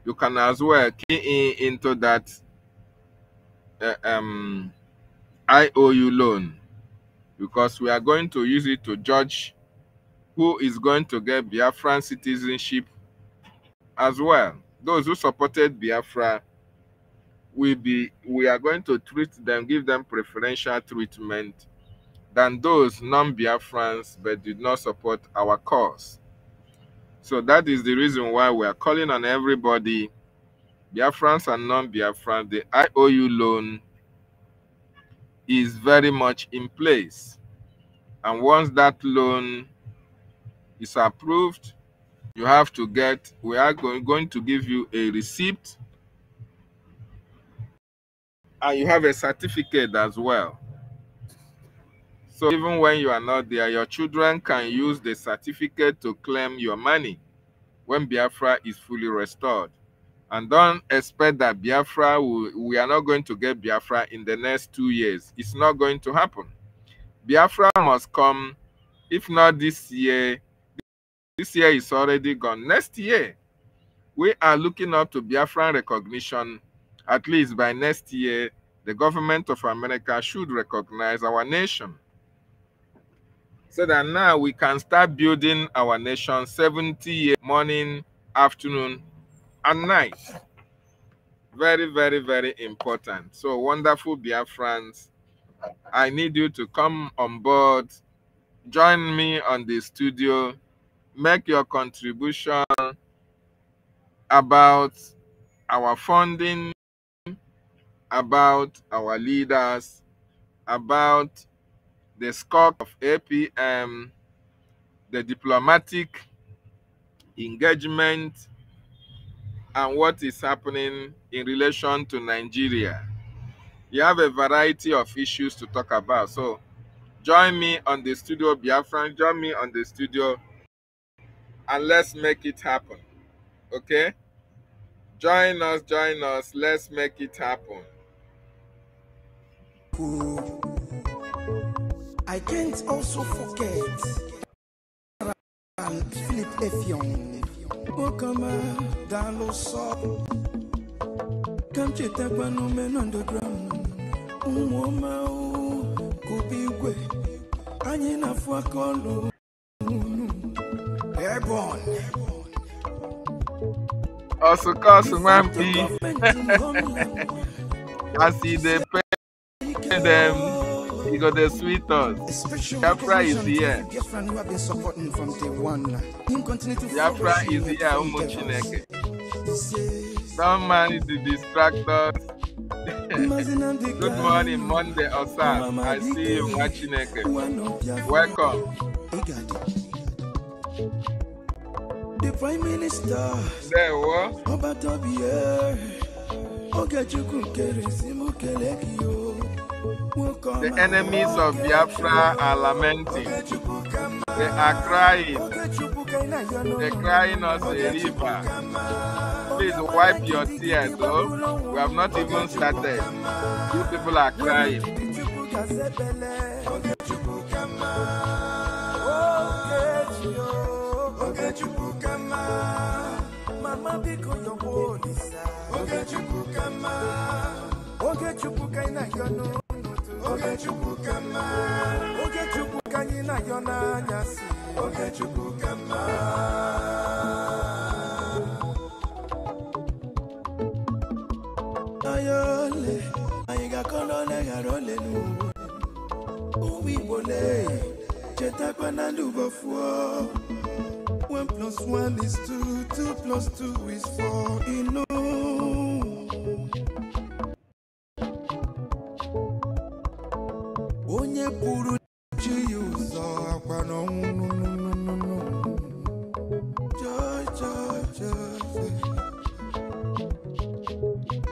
you can as well key into that IOU loan, because we are going to use it to judge who is going to get Biafran citizenship as well. Those who supported Biafra, we are going to treat them, give them preferential treatment than those non-Biafrans but did not support our cause. So that is the reason why we are calling on everybody, Biafrans and non-Biafrans. The IOU loan is very much in place. And once that loan is approved, you have to get, we are going to give you a receipt, and you have a certificate as well. So even when you are not there, your children can use the certificate to claim your money when Biafra is fully restored. And don't expect that Biafra we are not going to get Biafra in the next 2 years. It's not going to happen. Biafra must come, if not this year. This year is already gone. Next year, we are looking up to Biafran recognition. At least by next year, the government of America should recognize our nation, so that now we can start building our nation 70 years, morning, afternoon, and night. Very, very, very important. So wonderful Biafrans, I need you to come on board, join me on the studio, make your contribution about our funding, about our leaders, about the scope of APM, the diplomatic engagement, and what is happening in relation to Nigeria. You have a variety of issues to talk about. So join me on the studio, Biafran. Join me on the studio, and let's make it happen. Okay? Join us, let's make it happen. I can't also forget Philip Effiong. Okama Daloso. Come to Tapano Men Underground. Umoma Kubigwe. Anina Fuakolo. Airborne. Also, cause man be. I see they pay them. You got the sweet us. Biafra is here. Biafra is here. Umuchineke. Don't mind the distractors. Good morning, Monday Osam. I see you, Machineke. Welcome. The Prime Minister. There what? The enemies of Biafra are lamenting. They are crying. They're crying us a river. Please wipe your tears, though. We have not even started. You people are crying. Oge chukwu kama. Oge chukwu kanyi na yona nyasi. Oge chukwu kama. Ayole, ayiga kolole garole nu. Uwi bole, cheta kwa nandu bofwo. 1 + 1 is 2, 2 + 2 is 4. Ino. Onye puru chi uzo akwa no.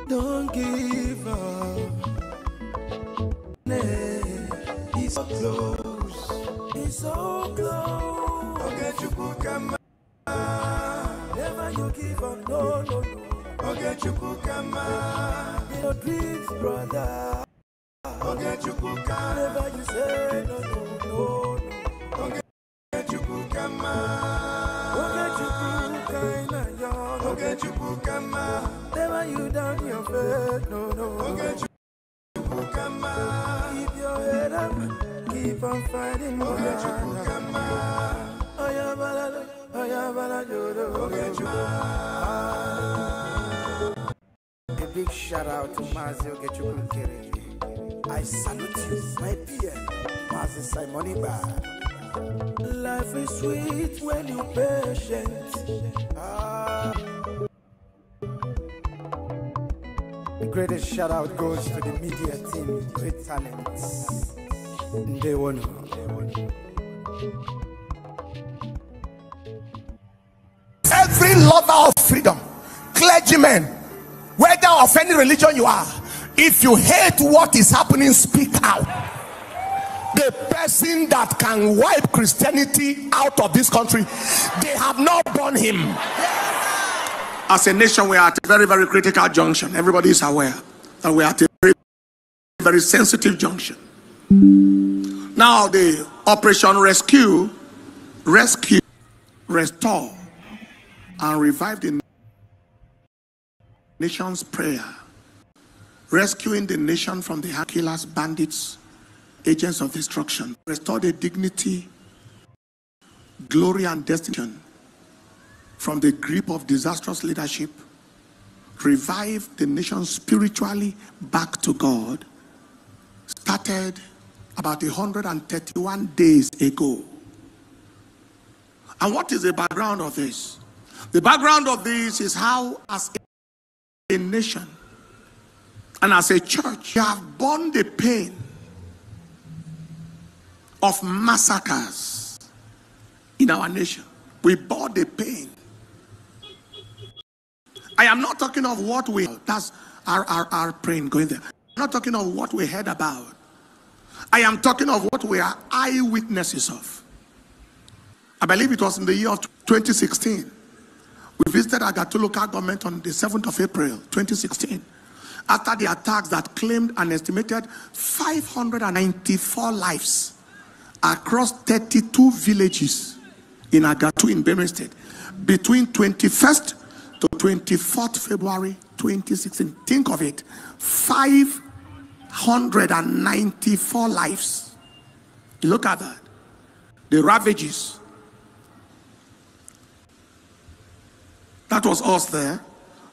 Don't give up. He's so close. He's so close. Okay, Chukukama. Never you give up. No, no, no. Okay, Chukukama. Your dreams, brother. Okay, Chukukama. Never you say no, no, no, no. Okay, Chukukama. Okay, Chukukama. Okay, Chukukama. Never you down your bed. No, no. Okay, Chukukama. Keep your head up. Keep on fighting. Okay, Chukukama. A big shout out to Mazi Ogechukwu. I salute you, my PM, Mazi Simoni Bad. Life is sweet when you're patient. The greatest shout out goes to the media team, great talents. They won. Every lover of freedom, clergymen, whether of any religion you are, if you hate what is happening, speak out. The person that can wipe Christianity out of this country, they have not born him. As a nation, we are at a very, very critical junction. Everybody is aware that we are at a very, very sensitive junction. Now the Operation Rescue, restore, and revive the nation's prayer, rescuing the nation from the killers, bandits, agents of destruction, restore the dignity, glory, and destiny from the grip of disastrous leadership, revive the nation spiritually back to God, started about 131 days ago. And what is the background of this? The background of this is how, as a nation and as a church, we have borne the pain of massacres in our nation. We bore the pain. I am not talking of what we, that's our praying going there. I'm not talking of what we heard about. I am talking of what we are eyewitnesses of. I believe it was in the year of 2016. We visited Agatu local government on the 7th of April, 2016. After the attacks that claimed an estimated 594 lives across 32 villages in Agatu in Benue State between 21st to 24th February 2016. Think of it, 594 lives. Look at that. The ravages. That was us there.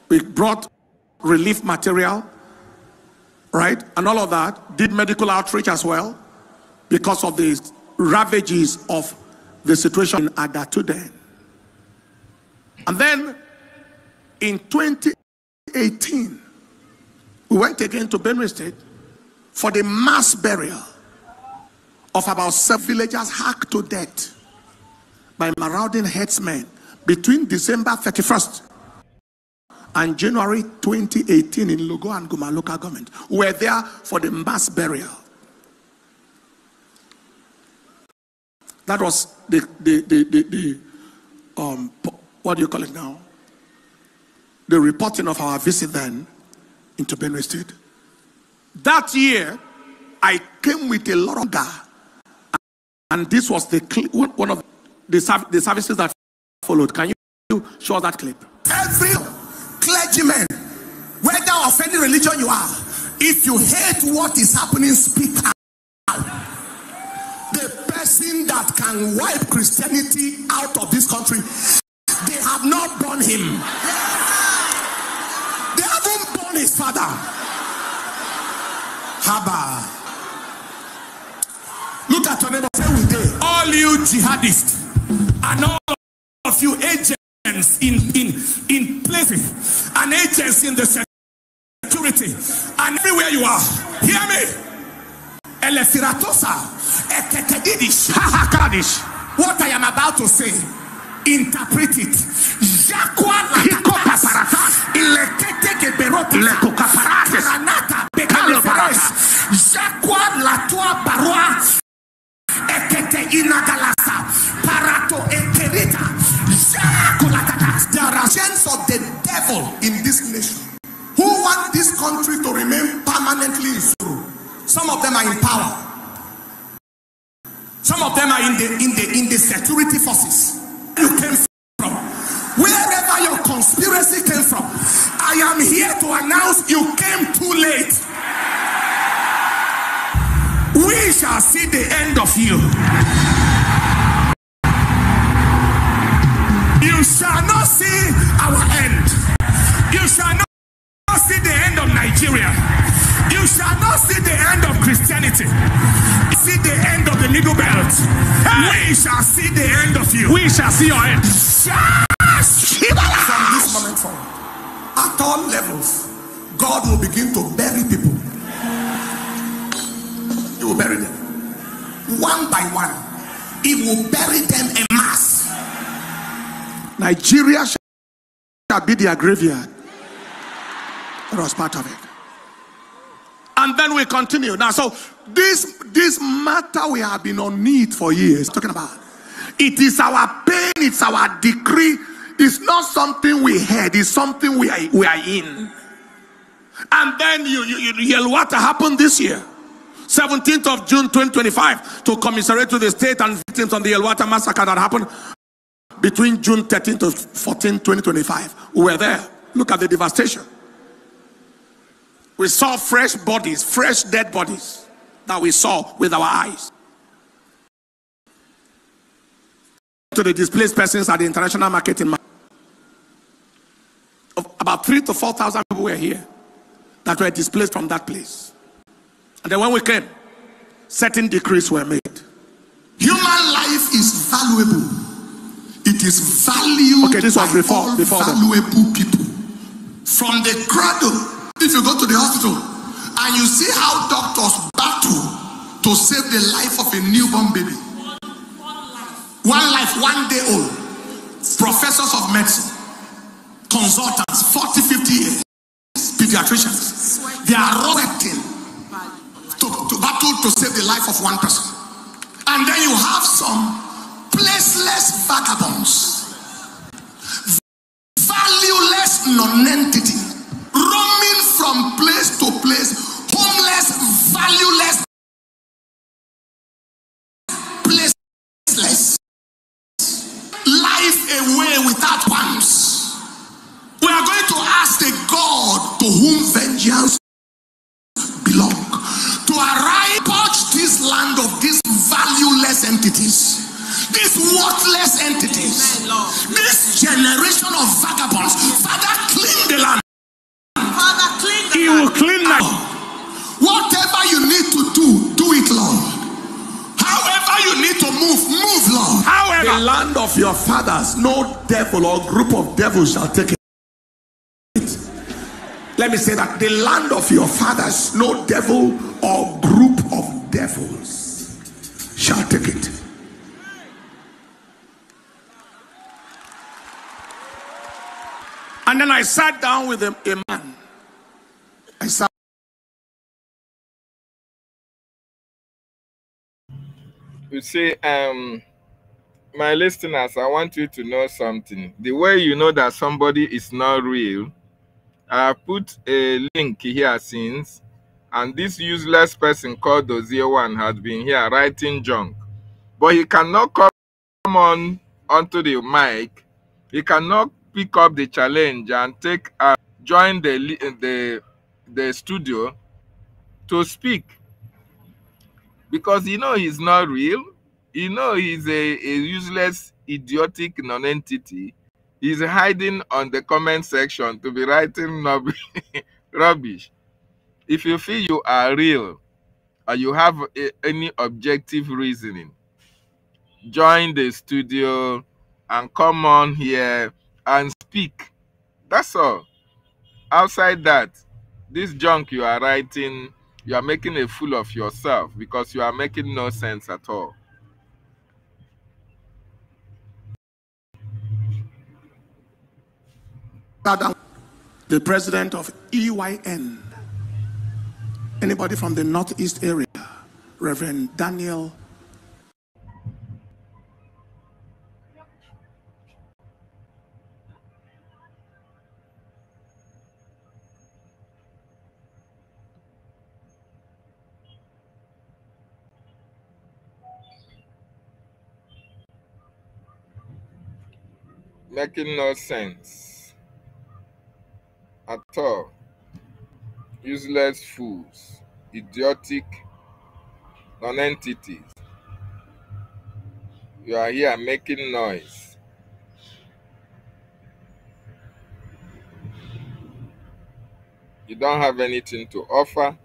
We brought relief material, right? And all of that. Did medical outreach as well because of the ravages of the situation in Agatu then. And then in 2018, we went again to Benue State for the mass burial of about 7 villagers hacked to death by marauding herdsmen between December 31st and January 2018 in Logo and Guma local government. We were there for the mass burial. That was what do you call it now? The reporting of our visit then into Benue State. That year, I came with a lot of anger, and this was one of the services that followed. Can you show us that clip? Every clergyman, whether of any religion you are, If you hate what is happening, speak out. The person that can wipe Christianity out of this country, they have not born him. They haven't born his father. Haba. Look at your neighbor. Say we did. All you jihadists and all of you agents in places and agents in the security and everywhere you are, hear me. What I am about to say, interpret it. There are agents of the devil in this nation who want this country to remain permanently in sorrow. Some of them are in power. Some of them are in the security forces. You came from wherever your conspiracy came from. I am here to announce you came too late. We shall see the end of you. You shall not see our end. You shall not see the end of Nigeria. You shall not see the end of Christianity. See the end of the Middle Belt. Hey. We shall see the end of you. We shall see your end. From this moment forward, at all levels, God will begin to bury people. He will bury them. One by one. He will bury them en masse. Nigeria shall be their graveyard. That was part of it. And then we continue. Now, so this matter we have been on need for years talking about. It is our pain, it's our decree. It's not something we had, it's something we are in. And then Yelwata happened this year. 17th of June 2025 to commiserate to the state and victims on the Yelwata massacre that happened between June 13th to 14th, 2025. We were there. Look at the devastation. We saw fresh bodies, fresh dead bodies that we saw with our eyes. To the displaced persons at the international market in about 3,000 to 4,000 people were here that were displaced from that place. And then when we came, certain decrees were made. Human life is valuable. It is valued. Okay, this was before valuable people. From the cradle. If you go to the hospital and you see how doctors battle to save the life of a newborn baby. One life, 1 day old. Professors of medicine, consultants, 40, 50 years, pediatricians, they are sweating to battle to save the life of one person. And then you have some placeless vagabonds, valueless non-entity, roaming from place to place, homeless, valueless, placeless, life away without pants. We are going to ask the God to whom vengeance belong to arise, purge this land of these valueless entities, these worthless entities, this generation of vagabonds. Father, clean the land. He will clean now. Whatever you need to do, do it, Lord. However you need to move, Lord. However, the land of your fathers, no devil or group of devils shall take it. Let me say that the land of your fathers, no devil or group of devils shall take it. And then I sat down with a man. I sat. You see, my listeners, I want you to know something. The way you know that somebody is not real, I put a link here since, and this useless person called Dozie1 has been here writing junk. But he cannot come on onto the mic. He cannot pick up the challenge and join the studio to speak, because you know he's not real. You know he's a useless, idiotic non-entity. He's hiding on the comment section to be writing rubbish. If you feel you are real or you have any objective reasoning, join the studio and come on here and speak. That's all. Outside that, this junk you are writing, you are making a fool of yourself because you are making no sense at all. The president of EYN. Anybody from the Northeast area? Reverend Daniel. Making no sense at all. Useless fools, idiotic non-entities. You are here making noise. You don't have anything to offer.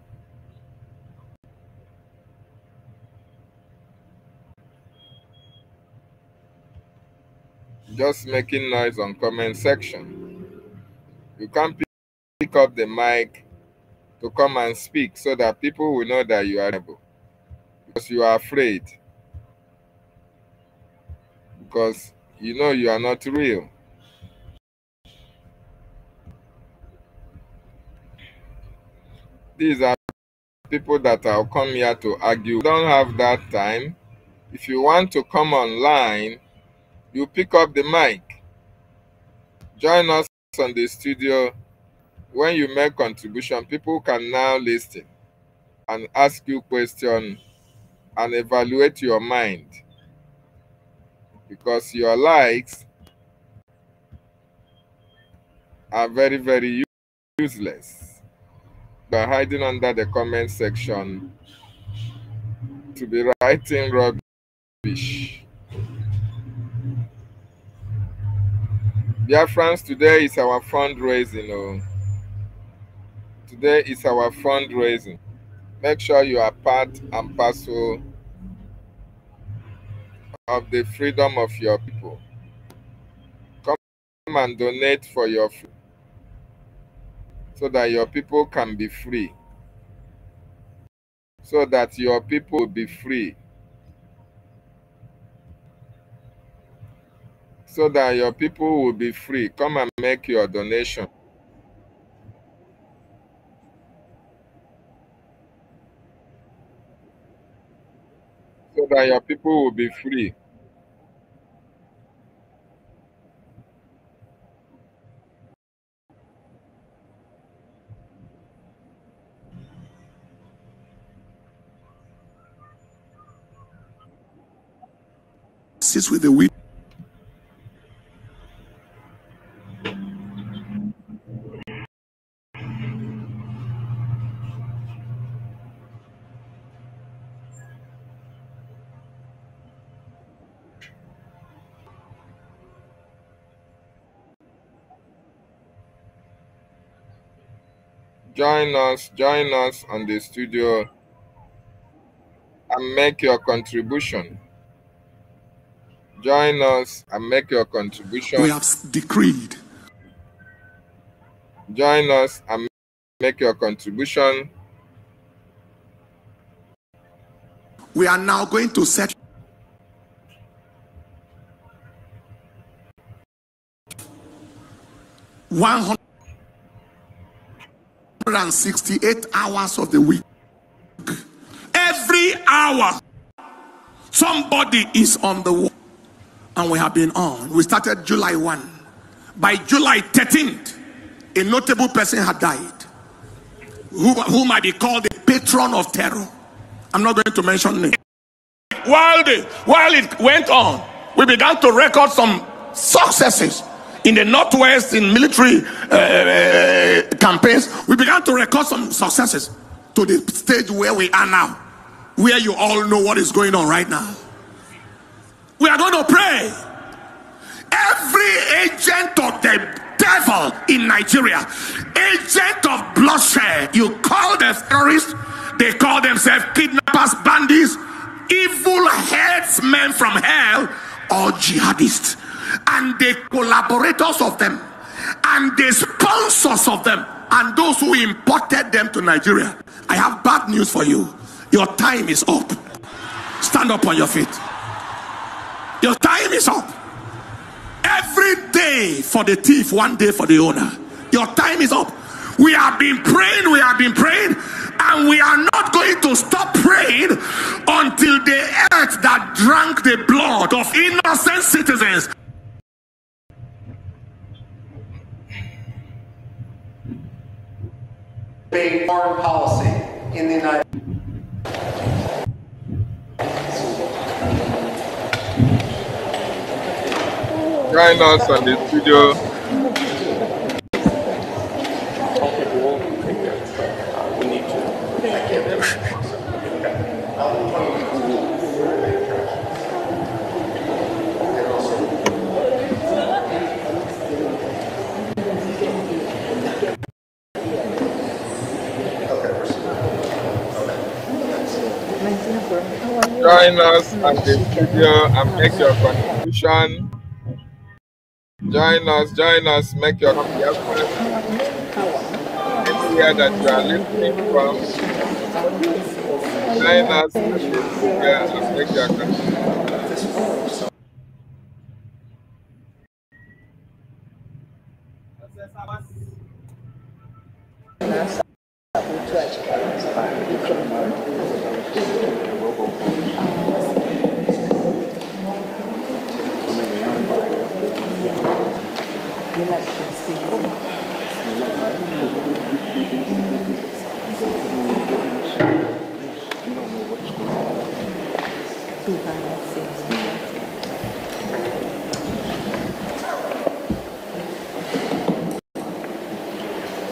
Just making noise on comment section. You can't pick up the mic to come and speak so that people will know that you are able. Because you are afraid. Because you know you are not real. These are people that will come here to argue. You don't have that time. If you want to come online, you pick up the mic. Join us on the studio. When you make contribution, people can now listen and ask you questions and evaluate your mind. Because your likes are very, very useless. You are hiding under the comment section to be writing rubbish. Biafrans, today is our fundraising. Oh. Today is our fundraising. Make sure you are part and parcel of the freedom of your people. Come and donate for your food so that your people can be free. So that your people will be free. So that your people will be free. Come and make your donation. So that your people will be free. Sits with the weak. Join us on the studio and make your contribution. Join us and make your contribution. We have decreed. Join us and make your contribution. We are now going to set 168 hours of the week. Every hour, somebody is on the wall. And we have been on. We started July 1. By July 13th, a notable person had died, who might be called the patron of terror. I'm not going to mention names. While it went on, we began to record some successes in the Northwest in military campaigns. We began to record some successes. to the stage where we are now, where you all know what is going on right now. We are going to pray. Every agent of the devil in Nigeria, agent of bloodshed, you call them terrorists, they call themselves kidnappers, bandits, evil headsmen from hell, or jihadists, and the collaborators of them, and the sponsors of them, and those who imported them to Nigeria. I have bad news for you. Your time is up. Stand up on your feet. Your time is up. Every day for the thief, one day for the owner. Your time is up. We have been praying, and we are not going to stop praying until the earth that drank the blood of innocent citizens. Big foreign policy in the United States. Join us on the studio. Join us on the studio and make your contribution. Join us, make your contribution. Anywhere that you are listening from, join us on the studio and make your contribution.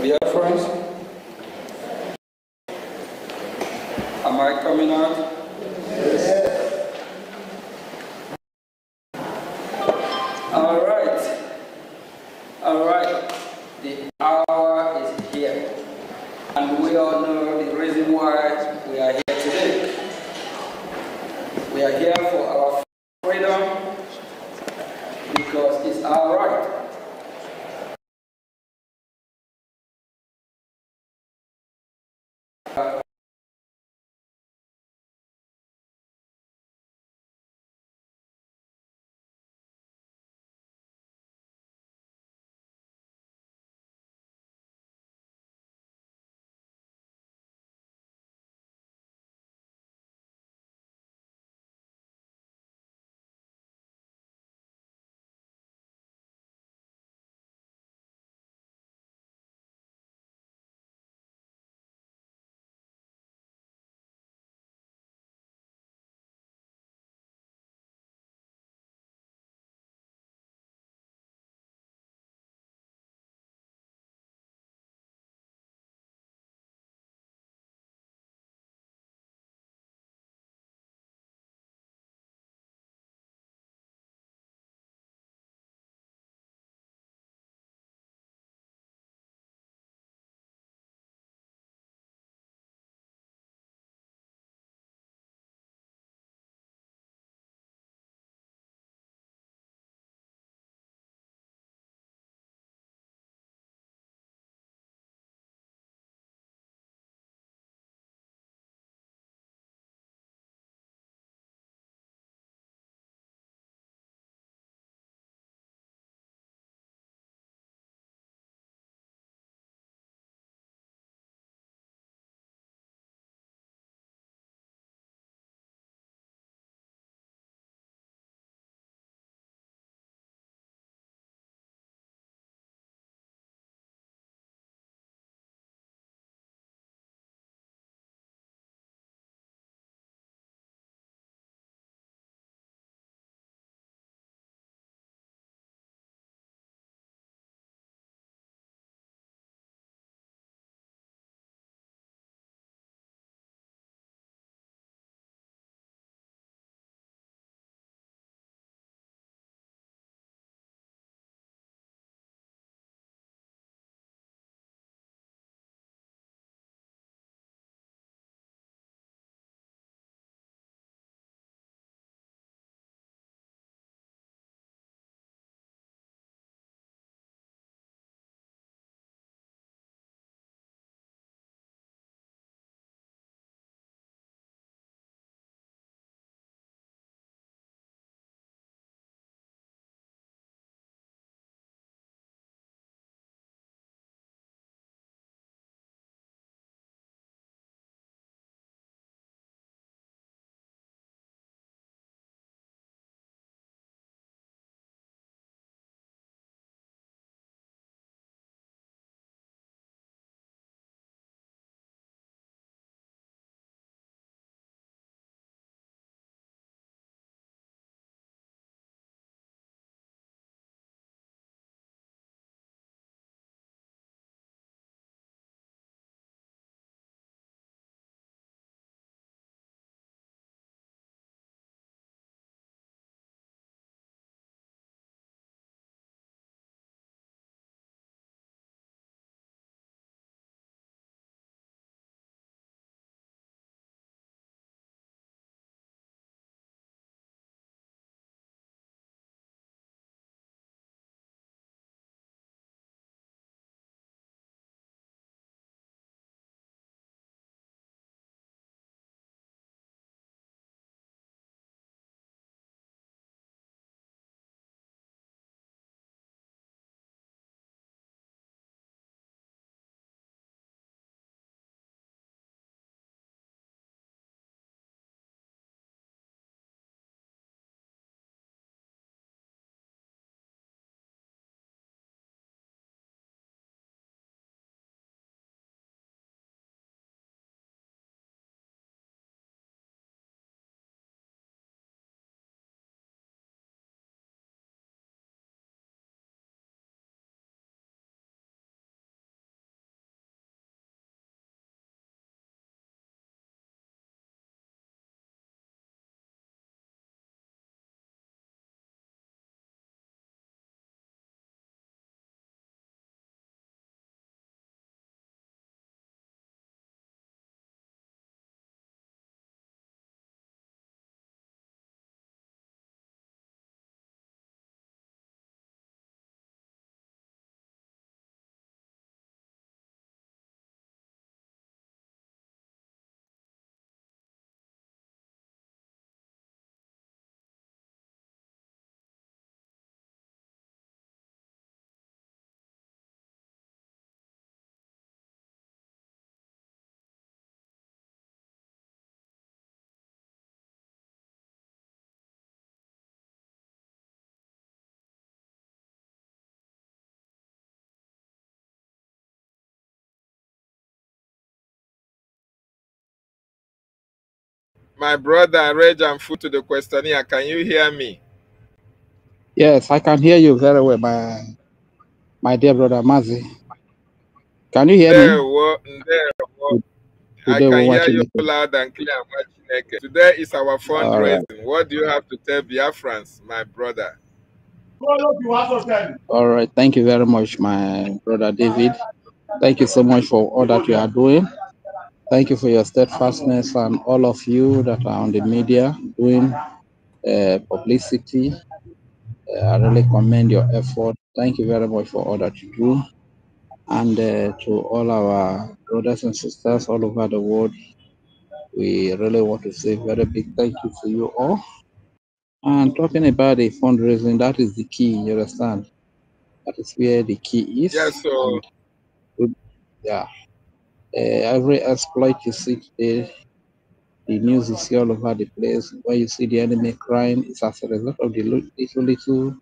Biafrans, am I coming out? Yes. All right. The hour is here, and we all know the reason why we are here today. We are here for our freedom because it's our right. My brother, Reg and Foot to the questionnaire. Can you hear me? Yes, I can hear you very well, my dear brother Mazi. Can you hear me? I Today we're can hear watching you it. loud and clear. Today is our All right. fundraising. What do you have to tell Biafrans, my brother? All right. Thank you very much, my brother David. Thank you so much for all that you are doing. Thank you for your steadfastness and all of you that are on the media doing publicity. I really commend your effort. Thank you very much for all that you do. And to all our brothers and sisters all over the world, we really want to say very big thank you to you all. And talking about the fundraising, that is the key, you understand? That is where the key is. Yes, so And yeah, every exploit you see today, the news is all over the place. Where you see the enemy crying, it's as a result of the little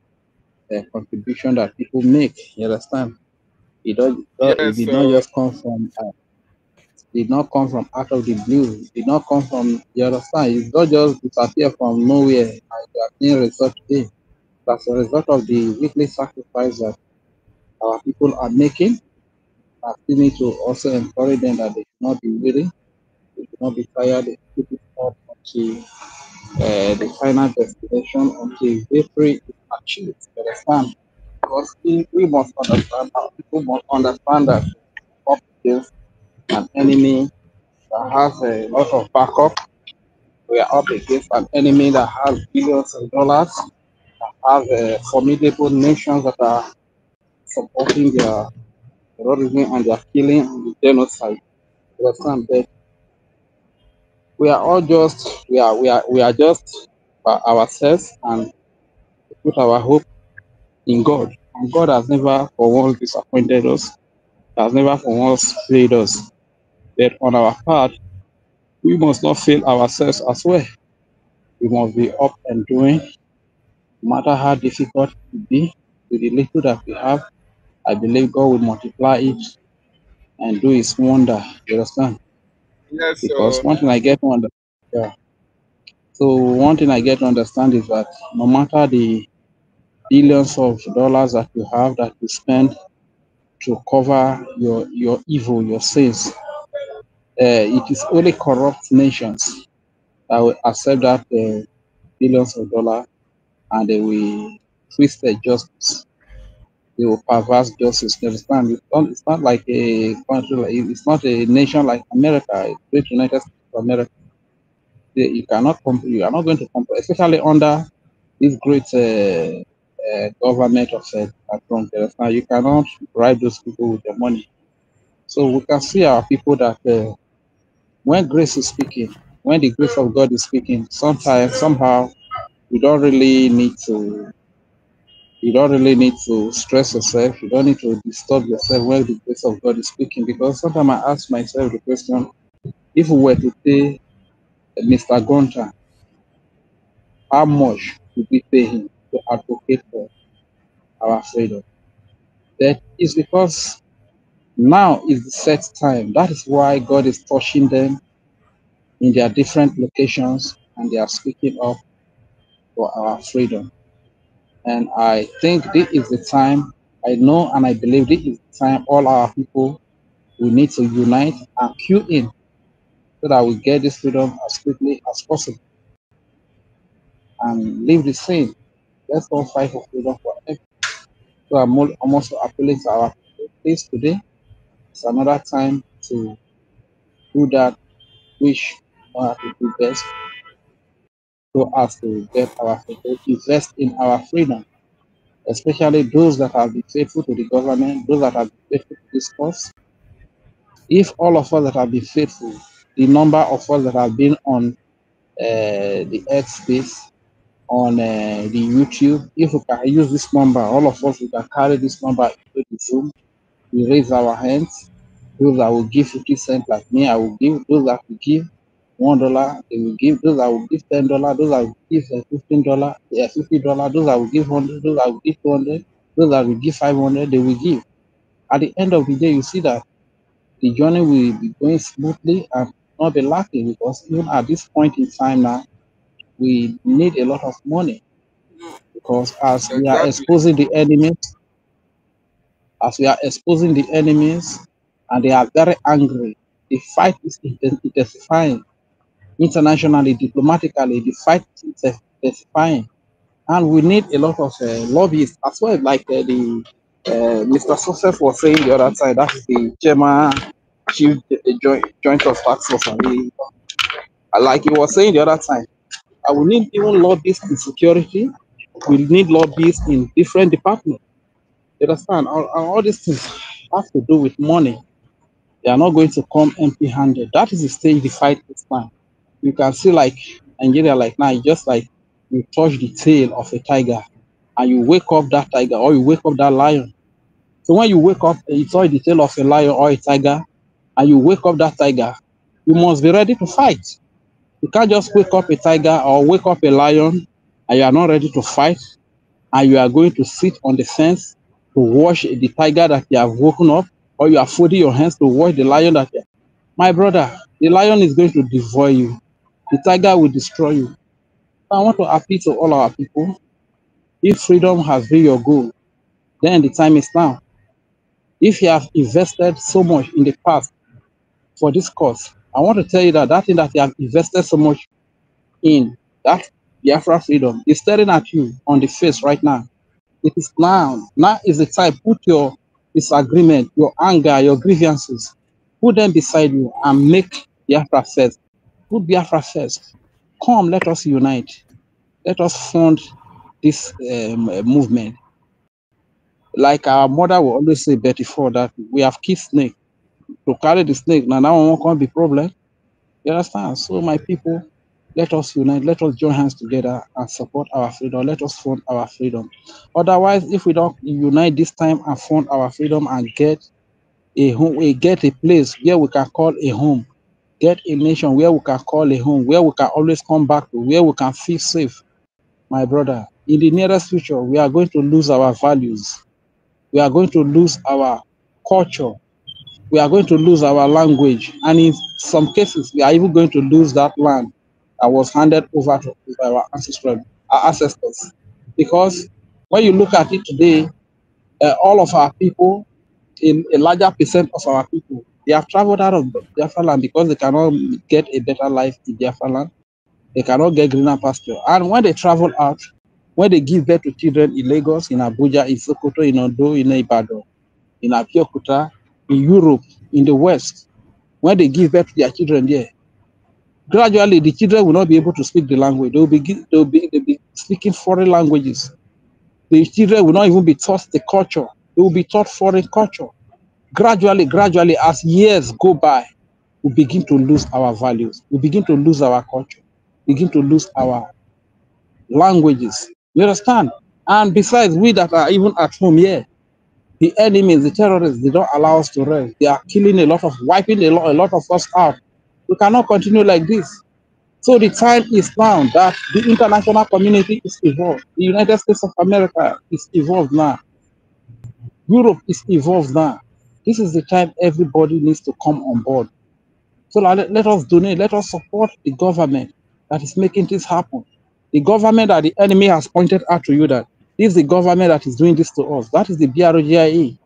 contribution that people make, you understand? It did not just come from did not come from out of the blue. It did not come from, you understand? It did not just disappear from nowhere and you are seeing result today. As a result of the weekly sacrifice that our people are making, I still need to also encourage them that they should not be weary, they should not be tired, they keep it up until the final destination, until victory is achieved. You understand? Because we must understand, our people must understand that up against an enemy that has a lot of backup. We are up against an enemy that has billions of dollars, that have formidable nations that are supporting their terrorism and their killing and the genocide. You understand? But we are all just we are just by ourselves and put our hope in God. And God has never for once disappointed us, has never for once failed us. But on our part, we must not fail ourselves as well. We must be up and doing, no matter how difficult it will be, with the little that we have. I believe God will multiply it and do his wonder. You understand? yes, Because so one thing I get to understand, yeah. So one thing I get to understand is that no matter the billions of dollars that you have that you spend to cover your evil, your sins, it is only corrupt nations that will accept that billions of dollars and they will twist the justice. They will perverse justice. You understand? It's not like a country, it's not a nation like America, the United States of America. You cannot you are not going to compare, especially under this great government of Trump. Now you cannot bribe those people with their money. So we can see our people that when grace is speaking, when the grace of God is speaking, sometimes somehow you don't really need to. You don't really need to stress yourself. You don't need to disturb yourself when the grace of God is speaking. Because sometimes I ask myself the question: if we were to pay Mr. Gunter, how much would we pay him to advocate for our freedom? That is because now is the set time. That is why God is touching them in their different locations and they are speaking up for our freedom. And I think this is the time, I know and I believe this is the time all our people, we need to unite and queue in so that we get this freedom as quickly as possible and leave the same. Let's all fight for freedom forever. So I'm also appealing to our people. Please today, it's another time to do that which we have to do best so as to get our freedom, invest in our freedom, especially those that have been faithful to the government, those that have been faithful to this cause. If all of us that have been faithful, the number of us that have been on the X space, on the YouTube, if we can use this number, all of us, we can carry this number into the Zoom, we raise our hands. Those that will give 50 cents like me, I will give. Those that will give $1, they will give. Those that will give $10, those that will give $15, yeah, $50. Those that will give 100, those that will give 200, those that will give 500, they will give. At the end of the day, you see that the journey will be going smoothly, and not be lacking, because even at this point in time now, we need a lot of money, because as we are Exactly. exposing the enemies, and they are very angry, the fight is intensifying internationally, diplomatically. The fight is intensifying, and we need a lot of lobbyists as well, like the Mr. Success was saying the other side. That is the chairman, chief joint of tax force. Like he was saying the other time, we need even lobbyists in security. We need lobbyists in different departments. You understand? All these things have to do with money. They are not going to come empty-handed. That is the stage the fight is now. You can see, like Nigeria, like now, just like you touch the tail of a tiger, and you wake up that tiger, or you wake up that lion. So when you wake up, you touch the tail of a lion or a tiger, and you wake up that tiger, you must be ready to fight. You can't just wake up a tiger or wake up a lion, and you are not ready to fight, and you are going to sit on the fence to watch the tiger that you have woken up, or you are folding your hands to watch the lion that you... My brother, the lion is going to devour you. The tiger will destroy you. I want to appeal to all our people. If freedom has been your goal, then the time is now. If you have invested so much in the past for this cause, I want to tell you that that thing that you have invested so much in, that Biafra freedom, is staring at you on the face right now. It is now. Now is the time. Put your disagreement, your anger, your grievances, put them beside you and make Biafra first. Put Biafra first. Come, let us unite. Let us fund this movement. Like our mother will always say, Betty Ford, that we have killed snake. To carry the snake, now that one won't be problem. You understand? So my people, let us unite, let us join hands together and support our freedom. Let us fund our freedom. Otherwise, if we don't unite this time and fund our freedom and get a home, we get a place where we can call a home, get a nation where we can call a home, where we can always come back to, where we can feel safe. My brother, in the nearest future, we are going to lose our values. We are going to lose our culture. We are going to lose our language. And in some cases, we are even going to lose that land that was handed over to our ancestors. Because when you look at it today, all of our people, in a larger percent of our people, they have traveled out of Biafra land because they cannot get a better life in Biafra land. They cannot get greener pasture. And when they travel out, when they give birth to children in Lagos, in Abuja, in Sokoto, in Ondo, in Ibadan, in Abeokuta, in Europe, in the West, when they give birth to their children there, gradually the children will not be able to speak the language. They'll be speaking foreign languages. The children will not even be taught the culture. They will be taught foreign culture. Gradually, as years go by, we begin to lose our values. We begin to lose our culture. Begin to lose our languages. You understand? And besides, we that are even at home here, the enemies, the terrorists, they don't allow us to rest. They are killing wiping a lot of us out. We cannot continue like this. So the time is now that the international community is evolved. The United States of America is evolved now. Europe is evolved now. This is the time everybody needs to come on board. So let us donate, let us support the government that is making this happen. The government that the enemy has pointed out to you, that this is the government that is doing this to us. That is the BRGIE.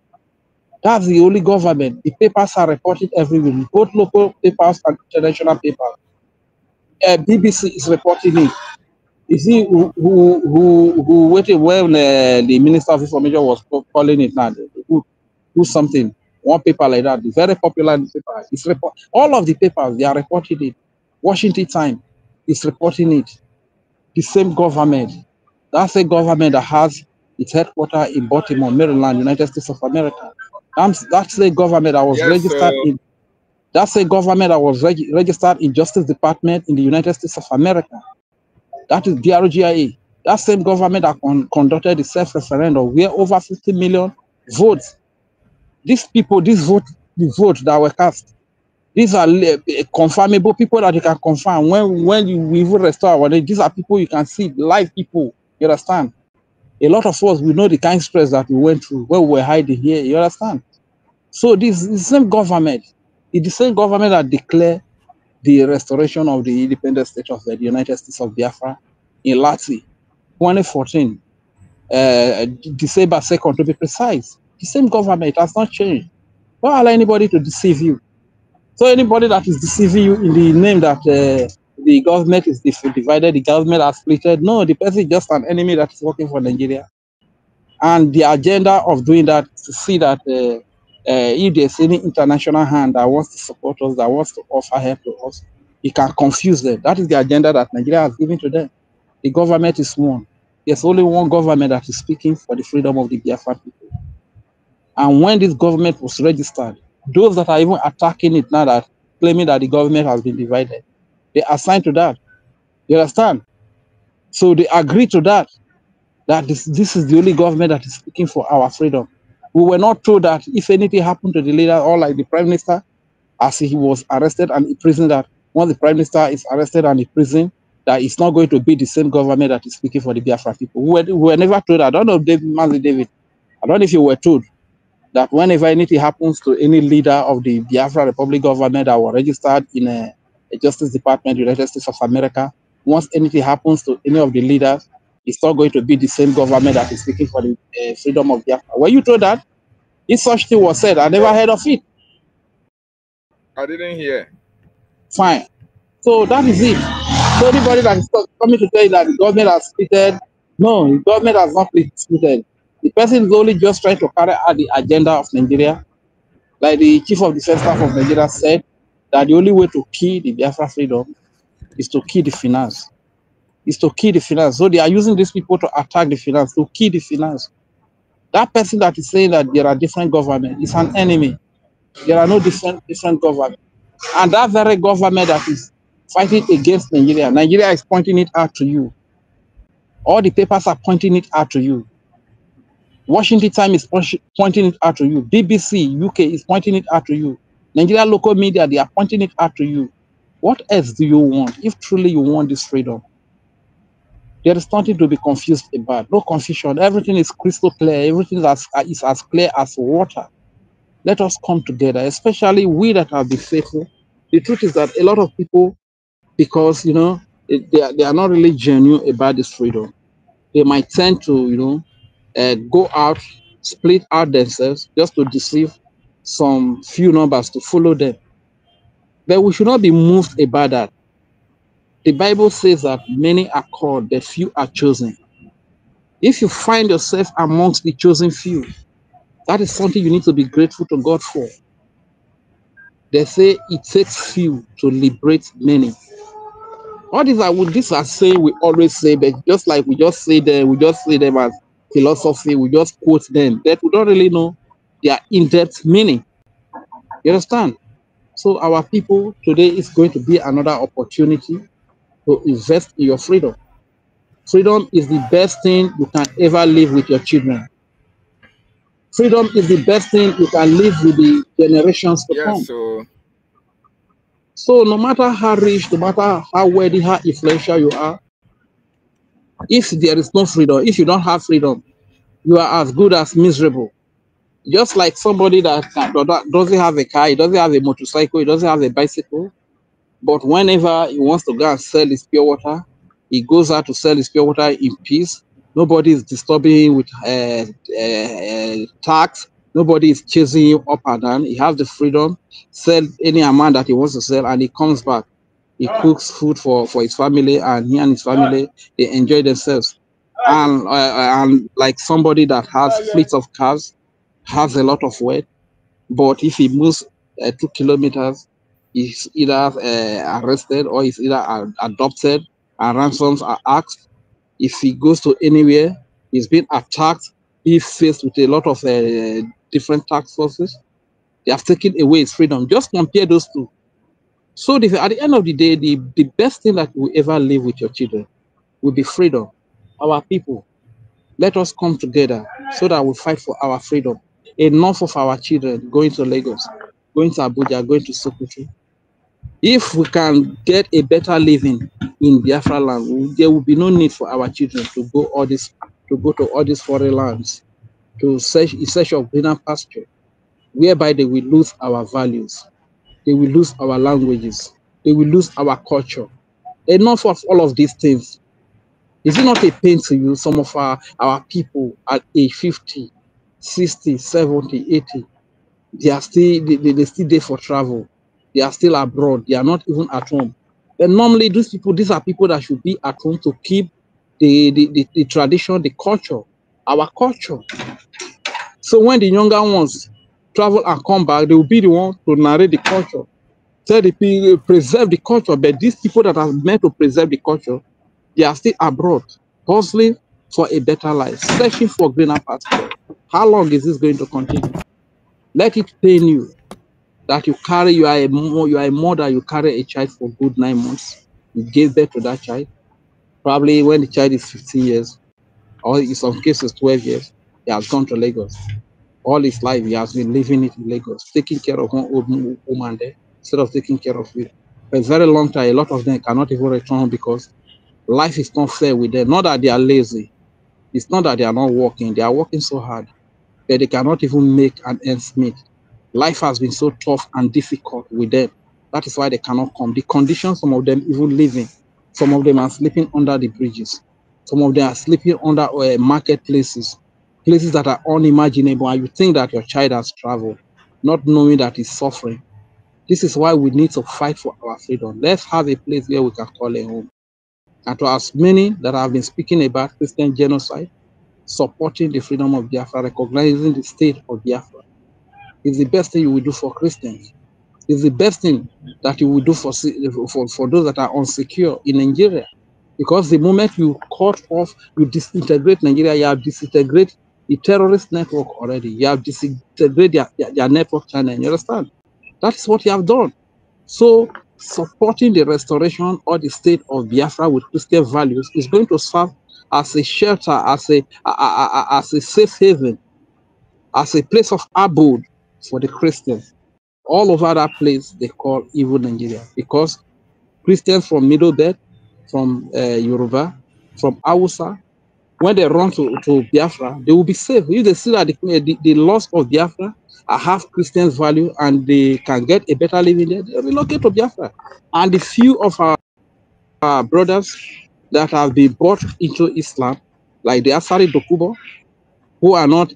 That's the only government. The papers are reported everywhere, both local papers and international papers. BBC is reporting it. You see who waited when the Minister of Information was calling it now, who something, one paper like that, the very popular paper. It's all of the papers, they are reporting it. Washington Times is reporting it. The same government. That's a government that has its headquarters in Baltimore, Maryland, United States of America. That's the government that was registered in. That's a government that was registered in Justice Department in the United States of America. That is BRGIA. That same government that conducted the self-referendum where over 50 million votes. These people, the vote that were cast, these are confirmable people that you can confirm. When we even restore our name, these are people you can see, live people. You understand? A lot of us, we know the kind of stress that we went through when we were hiding here. You understand? So this is the same government. It's the same government that declared the restoration of the independent state of the United States of Biafra in Lati, 2014, December 2nd to be precise. The same government has not changed. Don't allow anybody to deceive you. So anybody that is deceiving you in the name that the government is divided, the government has splitted, no, the person is just an enemy that is working for Nigeria. And the agenda of doing that is to see that if there's any international hand that wants to support us, that wants to offer help to us, it can confuse them. That is the agenda that Nigeria has given to them. The government is one. There's only one government that is speaking for the freedom of the Biafra people. And when this government was registered, those that are even attacking it now, that claiming that the government has been divided, they assigned to that. You understand? So they agree to that, that this is the only government that is speaking for our freedom. We were not told that if anything happened to the leader, or like the prime minister, as he was arrested and imprisoned, that once the prime minister is arrested and imprisoned, that it's not going to be the same government that is speaking for the Biafra people. We were never told. I don't know, David. I don't know if you were told that whenever anything happens to any leader of the Biafra Republic government that were registered in a Justice Department, United States of America, once anything happens to any of the leaders, it's not going to be the same government that is speaking for the freedom of Biafra. Were you told that? If such thing was said, I never heard of it. I didn't hear. Fine. So that is it. So anybody that is coming to tell you that the government has splitted, no, the government has not splitted. The person is only just trying to carry out the agenda of Nigeria. Like the Chief of Defense Staff of Nigeria said, that the only way to kill the Biafra freedom is to kill the finance. Is to kill the finance. So they are using these people to attack the finance, to kill the finance. That person that is saying that there are different governments is an enemy. There are no different governments. And that very government that is fighting against Nigeria, Nigeria is pointing it out to you. All the papers are pointing it out to you. Washington Times is pointing it out to you. BBC, UK is pointing it out to you. Nigeria local media, they are pointing it out to you. What else do you want if truly you want this freedom? There is nothing to be confused about. No confusion. Everything is crystal clear. Everything is as clear as water. Let us come together, especially we that have been faithful. The truth is that a lot of people, because, you know, they are not really genuine about this freedom. They might tend to, you know, go out, split out themselves just to deceive some few numbers to follow them. But we should not be moved about that. The Bible says that many are called, but few are chosen. If you find yourself amongst the chosen few, that is something you need to be grateful to God for. They say it takes few to liberate many. All these are saying we always say, but just like we just say them as philosophy, we just quote them, that we don't really know their in-depth meaning. You understand? So our people today is going to be another opportunity to invest in your freedom. Freedom is the best thing you can ever live with your children. Freedom is the best thing you can live with the generations to come. So no matter how rich, no matter how wealthy, how influential you are, if there is no freedom, if you don't have freedom, you are as good as miserable. Just like somebody that doesn't have a car, he doesn't have a motorcycle, he doesn't have a bicycle, but whenever he wants to go and sell his pure water, he goes out to sell his pure water in peace. Nobody is disturbing him with tax. Nobody is chasing him up and down. He has the freedom, sell any amount that he wants to sell, and he comes back. He cooks food for his family, and he and his family, they enjoy themselves. And like somebody that has fleets of cars, has a lot of weight, but if he moves 2 kilometers, he's either arrested or he's either adopted, and ransoms are asked. If he goes to anywhere, he's been attacked, he's faced with a lot of different tax forces. They have taken away his freedom. Just compare those two. So at the end of the day, the best thing that you ever live with your children will be freedom. Our people, let us come together so that we fight for our freedom. Enough of our children going to Lagos, going to Abuja, going to Sokoto. If we can get a better living in Biafra land, there will be no need for our children to go to all these foreign lands to search in search of greener pasture, whereby they will lose our values, they will lose our languages, they will lose our culture. Enough of all of these things. Is it not a pain to you? Some of our people at age 50, 60, 70, 80, they are still they still there for travel. They are still abroad. They are not even at home. And normally these are people that should be at home to keep the tradition, the culture, our culture. So when the younger ones travel and come back, they will be the one to narrate the culture, tell the people, preserve the culture. But these people that are meant to preserve the culture, they are still abroad, hustling for a better life, searching for greener pastures. How long is this going to continue? Let it pain you that you are a mother, you carry a child for good 9 months. You gave birth to that child. Probably when the child is 15 years, or in some cases 12 years, he has gone to Lagos. All his life, he has been living it in Lagos, taking care of one old woman there, instead of taking care of you. For a very long time, a lot of them cannot even return home because life is not fair with them. Not that they are lazy. It's not that they are not working. They are working so hard that they cannot even make an ends meet. Life has been so tough and difficult with them. That is why they cannot come. The conditions, some of them even living. Some of them are sleeping under the bridges. Some of them are sleeping under marketplaces, places that are unimaginable. And you think that your child has traveled, not knowing that he's suffering. This is why we need to fight for our freedom. Let's have a place where we can call a home. And to as many that have been speaking about Christian genocide, supporting the freedom of Biafra, recognizing the state of Biafra, is the best thing you will do for Christians. It's the best thing that you will do for those that are insecure in Nigeria. Because the moment you cut off, you disintegrate Nigeria, you have disintegrated the terrorist network already. You have disintegrated their network channel. You understand? That is what you have done. So supporting the restoration or the state of Biafra with Christian values is going to serve as a shelter, as a safe haven, as a place of abode for the Christians. All over that place they call evil Nigeria, because Christians from Middle Belt, from Yoruba, from Hausa, when they run to Biafra, they will be safe. If they see that the loss of Biafra have Christians' value and they can get a better living there, they relocate to Biafra. And the few of our brothers that have been brought into Islam, like the Asari Dokubo, who are not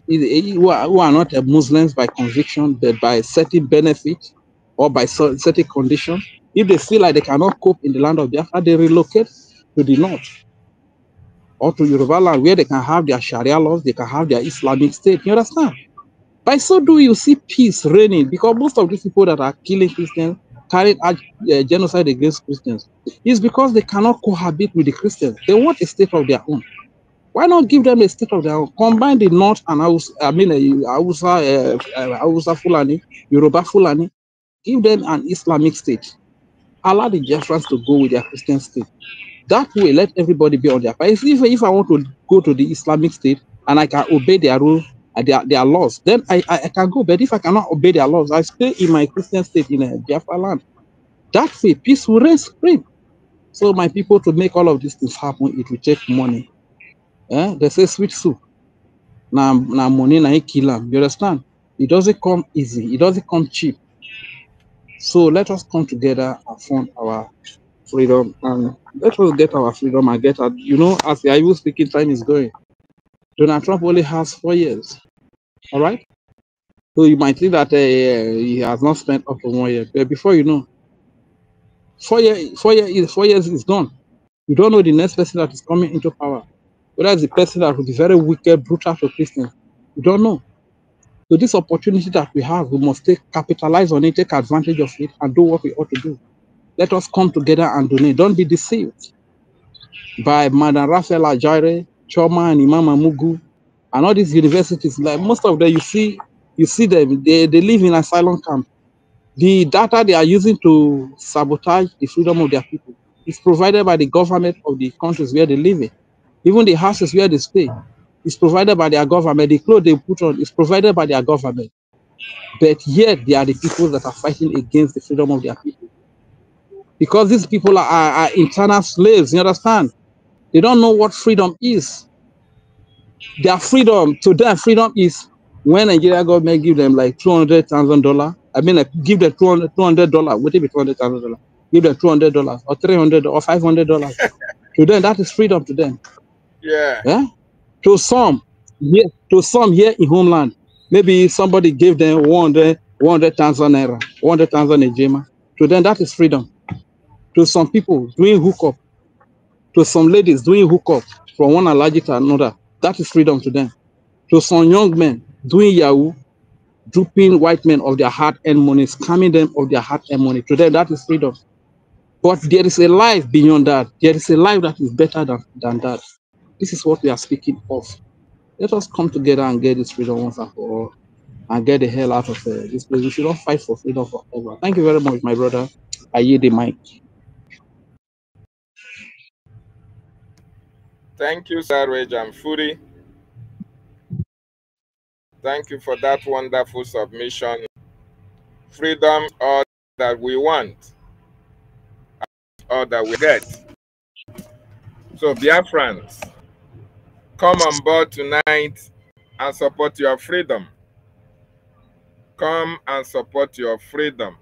Muslims by conviction, but by certain benefit or by certain conditions, if they feel like they cannot cope in the land of Biafra, they relocate to the north or to Yoruba land, where they can have their Sharia laws, they can have their Islamic state. You understand? By so doing, you see peace reigning, because most of these people that are killing Christians, carrying genocide against Christians, is because they cannot cohabit with the Christians. They want a state of their own. Why not give them a state of their own? Combine the North and Hausa Fulani, Yoruba Fulani, give them an Islamic state. Allow the Biafrans to go with their Christian state. That way, let everybody be on their part. If I want to go to the Islamic state and I can obey their rule, their laws, then I can go. But if I cannot obey their laws, I stay in my Christian state in a Biafra land. That way, peace will reign supreme. So my people, to make all of these things happen, it will take money. They say sweet soup. Now money na kill them. You understand? It doesn't come easy. It doesn't come cheap. So let us come together and fund our freedom, and let us get our freedom and get out. You know, as the Ivy speaking time is going, Donald Trump only has 4 years. All right. So you might think that he has not spent up to 1 year, but before you know, 4 years is gone. You don't know the next person that is coming into power. Whether it's the person that will be very wicked, brutal to Christians. You don't know. So this opportunity that we have, we must capitalize on it, take advantage of it, and do what we ought to do. Let us come together and donate. Don't be deceived by Madam Raphael Ajire, Choma, and Imam Amugu, and all these universities. Like most of them, you see them. They live in asylum camp. The data they are using to sabotage the freedom of their people is provided by the government of the countries where they live in. Even the houses where they stay is provided by their government. The clothes they put on is provided by their government. But yet they are the people that are fighting against the freedom of their people. Because these people are internal slaves, you understand? They don't know what freedom is. Their freedom, to them, freedom is when Nigeria government give them like $200,000. I mean, like give them $200. Would it be $200,000? give them $200 or $300 or $500. To them, that is freedom to them. Yeah. Yeah. To some here in homeland, maybe somebody gave them 100,000 naira, 100,000 ejema. To them, that is freedom. To some people doing hookup, to some ladies doing hookup from one allergic to another, that is freedom to them. To some young men doing Yahoo, duping white men of their hard-earned money, scamming them of their hard-earned money. To them, that is freedom. But there is a life beyond that. There is a life that is better than that. This is what we are speaking of. Let us come together and get this freedom once and for all, and get the hell out of this place. We should not fight for freedom forever. Thank you very much, my brother. I yield the mic. Thank you, Sir Rajam Furi. Thank you for that wonderful submission. Freedom, all that we want, all that we get. So, Biafrans, come on board tonight and support your freedom. Come and support your freedom.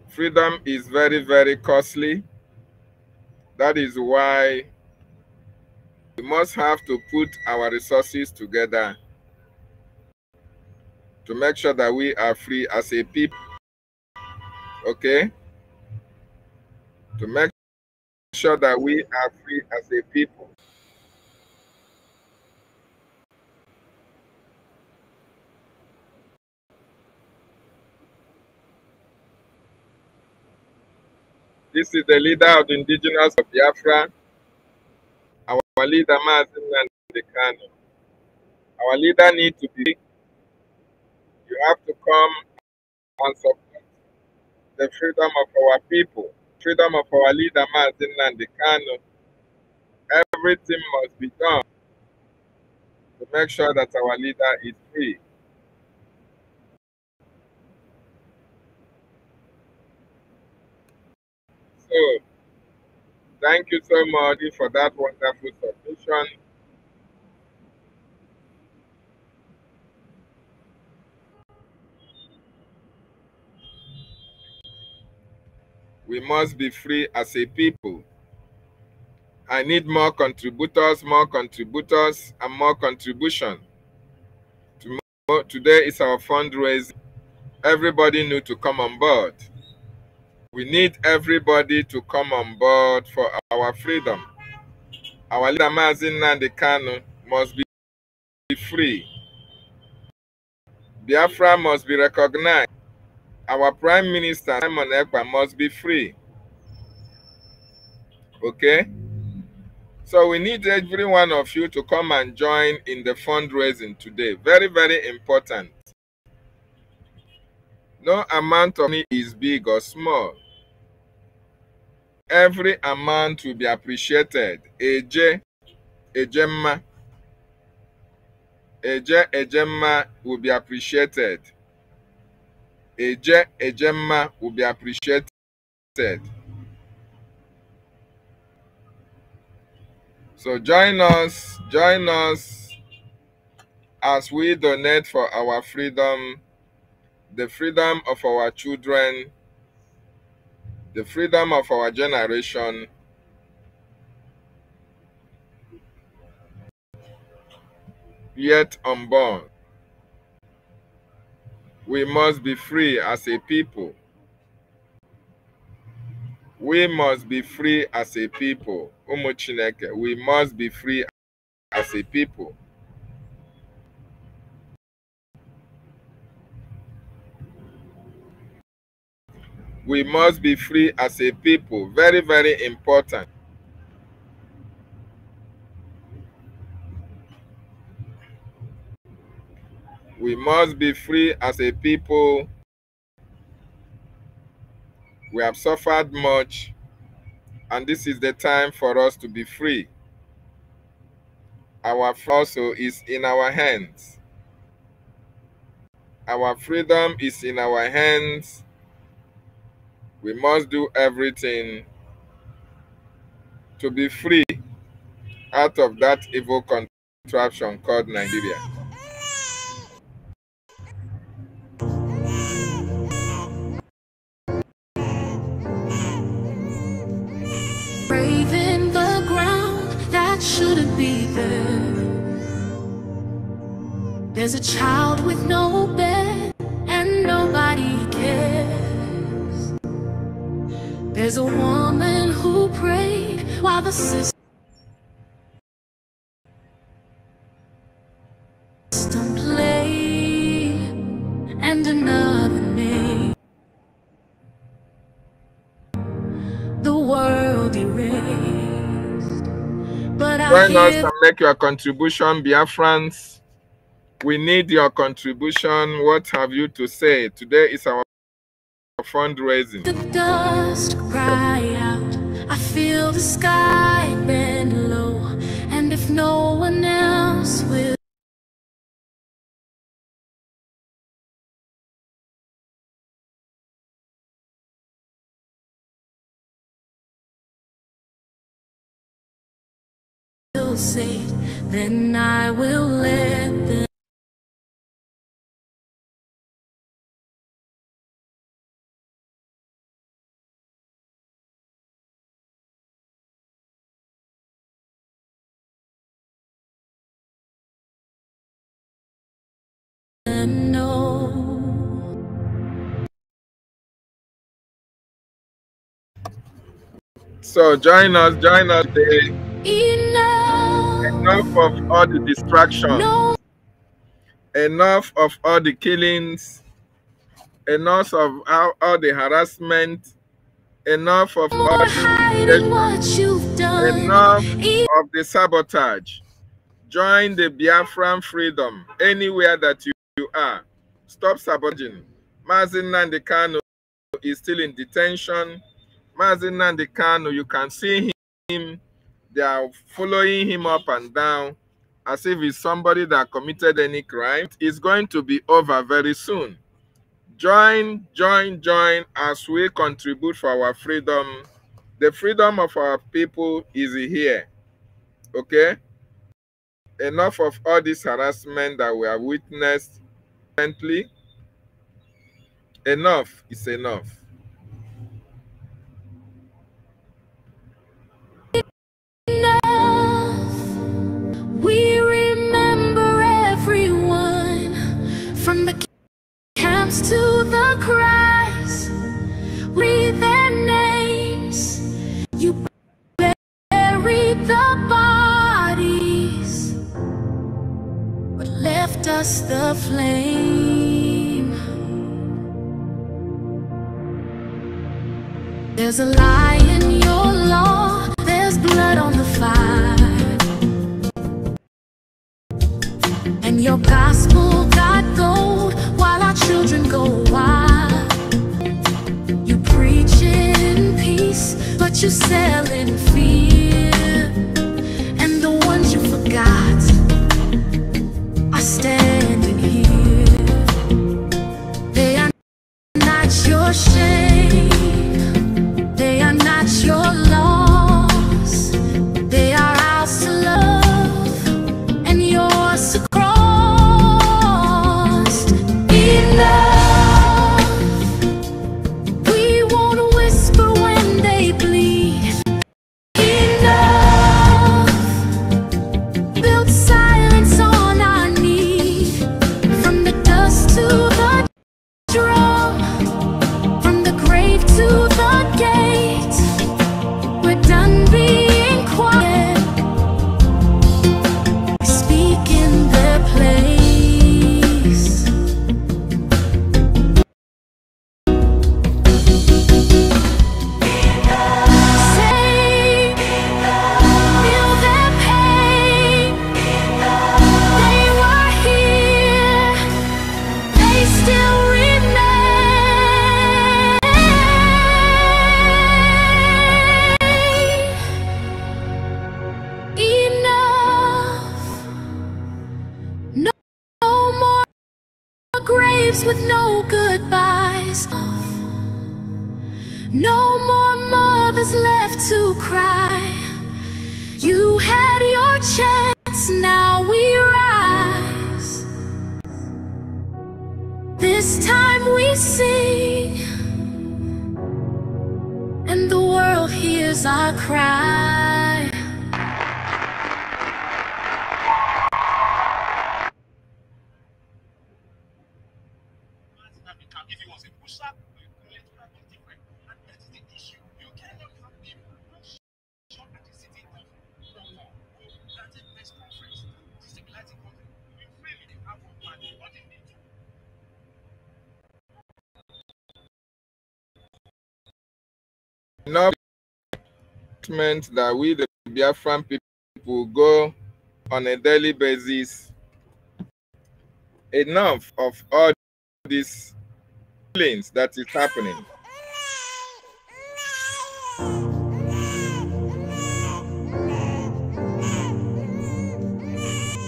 Freedom is very, very costly. That is why we must have to put our resources together to make sure that we are free as a people. Okay? To make sure that we are free as a people. This is the leader of the indigenous of Biafra, our leader, Mazin Nandekano. Our leader needs to be, you have to come and support the freedom of our people, freedom of our leader, Mazin Nandekano. Everything must be done to make sure that our leader is free. So, thank you so much for that wonderful submission. We must be free as a people. I need more contributors, and more contribution. Today is our fundraising. Everybody needs to come on board. We need everybody to come on board for our freedom. Our leader, Mazin Nandekano, must be free. Biafra must be recognized. Our Prime Minister, Simon Ekpa, must be free. Okay? So we need every one of you to come and join in the fundraising today. Very, very important. No amount of money is big or small. Every amount will be appreciated. Ejemma will be appreciated. Ejemma will be appreciated. So join us as we donate for our freedom, the freedom of our children, the freedom of our generation, yet unborn. We must be free as a people. We must be free as a people. Umu Chineke, we must be free as a people. We must be free as a people. Very, very important. We must be free as a people. We have suffered much, and this is the time for us to be free. Our freedom also is in our hands. Our freedom is in our hands. We must do everything to be free out of that evil contraption called Nigeria. there. There's a child with no bed and nobody cares. There's a woman who prayed while the system played, and another made the world erased. But I Join us hear and make your contribution, Biafrans. We need your contribution. What have you to say? Today is our fundraising. the dust cry out. I feel the sky bend low, and if no one else will, say, then I will let them know. So join us today. Enough of all the distraction. No. Enough of all the killings. Enough of all the harassment. Enough of all hiding what you've done. Enough of the sabotage. Join the Biafran freedom anywhere that you are. Stop sabotaging. Mazi Nnamdi Kanu is still in detention. Mazi Nnamdi Kanu, you can see him. They are following him up and down as if he's somebody that committed any crime. It's going to be over very soon. Join as we contribute for our freedom. The freedom of our people is here. Okay? Enough of all this harassment that we have witnessed recently. Enough is enough. We remember everyone, from the camps to the cries. Read their names. You buried the bodies, but left us the flame. There's a lie in your law. There's blood on the fire, and your gospel got gold while our children go wild. You preach in peace, but you sell in fear, and the ones you forgot are standing here. They are not your shame, they are not your loss. They are ours to love and yours to cross. Enough. We won't whisper when they bleed. Enough. Build silence on our need. From the dust to the drum, from the grave to the gate, we're done being quiet. We speak in their place. Say, feel their pain. They were here, they still remain. Enough. No more graves with no goodbyes. No more mothers left to cry. You had your chance, now we rise. This time we sing, and the world hears our cry. Enough meant that we, the Biafran people, go on a daily basis. Enough of all these killings that is happening.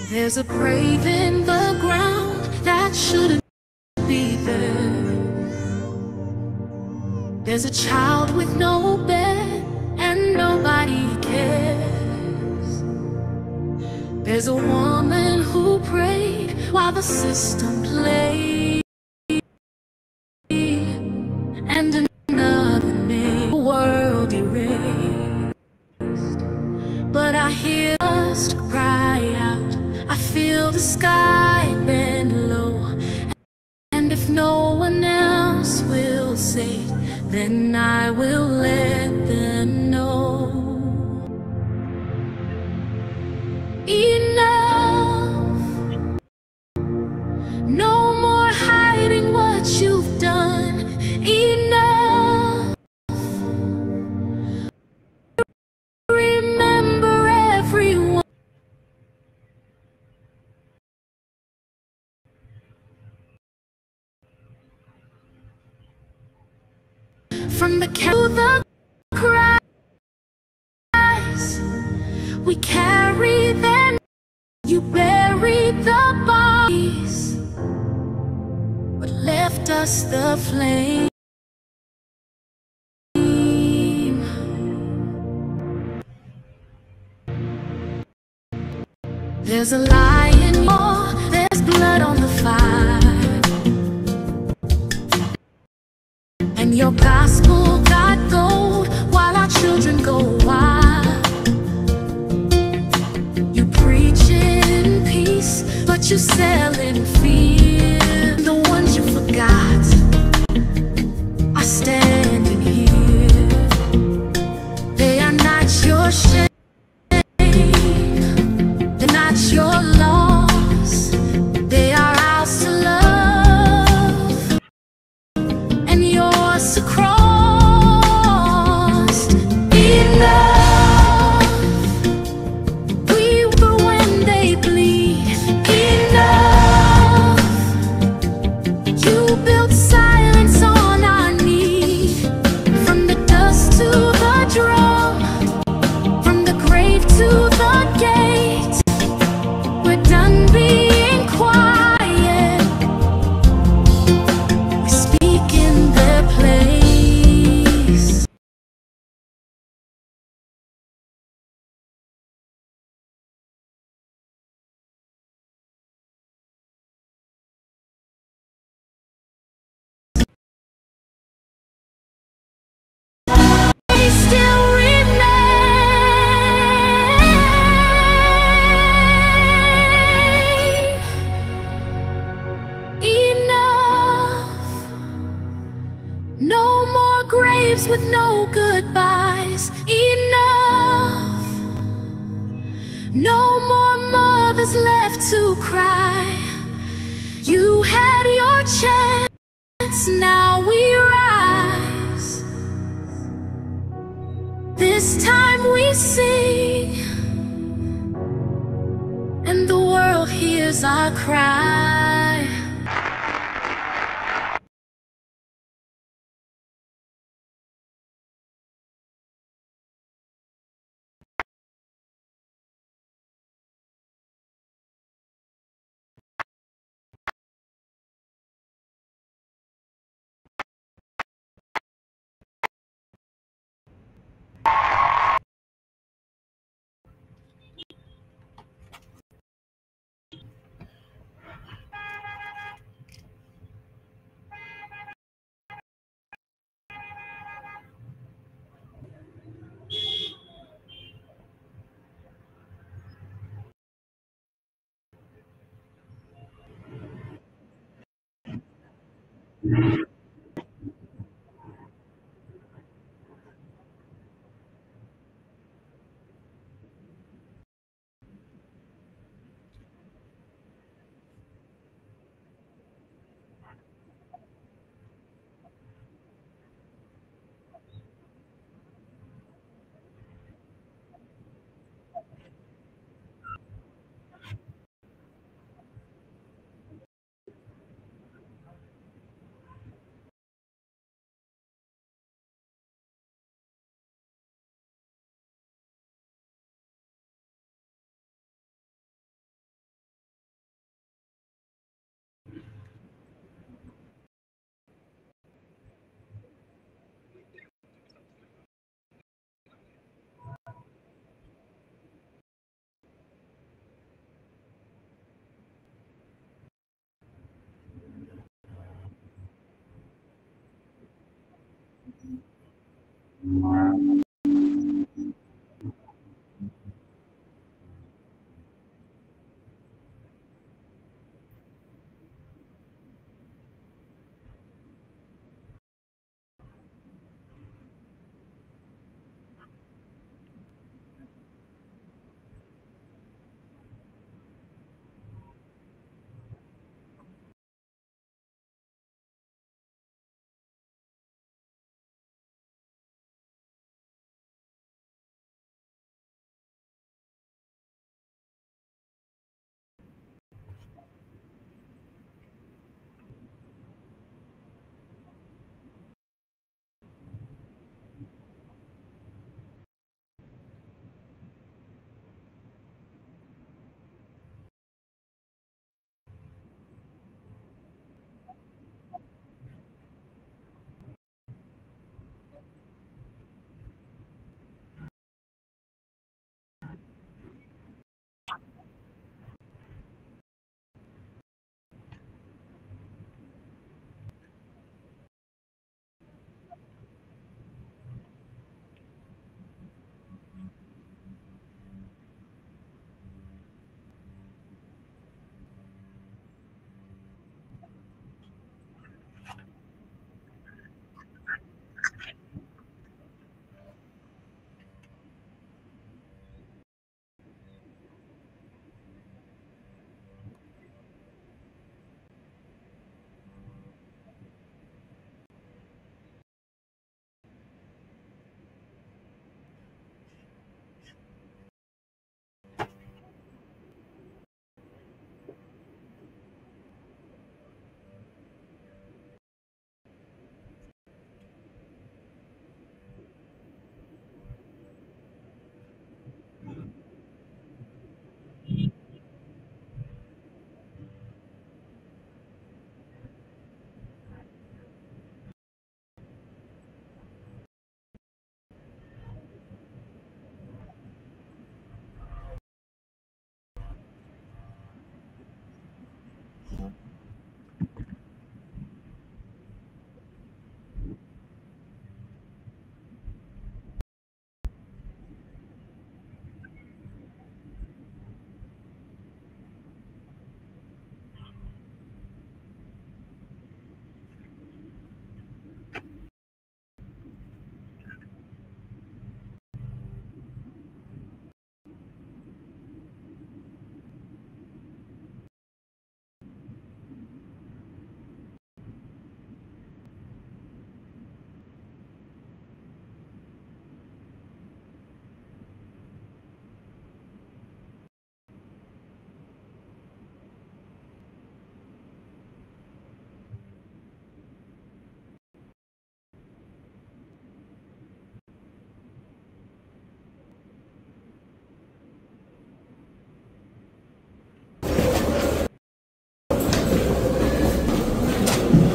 There's a grave in the ground that shouldn't be there. There's a child with no bed and nobody cares. There's a woman who prayed while the system played, and another made the world erased. But I hear us cry out, I feel the sky bend low, and if no one else will say it, then I will let them know. Enough. No more hiding what you've done. Enough. Remember everyone. From the to the cries, we carry them. You buried the bodies, but left us the flame. There's a lie in your, there's blood on the fire, and your gospel got gold while our children go wild. You preach in peace, but you sell in fear. The ones you forgot are standing here. They are not your shame, they're not your loss. They are ours to love, and yours to cross. Enough. We were when they bleed. Enough. You built silence on our need. From the dust to the drum, from the grave to the gate, we're done being quiet. We speak in their place. They still remain. Enough. No more graves with no goodbyes. Enough. No more mothers left to cry. You had your chance, now we rise. This time we sing, and the world hears our cry.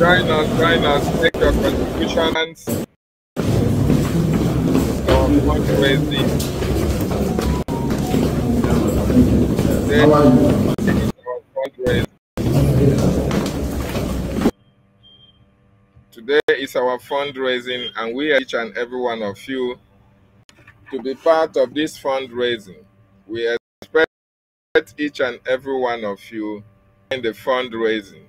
Join us, make your contributions or fundraising. Today is our fundraising, and we are each and every one of you to be part of this fundraising. We expect each and every one of you in the fundraising.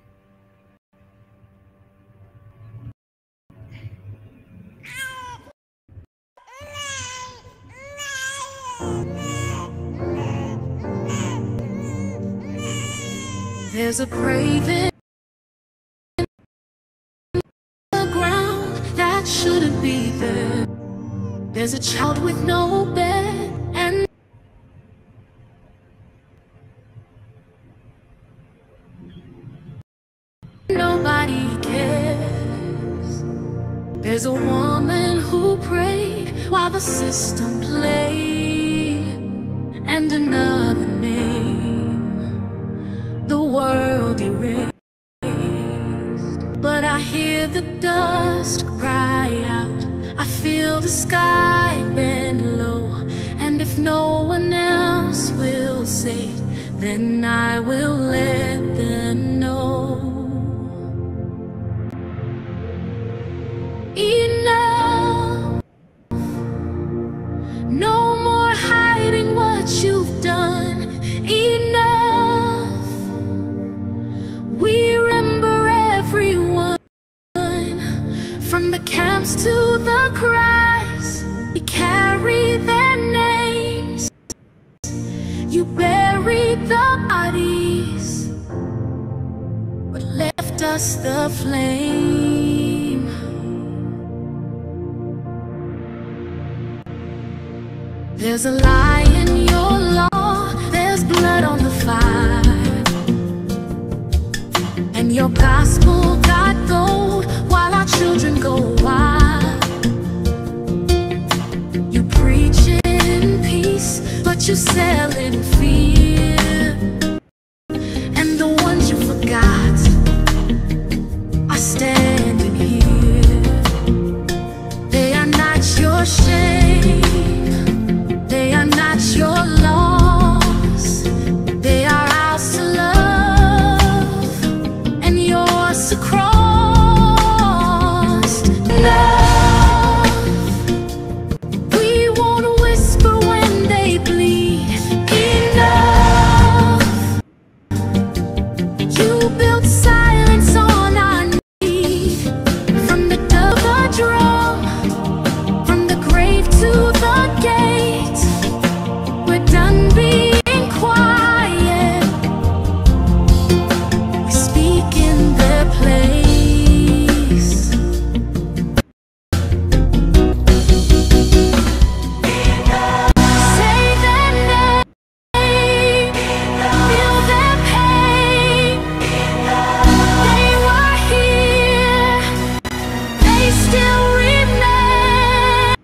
There's a craving in the ground that shouldn't be there. There's a child with no bed and nobody cares. There's a woman who prayed while the system played, and another name the world erased. But I hear the dust cry out, I feel the sky bend low, and if no one else will say it, then I will let them know. Enough From the camps to the cries, we carry their names. You buried the bodies, but left us the flame. There's a lie in your law, there's blood on the fire, and your gospel got gold while our children go wild. You preach in peace, but you sell in fear, and the ones you forgot are standing here. They are not your shame, they are not your loss, they are ours to love and yours to cross. Love, we won't whisper when they bleed. Enough, you built silence on our need. From the dove the drum, from the grave to the gate, we're done being quiet. We speak in their place. Say their name, feel their pain. They were here, they still remain.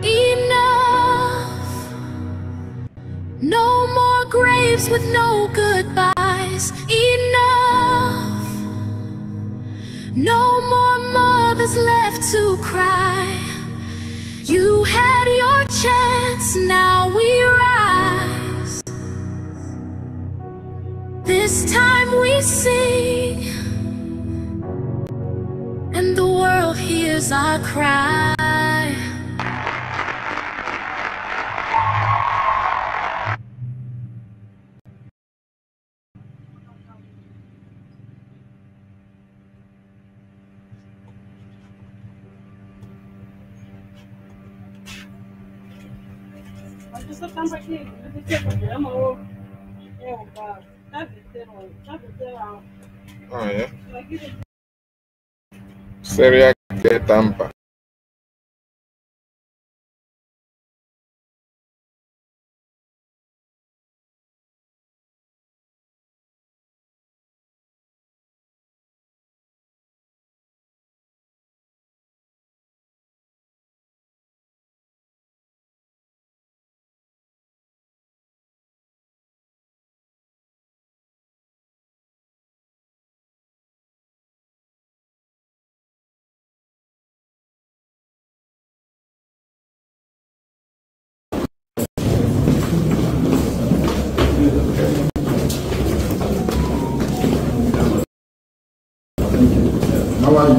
Enough, no more graves with no goodbyes. Enough, no more mothers left to cry. You had your chance, now we rise. This time we sing, and the world hears our cry. Oh, yeah. Sería que Tampa. How are you?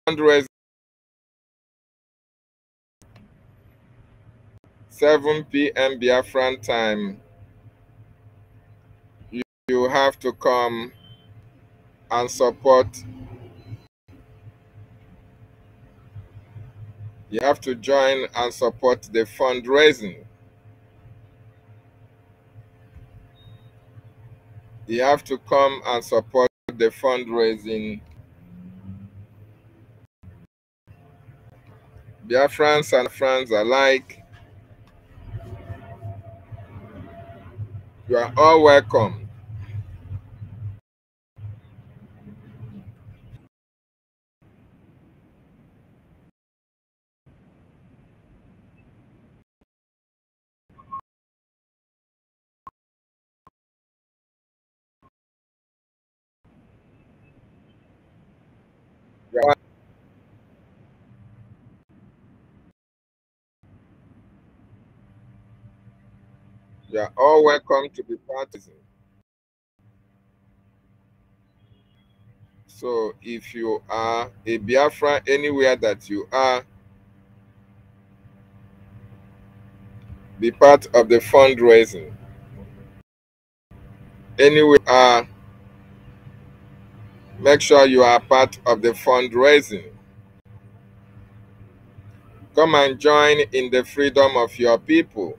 fundraising 7 p.m. Biafran time. You have to come and support. You have to join and support the fundraising. You have to come and support the fundraising. Biafrans and friends alike, you are all welcome. You are all welcome to be partisan. So if you are a Biafra anywhere that you are, be part of the fundraising. Anywhere you are, make sure you are part of the fundraising. Come and join in the freedom of your people.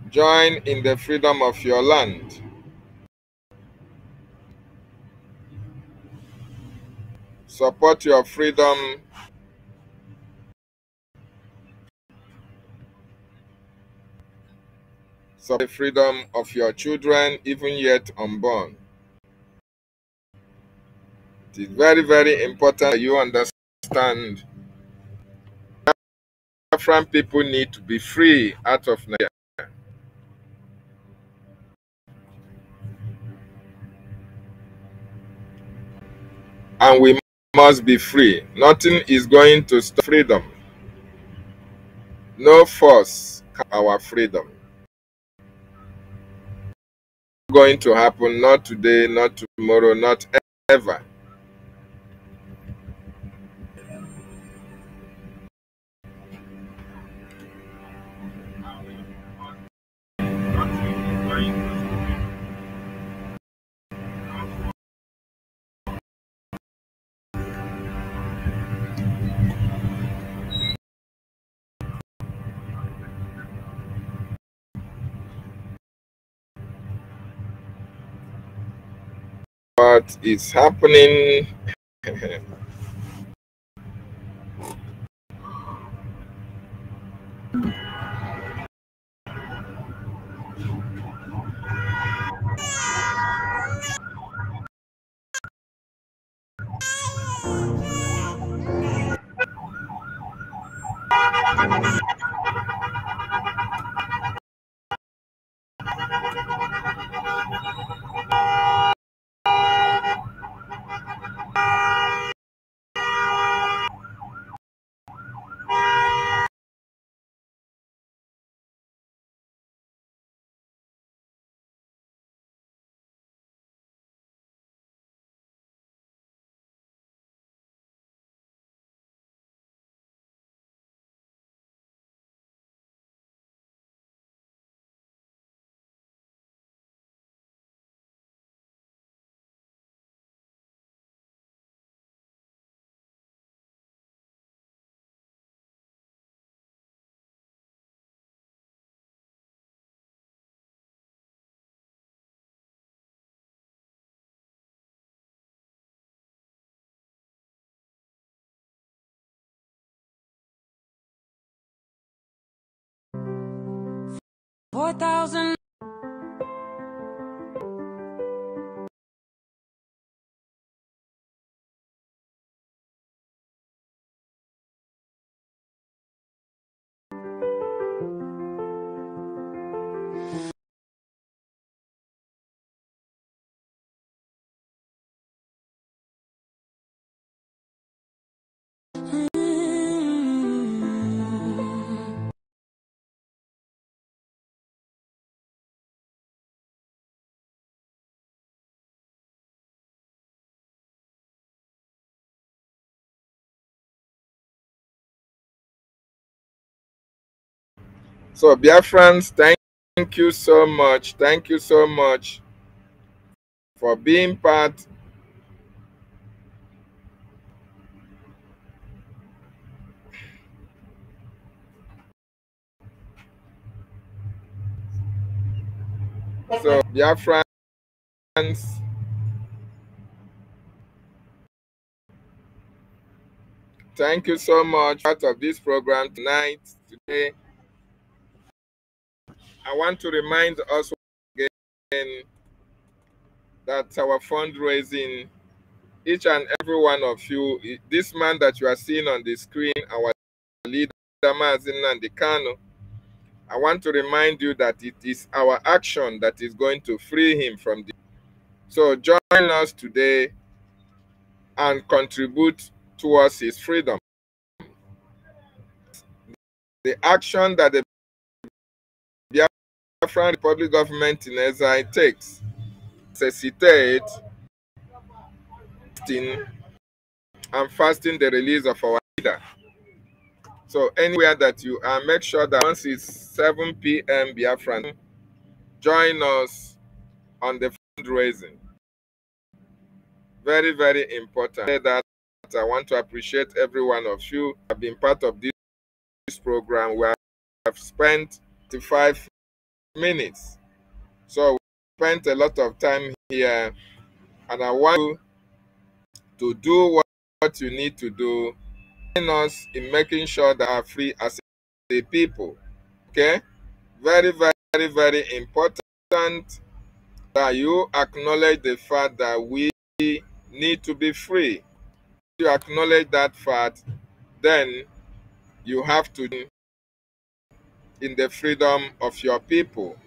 Join in the freedom of your land. Support your freedom. Support the freedom of your children, even yet unborn. It is very, very important that you understand Biafran people need to be free out of Nigeria. And we must be free. Nothing is going to stop freedom. No force can our freedom. Going to happen, not today, not tomorrow, not ever. What is happening? $4,000. So Biafrans, thank you so much. Thank you so much for being part So Biafrans, thank you so much for part of this program tonight. Today, I want to remind us again that our fundraising, each and every one of you, this man that you are seeing on the screen, our leader, Mazi Nnamdi Kanu, I want to remind you that it is our action that is going to free him from the. So join us today and contribute towards his freedom. The action that the Biafran Republic government in exile takes necessitate and fasting the release of our leader. So anywhere that you are, make sure that once it's 7 p.m. Biafran, join us on the fundraising. Very, very important. That I want to appreciate every one of you who have been part of this program. We have spent 5 minutes. So we spent a lot of time here, and I want you to do what you need to do in us in making sure that we are free as a people. Okay? Very, very, very important that you acknowledge the fact that we need to be free. If you acknowledge that fact, then you have to in the freedom of your people.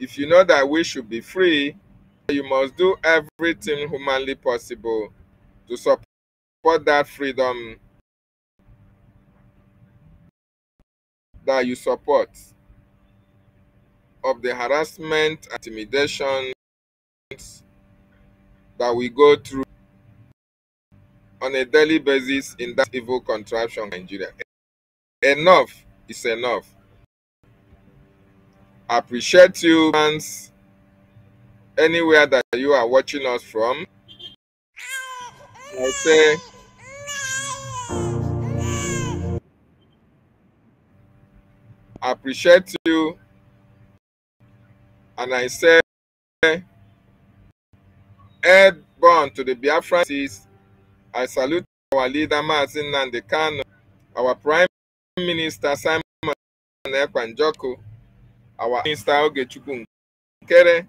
If you know that we should be free, you must do everything humanly possible to support that freedom that you support of the harassment and intimidation that we go through on a daily basis in that evil contraption in Nigeria. Enough is enough. I appreciate you, fans, anywhere that you are watching us from. I say, I appreciate you, and I say, airborne to the Biafrans. I salute our leader, Mazi Nnamdi Kanu, our Prime Minister, Simon Ekpa-Njoku, our Minister, Ogechukwu Nkere,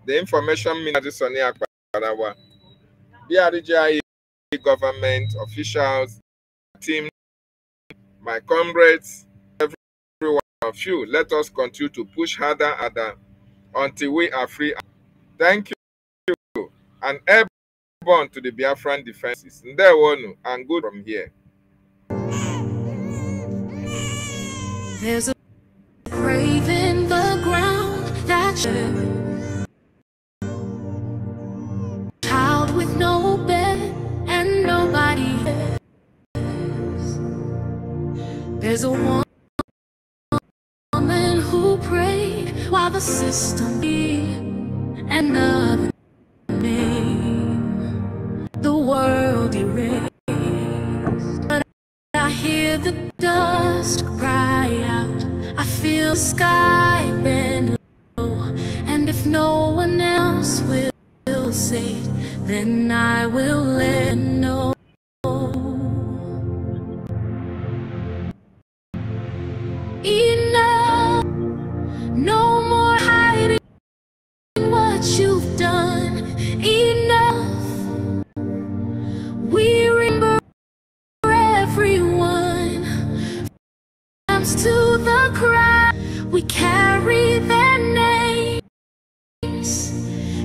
the Information Minister, Sonny Akparawa, BRGI government officials, team, my comrades, every one of you. Let us continue to push harder until we are free. Thank you. And airborne to the Biafran defenses. Ndewonu, and good from here. There's a grave in the ground that child with no bed and nobody else. There's a woman who prayed while the system and another name the world erased. But I hear the dust cry out. I feel the sky bend low, and if no one else will say it, then I will let know. Enough, no more hiding what you've done. Enough, we remember everyone. Comes to the crowd, we carry their names.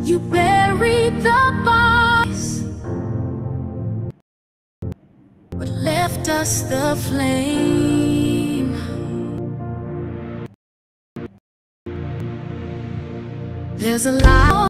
You buried the bodies, but left us the flame. There's a lot.